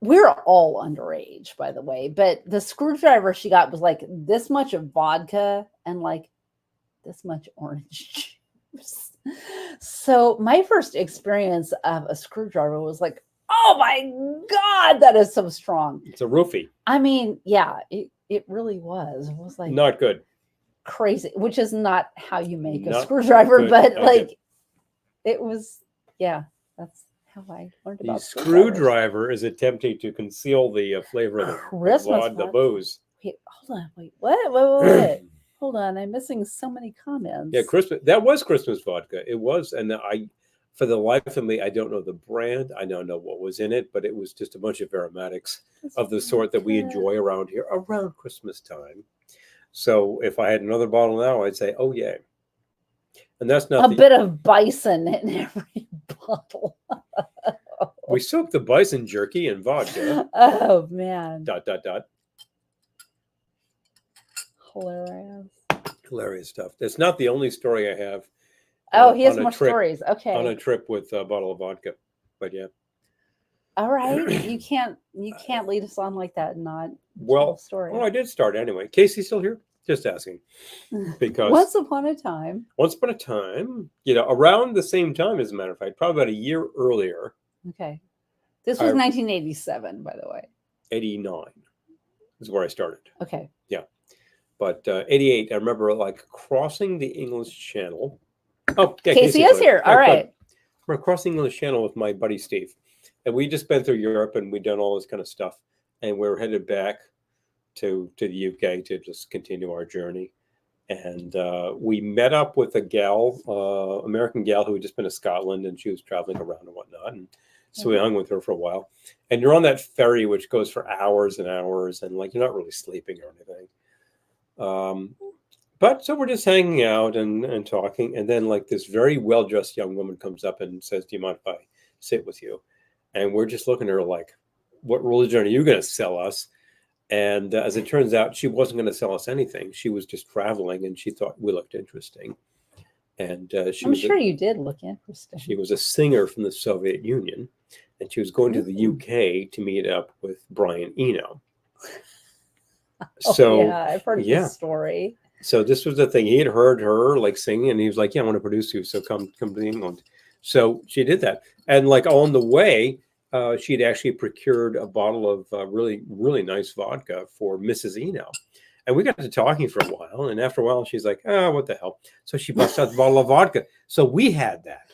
We're all underage, by the way, but the screwdriver she got was like this much of vodka and like this much orange juice. So my first experience of a screwdriver was like, oh my God, that is so strong. It's a roofie. I mean, yeah, it really was. It was like not good. Crazy, which is not how you make a screwdriver, but like it was, yeah, that's how I learned about the screwdriver is attempting to conceal the flavor of the booze. Wait, hold on, wait, what? Hold on, I'm missing so many comments. Yeah, Christmas. That was Christmas vodka. It was, and for the life of me, I don't know the brand. I don't know what was in it, but it was just a bunch of aromatics of the sort that we enjoy around here around Christmas time. So if I had another bottle now, I'd say, oh yeah. And that's not a bit of bison in every bottle. We soak the bison jerky in vodka. Oh man. ... Hilarious stuff. That's not the only story I have. Oh, he has more stories. Okay. On a trip with a bottle of vodka. But yeah. All right. You can't lead us on like that and not tell a story. Well, I did start anyway. Casey's still here? Just asking. Because once upon a time, around the same time, as a matter of fact, probably about a year earlier. Okay. This was 1987, by the way. 89 is where I started. Okay. Yeah. But 88, I remember like crossing the English Channel Oh, yeah, Casey is here. All right. We're crossing the channel with my buddy Steve, and we just been through Europe and we've done all this kind of stuff, and we're headed back to the UK to just continue our journey. And we met up with a gal, American gal who had just been to Scotland, and she was traveling around and whatnot. And so we hung with her for a while. And you're on that ferry, which goes for hours and hours, and like you're not really sleeping or anything. But so we're just hanging out and talking. And then like this very well-dressed young woman comes up and says, "Do you mind if I sit with you?" And we're just looking at her like, "What religion are you going to sell us?" And as it turns out, she wasn't going to sell us anything. She was just traveling, and she thought we looked interesting. And I'm sure you did look interesting. She was a singer from the Soviet Union, and she was going to the UK to meet up with Brian Eno. So yeah, I've heard this story. So this was the thing. He had heard her like singing, and he was like, "Yeah, I want to produce you. So come to England." So she did that, and like on the way, she'd actually procured a bottle of really, really nice vodka for Mrs. Eno. And we got to talking for a while. And after a while, she's like, "Oh, what the hell?" So she busts out the bottle of vodka. So we had that.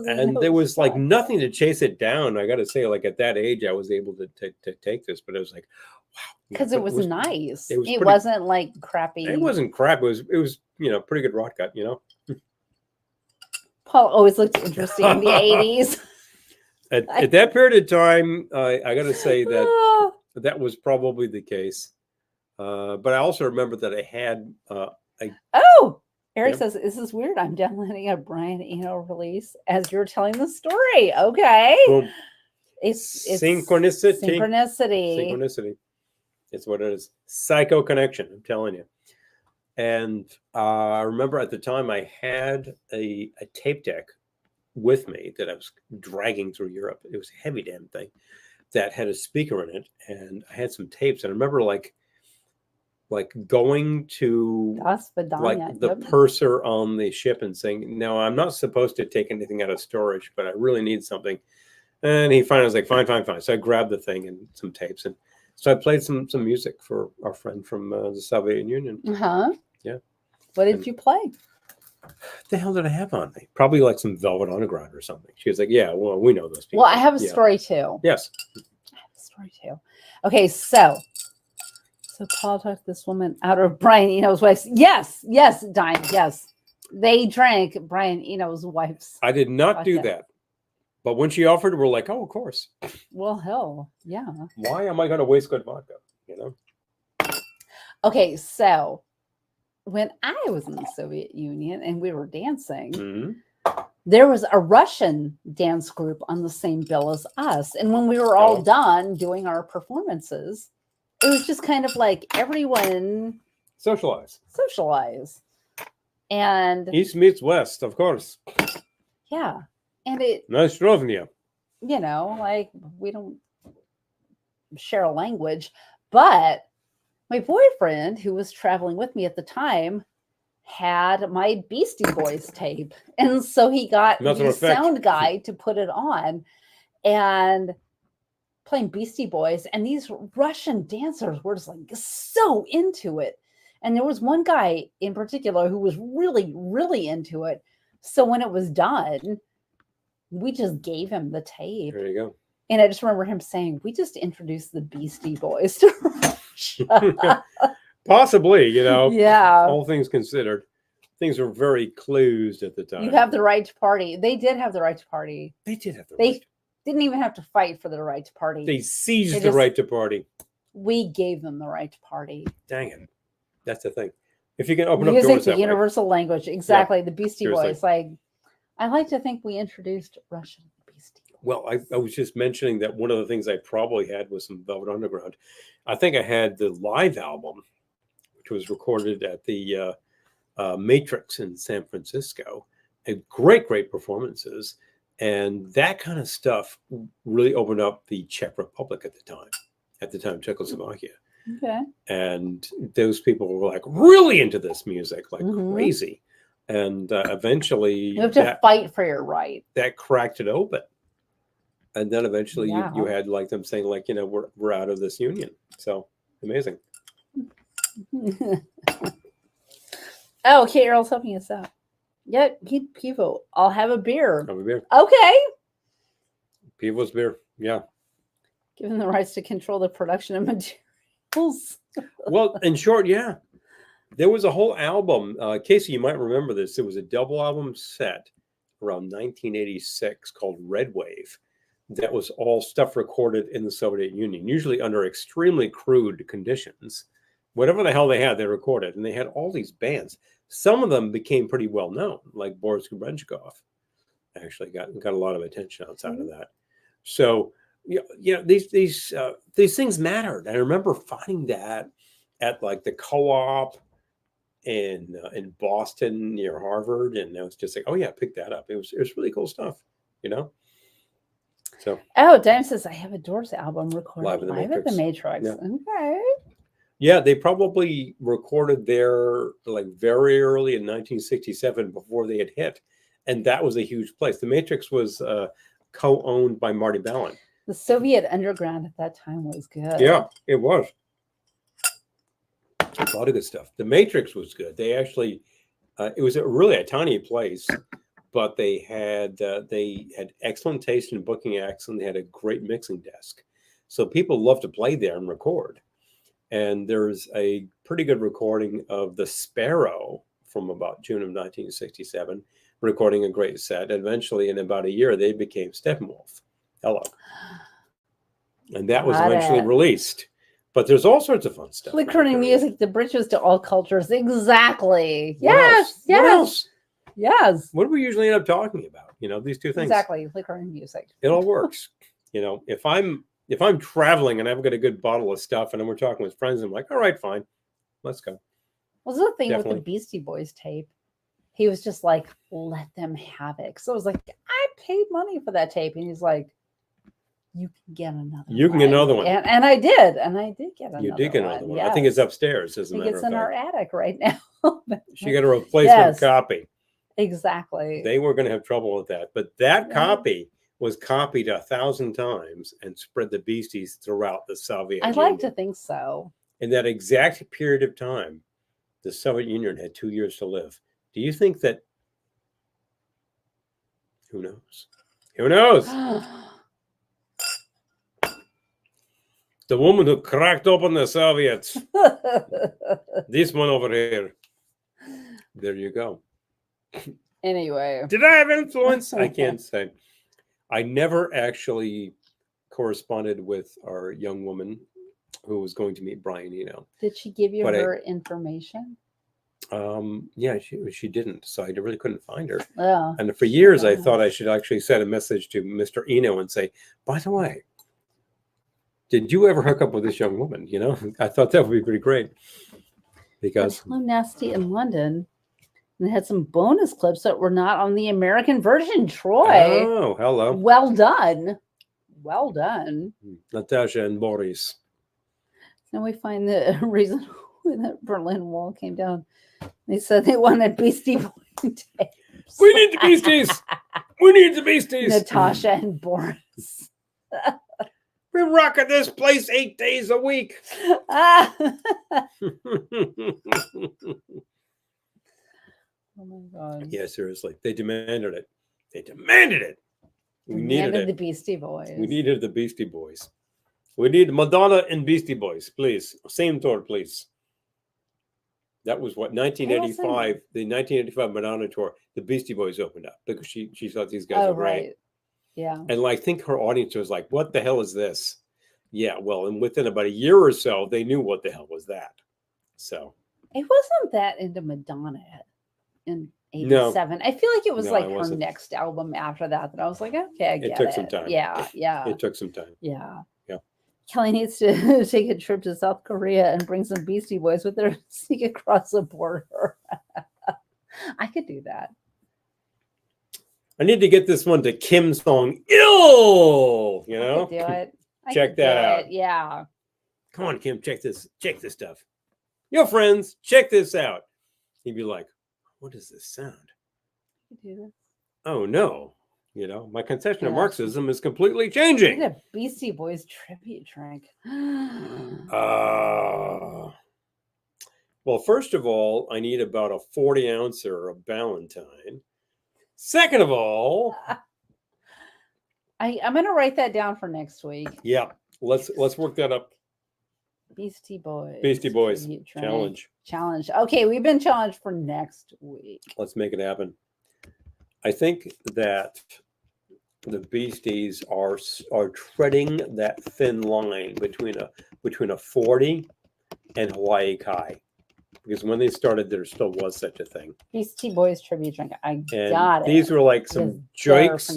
And there was like nothing to chase it down. I got to say, like at that age, I was able to take this. But it was like, wow. Because it was nice. It wasn't like crappy. It wasn't crap. It was pretty good vodka, Paul always looked interesting in the 80s. At that period of time, I got to say that that was probably the case. But I also remember that I had. Eric says, "This is weird. I'm downloading a Brian Eno release as you're telling the story." Okay. Well, it's synchronicity. Synchronicity. It's what it is. Psycho connection. I'm telling you. And I remember at the time I had a tape deck with me that I was dragging through Europe. It was a heavy damn thing that had a speaker in it, and I had some tapes. And I remember like going to the purser on the ship and saying, "No, I'm not supposed to take anything out of storage, but I really need something." And he finally was like, "Fine, fine, fine." So I grabbed the thing and some tapes, and so I played some music for our friend from the Soviet Union. Yeah. What did you play? What the hell did I have on me? Probably like some Velvet Underground or something. She was like, "Yeah, well, we know those people." Well, I have a story too. Yes. I have a story too. Okay, so Paul talked this woman out of Brian Eno's wife's. Yes, Dime. Yes, they drank Brian Eno's wife's. I did not do that, but when she offered, we're like, "Oh, of course." Well, hell, yeah. Why am I going to waste good vodka? Okay, so when I was in the Soviet Union and we were dancing, there was a Russian dance group on the same bill as us, and when we were all done doing our performances, it was just kind of like everyone socialize, and East meets West, of course. Yeah, and it nice droving you. Like we don't share a language, but my boyfriend, who was traveling with me at the time, had my Beastie Boys tape, and so he got the sound guy to put it on, and playing Beastie Boys, and these Russian dancers were just like so into it. And there was one guy in particular who was really, really into it. So when it was done, we just gave him the tape. There you go. And I just remember him saying, "We just introduced the Beastie Boys to Russia." Possibly, Yeah. All things considered, things were very closed at the time. You have the right to party. They did have the right to party. They did have the right. Didn't even have to fight for the right to party. They seized the right to party. We gave them the right to party. Dang it. That's the thing. If you can open Music, up doors the universal language. Exactly. Yeah, the Beastie seriously. Boys. I like to think we introduced Russian Beastie Boys. Well, I was just mentioning that one of the things I probably had was some Velvet Underground. I think I had the live album, which was recorded at the Matrix in San Francisco. And great performances. And that kind of stuff really opened up the Czech Republic at the time, Czechoslovakia. Okay. And those people were like really into this music, like crazy. And eventually you have to fight for your right. That cracked it open. And then eventually you had like them saying like, we're out of this union. So amazing. Oh, okay, Earl's helping us out. Yeah, people, I'll have a beer. Have a beer. Okay. People's beer. Yeah. Given the rights to control the production of materials. Well, in short, yeah. There was a whole album. Casey, you might remember this. There was a double album set around 1986 called Red Wave. That was all stuff recorded in the Soviet Union, usually under extremely crude conditions. Whatever the hell they had, they recorded. And they had all these bands. Some of them became pretty well known, like Boris Kubenchikov. Actually got a lot of attention outside of that. So, these things mattered. I remember finding that at like the Co-op in Boston near Harvard, and I was just like, oh yeah, pick that up. It was really cool stuff, you know. So Dime says I have a Doors album recorded live at the Matrix. Yeah. Okay. Yeah, they probably recorded there like very early in 1967 before they had hit, and that was a huge place. The Matrix was co-owned by Marty Balin. The Soviet underground at that time was good. Yeah, it was. A lot of good stuff. The Matrix was good. They actually, it was really a tiny place, but they had excellent taste in booking acts, and they had a great mixing desk. So people love to play there and record. And there's a pretty good recording of The Sparrow from about June of 1967, recording a great set. Eventually, in about a year, they became Steppenwolf. Hello. And that was eventually released. But there's all sorts of fun stuff. Flickering music, the bridges to all cultures. Exactly. What else? Yes. What else? Yes. What do we usually end up talking about? You know, these two things. Exactly. Flickering music. It all works. You know, if I'm traveling and I've got a good bottle of stuff and we're talking with friends, I'm like, all right, fine, let's go. Was the thing with the Beastie Boys tape? He was just like, let them have it. So I was like, I paid money for that tape. And he's like, you can get another one. You can get another one. And I did. And I did get another one. You did get another one. Yes. I think it's upstairs, as a matter of fact. It's in our attic right now. She got a replacement copy. Exactly. They were going to have trouble with that. But that copy was copied 1,000 times and spread the Beasties throughout the Soviet Union. I like to think so. In that exact period of time, the Soviet Union had 2 years to live. Do you think that? Who knows? Who knows? The woman who cracked open the Soviets. This one over here. There you go. Anyway. Did I have influence? I can't say. I never actually corresponded with our young woman who was going to meet Brian Eno. Did she give you her information? Yeah, she didn't. So I really couldn't find her. Oh, and for years, I thought I should actually send a message to Mr. Eno and say, by the way, did you ever hook up with this young woman? You know, I thought that would be pretty great. Because Hello Nasty in London. And they had some bonus clips that were not on the American version. Troy. Oh, hello. Well done. Well done. Natasha and Boris. Now we find the reason when that Berlin Wall came down. They said they wanted Beastie Boy tapes. We need the Beasties. We need the Beasties. Natasha and Boris. We're rocking this place 8 days a week. Oh my God. Yeah, seriously. They demanded it. They demanded it. We needed it. The Beastie Boys. We needed the Beastie Boys. We need Madonna and Beastie Boys, please. Same tour, please. That was what, 1985, the 1985 Madonna tour. The Beastie Boys opened up because she thought these guys were great. Right. Yeah. And I think her audience was like, what the hell is this? Yeah, well, and within about a year or so, they knew what the hell was that. So. It wasn't that into Madonna in 87. No. I feel like it was her next album after that I was like, okay, I get it. It took some time. Yeah. It took some time. Yeah. Yeah. Kelly needs to take a trip to South Korea and bring some Beastie Boys with her, sneak across the border. I could do that. I need to get this one to Kim's song, Ill. You know? I could do it. Check that out. Yeah. Come on, Kim, check this stuff. Yo, friends, check this out. He'd be like, what does this sound? Oh, no. You know, my conception of Marxism is completely changing. A Beastie Boys tribute track. Well, Well, first of all, I need about a 40-ouncer of Ballantine. Second of all, I'm going to write that down for next week. yeah, let's work that up. Beastie Boys. Beastie Boys tribute drink. challenge. Okay, we've been challenged for next week. Let's make it happen. I think that the Beasties are treading that thin line between a 40 and Hawaii Kai, because when they started, there still was such a thing. Beastie Boys tribute drink. I And got it. these were like some Jokes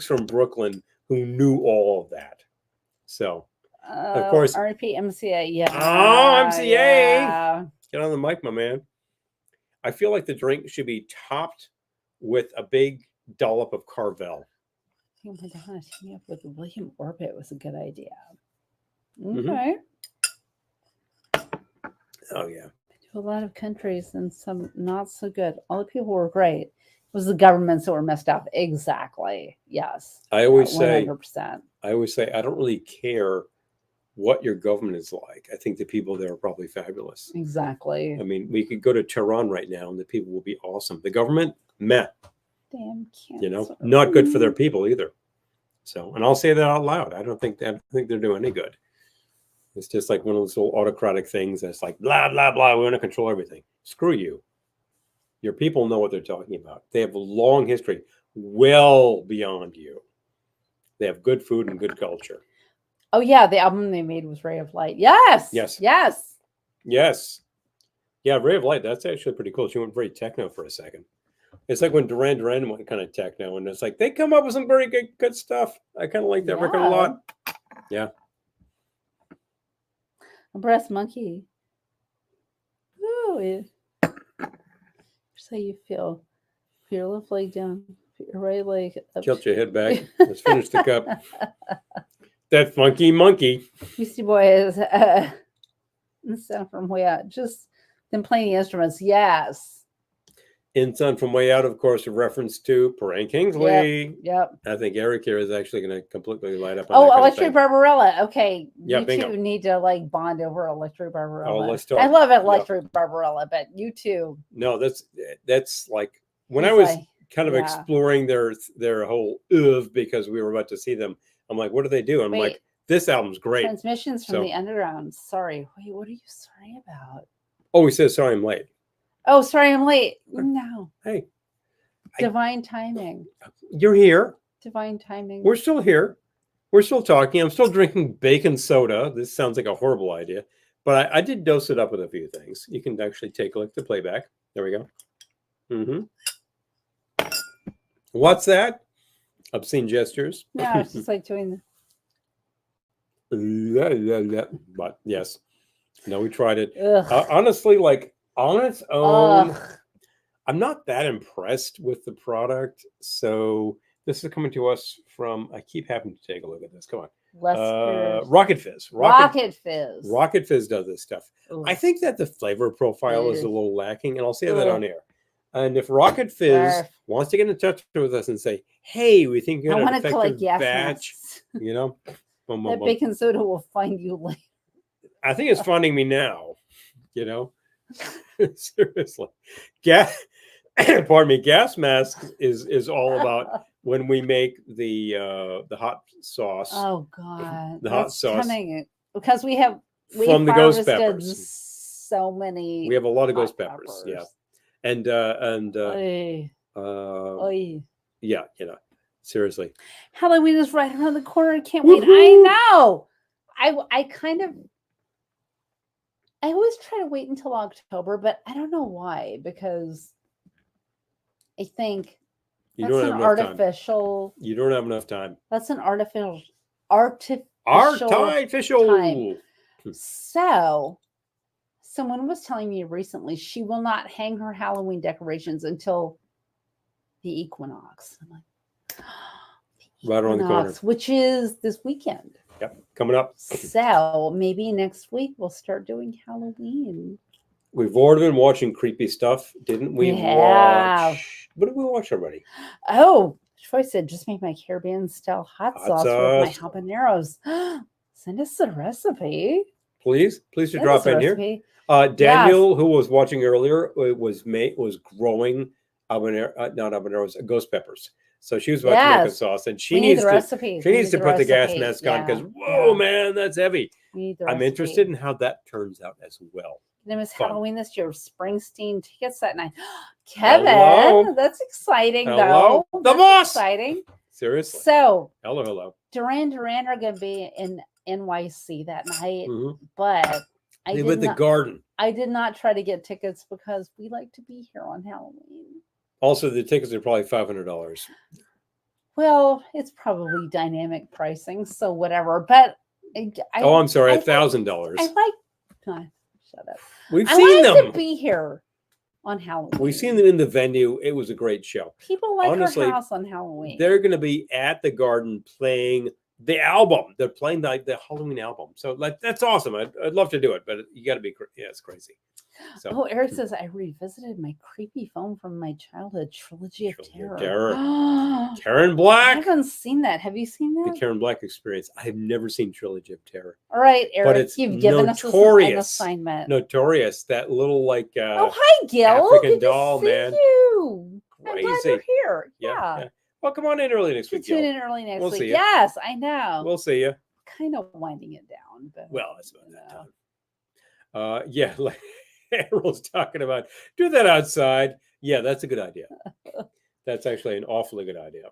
from Brooklyn who knew all of that. So, of course, RP MCA. Yeah. Oh, MCA. Yeah. Get on the mic, my man. I feel like the drink should be topped with a big dollop of Carvel. Oh my gosh, teaming up with William Orbit was a good idea. Mhm. Okay. Oh yeah. To a lot of countries and some not so good. All the people were great. It was the governments that were messed up. Exactly. Yes. I always say 100%. I don't really care what your government is like. I think the people there are probably fabulous. Exactly. I mean, we could go to Tehran right now and the people will be awesome. The government, meh. Damn cancer. You know, not good for their people either. So, and I'll say that out loud. I don't think they're doing any good. It's just like one of those little autocratic things that's like blah blah blah. We want to control everything. Screw you. Your people know what they're talking about. They have a long history, well beyond you. They have good food and good culture. Oh yeah, the album they made was Ray of Light. Yes. Yes. Yes. Yes. Yeah, Ray of Light. That's actually pretty cool. She went very techno for a second. It's like when Duran Duran went kind of techno, and it's like they come up with some very good stuff. I kind of like that record a lot. Yeah. A breast monkey. Ooh, so you feel your left leg down, your right leg up. Tilt your head back. Let's finish the cup. That funky monkey. Beastie Boys. Sound from way out. Just them playing the instruments. Yes. In Sun from Way Out, of course, a reference to Perrine Kingsley. Yep. I think Eric here is actually going to completely light up on Oh, that Electric Barbarella. Okay. Yeah, you bingo. two need to like bond over Electric Barbarella. Oh, let's talk. I love Electric Barbarella, but you two. No, that's like when He's I was like, kind of yeah. exploring their whole oeuvre because we were about to see them. I'm like, what do they do? I'm Wait. like, this album's great. Transmissions from So- the Underground. Sorry. Wait, what are you sorry about? Oh, he says, sorry, I'm late. Oh, sorry, I'm late. No. Hey, Divine timing. you're here. Divine timing. We're still here. We're still talking. I'm still drinking bacon soda. This sounds like a horrible idea, but I did dose it up with a few things. You can actually take a look at the playback. There we go. Mm-hmm. What's that? Obscene gestures. No, it's just like doing But yes. No, we tried it. Ugh. Honestly, like on its own, Ugh. I'm not that impressed with the product. So this is coming to us from, I keep having to take a look at this. Come on. Less Rocket Fizz. Rocket Fizz. Rocket Fizz does this stuff. Ugh. I think that the flavor profile is a Ugh. little lacking, and I'll say that Ugh. on air. And if Rocket Fizz Barf. wants to get in touch with us and say, hey, we think you're I an want to collect effective gas batch, masks. you know, boom, boom, That boom. baking soda will find you later. I think it's finding me now, you know, seriously. Pardon me, gas mask is all about when we make the hot sauce. Oh God, The hot That's sauce. coming because we From the ghost harvested peppers. So many. We have a lot of hot ghost peppers, yeah, and Oy, oy. yeah, you know, seriously. Halloween is right around the corner. Can't wait. I know. I kind of. I always try to wait until October, but I don't know why. Because I think You that's don't an have enough time. artificial. You don't have enough time. That's an artificial Artificial. time. So, someone was telling me recently she will not hang her Halloween decorations until the equinox. I'm like, Right around the corner. which is this weekend. Yep, coming up. So maybe next week we'll start doing Halloween. We've already been watching creepy stuff, didn't we? Yeah. What did we watch already? Oh, Troy said just make my Caribbean style hot Hot sauce with my sauce. habaneros. Send us the recipe. please to That drop is a in here. recipe. Daniel, who was watching earlier, was growing not habaneros, ghost peppers. So she was about to make a sauce, and she We need needs the to recipe. she We needs need to the put the gas recipe. mask on because Yeah. whoa, man, that's heavy. We need the I'm recipe. interested in how that turns out as well. And it was Fun. Halloween this year. Springsteen tickets that night. Kevin, Hello. that's exciting Hello. though. The That's boss. exciting. Seriously. So Hello. Duran Duran are going to be in NYC that night, Mhm. but They with the garden. I did not try to get tickets because we like to be here on Halloween. Also, the tickets are probably $500. Well, it's probably dynamic pricing, so whatever. But I'm sorry, $1,000. I like. Shut up. We've I seen like them. to be here on Halloween. We've seen them in the venue. It was a great show. People like Honestly, our house on Halloween. They're going to be at the garden playing the album. They're playing the Halloween album. So that's awesome. I'd love to do it, but you got to be, it's crazy. So, oh, Eric says, I revisited my creepy film from my childhood, Trilogy of Terror. Karen Black. I haven't seen that. Have you seen that? The Karen Black Experience. I have never seen Trilogy of Terror. All right, Eric, but it's you've given us an assignment. Notorious. That little oh, hi, Gil. African Good doll, to see man. You. Crazy. I'm glad you're here. Yeah. Well, come on in early next week. Tune in early next week. See you. Yes, I know. We'll see you. Kind of winding it down, but it's about that time. Like Errol's talking about, do that outside. Yeah, that's a good idea. That's actually an awfully good idea.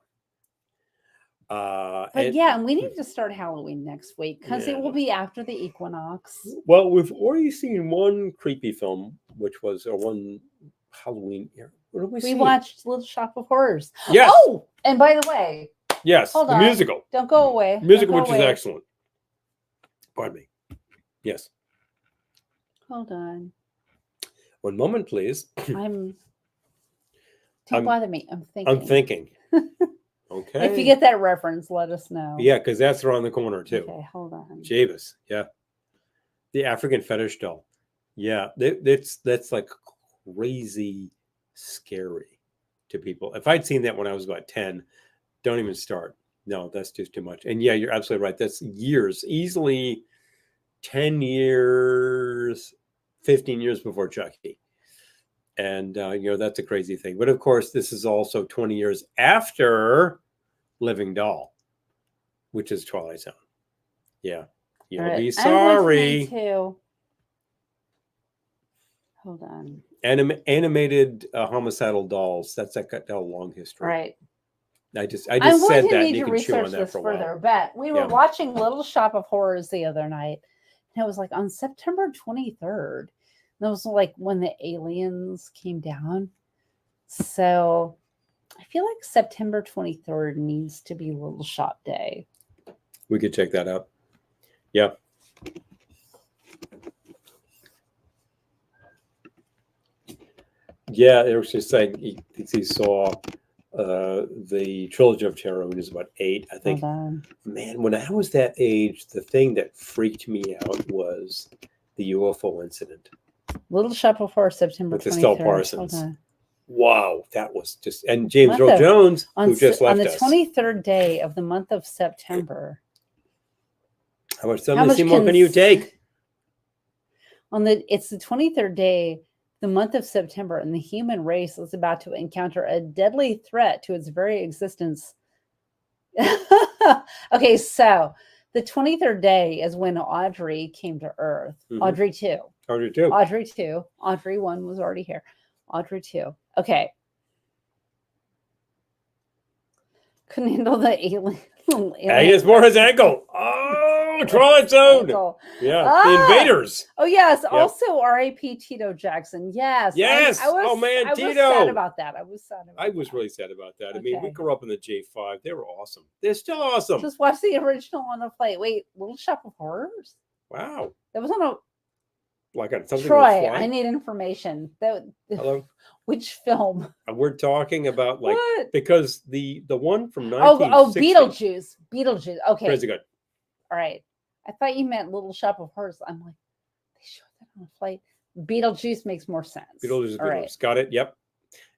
And we need to start Halloween next week because it will be after the equinox. Well, we've already seen one creepy film, which was one Halloween. What did we see? We watched Little Shop of Horrors. Yes. Oh, and by the way, yes, hold the on. musical. Don't go away. Musical, which is excellent. Pardon me. Yes. Hold on. One moment, please. Don't bother me. I'm thinking. Okay. If you get that reference, let us know. Yeah, because that's around the corner too. Okay, hold on. Javis, yeah. The African fetish doll. Yeah, that's like crazy scary to people. If I'd seen that when I was about 10, don't even start. No, that's just too much. And yeah, you're absolutely right. That's years, easily 10 years, 15 years before Chucky. And, that's a crazy thing. But of course, this is also 20 years after Living Doll, which is Twilight Zone. Yeah. You'll be sorry. Too. Hold on. Animated homicidal dolls. That's got a long history. Right. I just said that. And you can chew on that for a while. Further, but we were watching Little Shop of Horrors the other night, and it was like on September 23rd. That was like when the aliens came down. So I feel like September 23rd needs to be Little Shop Day. We could check that out. Yeah. Yeah, it was just saying he saw the Trilogy of Terror when he was about 8, I think. Man, when I was that age, the thing that freaked me out was the UFO incident. Little Shop of Horrors, September 23rd. With Estelle Parsons. Wow, that was just... And James Earl Jones, who just left us. On the 23rd day of the month of September. How much more can you take? It's the 23rd day, the month of September, and the human race is about to encounter a deadly threat to its very existence. Okay, so the 23rd day is when Audrey came to Earth. Mm-hmm. Audrey 2. Audrey 1 was already here. Audrey 2. Okay. Couldn't handle the alien. Agnes Moore's ankle. Oh, Twilight Zone. Yeah, the invaders. Oh, yes. Yep. Also, R.A.P. Tito Jackson. Yes. Yes. Tito. I was sad about that. I was really sad about that. Okay. I mean, we grew up in the J5. They were awesome. They're still awesome. Just watch the original on the plate. Wait, Little Shop of Horrors? Wow. That was on a... Like something. Troy, I need information. Hello. Which film? We're talking about what? Because the one from 1960. Beetlejuice. Okay. Crazy good. All right. I thought you meant Little Shop of Horrors. I'm like, they showed that on a flight. Beetlejuice makes more sense. Beetlejuice. Right. Got it. Yep.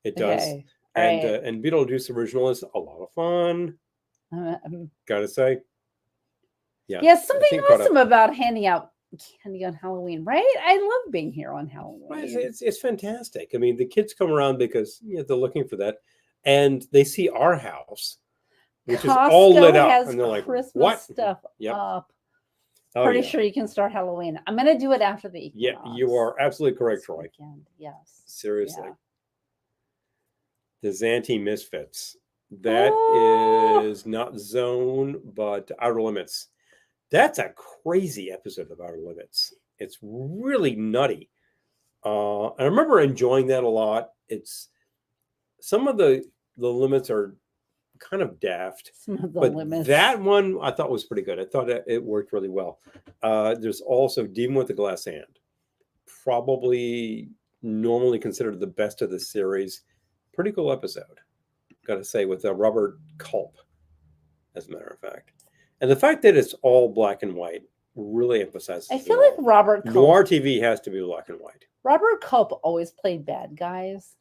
It does. Okay. And Beetlejuice original is a lot of fun. Gotta say. Yeah. Something awesome about handing out candy on Halloween, right? I love being here on Halloween. Right, it's fantastic. I mean, the kids come around because they're looking for that, and they see our house, which is all Costco lit up, has and they're like, Christmas "What?" stuff Yep. up. Oh, Pretty yeah. sure you can start Halloween. I'm gonna do it after the Yeah, equinox. you are absolutely correct, this Troy. weekend. Yes. Seriously. Yeah. The Zanti Misfits. That is not Zone, but Outer Limits. That's a crazy episode of Outer Limits. It's really nutty. I remember enjoying that a lot. It's some of the limits are kind of daft, Some of the but limits. that one I thought was pretty good. I thought it worked really well. There's also Demon with the Glass Hand, probably normally considered the best of the series. Pretty cool episode, gotta say, with Robert Culp, as a matter of fact. And the fact that it's all black and white really emphasizes I feel like Robert Culp, Noir TV has to be black and white. Robert Culp always played bad guys.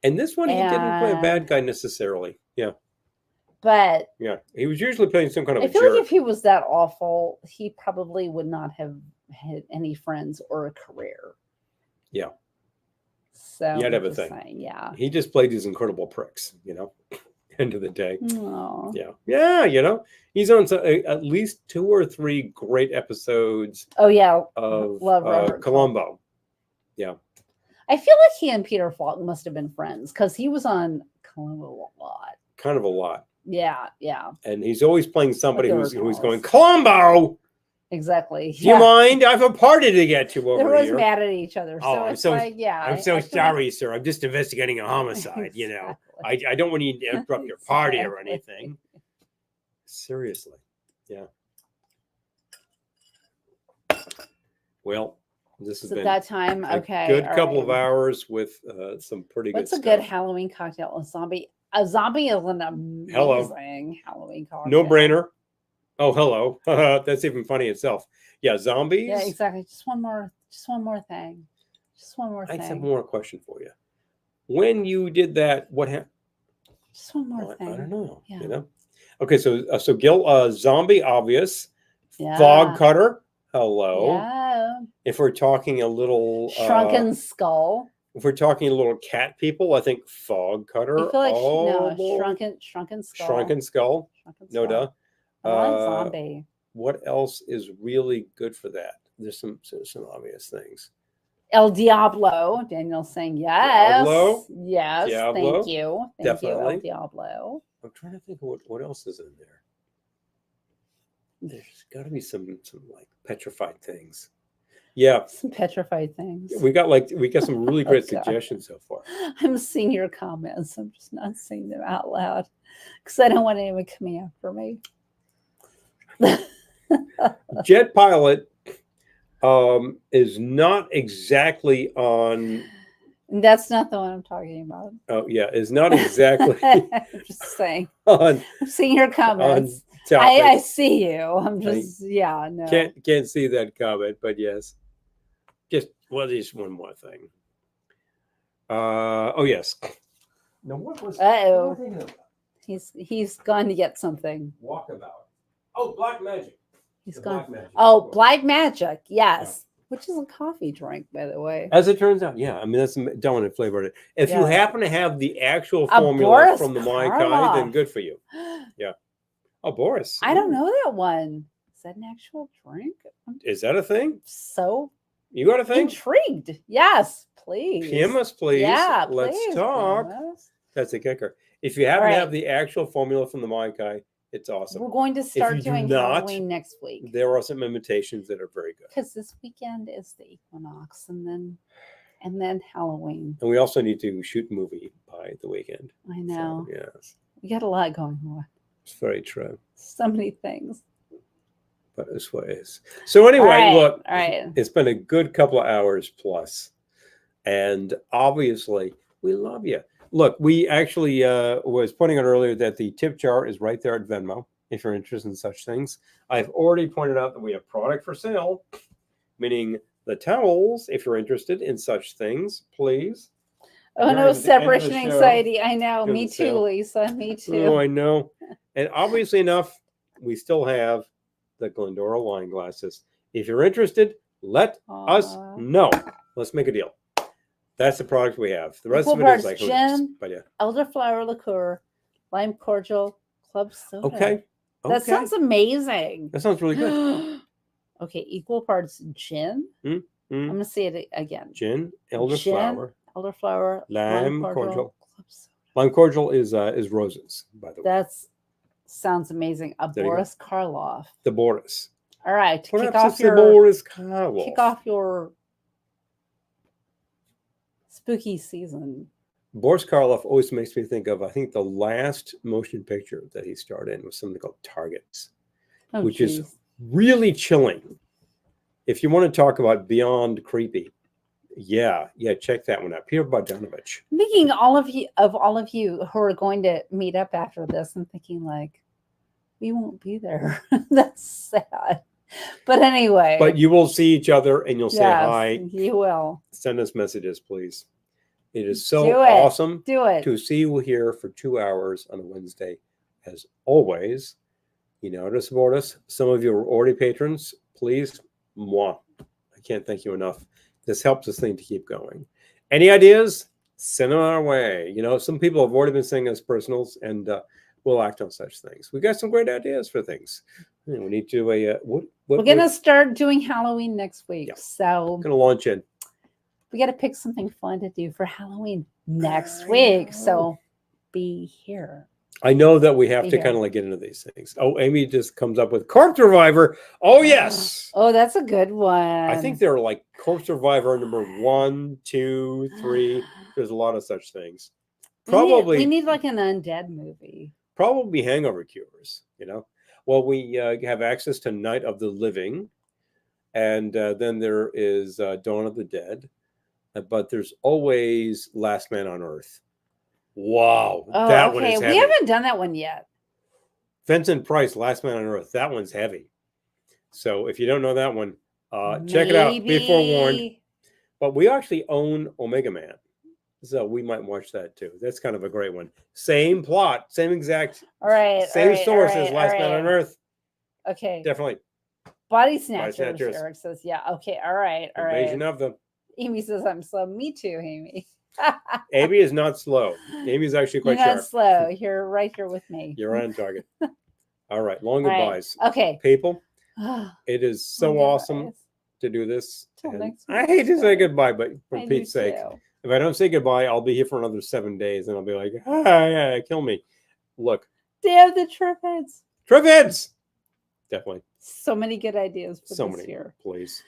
And this one, he didn't play a bad guy necessarily. Yeah. But yeah, he was usually playing some kind of I a feel jerk. like if he was that awful, he probably would not have had any friends or a career. Yeah. So You'd have a just thing. saying, yeah. He just played these incredible pricks, end of the day. Aww. Yeah, he's on at least 2 or 3 great episodes. Oh yeah, of love Robert Columbo. Yeah, I feel like he and Peter Falk must have been friends because he was on Columbo a lot. kind of a lot. Yeah. And he's always playing somebody Like who's going, Columbo, exactly. do you mind? I have a party to get to over They're always here. mad at each other. So Oh, it's like, yeah. I'm so I feel sorry, sir. I'm just investigating a homicide. Exactly. I don't want you to interrupt your party or Exactly. anything. Seriously. Yeah. Well, this has So been that time, okay. a good all couple of right. hours with some pretty What's good a stuff. good Halloween cocktail? A zombie is an amazing Halloween cocktail. No brainer. Oh, hello. That's even funny itself. Yeah, zombies. Yeah, exactly. Just one more thing. Just one more I thing. just have one question for you. When you did that, what happened? Just one more thing. I don't know. Yeah. Okay, so Gil, zombie, obvious. Yeah. Fog cutter. Hello. Yeah. If we're talking a little Shrunken skull. if we're talking a little cat people, I think fog cutter. I feel like boy. shrunken skull. Shrunken skull. No duh. I want zombie. What else is really good for that? There's some obvious things. El Diablo. Daniel's saying yes. Diablo? Yes. Diablo? Thank you. Definitely. El Diablo. I'm trying to think of what else is in there. There's got to be some like petrified things. Yeah, Some petrified things. we got some really great God. suggestions so far. I'm seeing your comments. I'm just not saying them out loud because I don't want anyone coming after me. Jet Pilot is not exactly on. That's not the one I'm talking about. Oh yeah, is not exactly I'm just saying. on I'm seeing your comments. topic. I see you. I'm just no. Can't see that comment, but yes. Just one more thing. Oh yes. No, what was? Uh-oh. He's gone to get something. Walkabout. Oh, Black Magic. He's The gone. Black Magic. Oh, Black Magic. Yes. Which is a coffee drink, by the way. As it turns out, yeah. I mean, that's the dominant flavor in it. If you Yeah. happen to have the actual A formula Boris from the Mai Kai, Karloff. then good for you. Yeah. Oh, Boris. I don't know that one. Is that an actual drink? I'm Is that a thing? so You got a thing? intrigued. Yes, please. PM us, please. Yeah, Let's please, talk. PM us. That's the kicker. If you happen All to right. have the actual formula from the Mai Kai, it's awesome. We're going to you start do doing not, Halloween next week There are some imitations that are very good. because this weekend is the equinox, and then Halloween. And we also need to shoot a movie by the weekend. I know. So, yes, We got a lot going on. it's very true. So many things. But it's what it is. So anyway, All look, right. it's been a good couple of hours plus. And obviously, we love you. Look, we actually was pointing out earlier that the tip jar is right there at Venmo if you're interested in such things. I've already pointed out that we have product for sale, meaning the towels. If you're interested in such things, please. Oh During no, the end of the separation show, anxiety. I know. because Me it's too, sale. Lisa. Me too. Oh, I know. And obviously enough, we still have the Glendora wine glasses. If you're interested, Let us Aw. know. Let's make a deal. That's the product we have. The rest Equal of it is parts like, who knows? gin, But yeah. elderflower liqueur, lime cordial, club soda. Okay. That sounds amazing. That sounds really good. Okay, equal parts gin. Mm, I'm gonna say it again. Gin, elderflower, elderflower, lime cordial. club soda. Lime cordial is roses, by the way. That sounds amazing. A There you go. Boris Karloff. The Boris. All right, What kick happens off to the your Boris Karloff? kick off your spooky season. Boris Karloff always makes me think of, I think, the last motion picture that he starred in was something called Targets, which is really chilling. If you want to talk about beyond creepy, yeah, check that one out. Peter Bogdanovich. I'm thinking all of you who are going to meet up after this, I'm thinking like, we won't be there. That's sad. But anyway. But you will see each other and you'll say hi. You will. Send us messages, please. It is so awesome to see you here for 2 hours on a Wednesday. As always, you know, to support us. Some of you are already patrons. Please, moi. I can't thank you enough. This helps this thing to keep going. Any ideas? Send them our way. You know, some people have already been sending us personals, and we'll act on such things. We got some great ideas for things. We need to we're gonna start doing Halloween next week. Yeah. So we're gonna launch in. We got to pick something fun to do for Halloween next week. So be here. I know that we have to kind of like get into these things. Oh, Amy just comes up with Corpse Reviver. Oh, yes. Oh, that's a good one. I think they're like Corpse Reviver number 1, 2, 3. There's a lot of such things. Probably we need like an undead movie. Probably hangover cures, you know. Well, we have access to Night of the Living. And then there is Dawn of the Dead. But there's always Last Man on Earth. Wow. That one is heavy. We haven't done that one yet. Vincent Price, Last Man on Earth. That one's heavy. So if you don't know that one, check it out. Be forewarned. But we actually own Omega Man. So we might watch that too. That's kind of a great one. Same plot, same exact, same source as Last Man on Earth. Okay. Definitely. Body Snatchers. Eric says, yeah. Okay. All right. Invasion of them. Amy says, I'm slow. Me too, Amy. Amy is not slow. Amy's actually quite sharp. You're not slow. You're right here with me. You're on target. All right. Long goodbyes. Okay. People, it is so awesome to do this. I hate to say goodbye, but for Pete's sake, if I don't say goodbye, I'll be here for another 7 days and I'll be like, yeah, kill me. Look. Damn the Tripheads. Tripheads! Definitely. So many good ideas for this year. Please.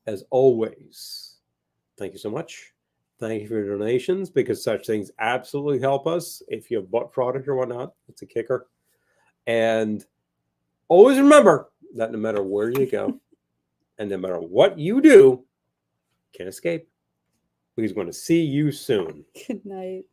As always, thank you so much. Thank you for your donations, because such things absolutely help us. If you have bought product or whatnot, it's a kicker. And always remember that no matter where you go and no matter what you do, can't escape. We're going to see you soon. Good night.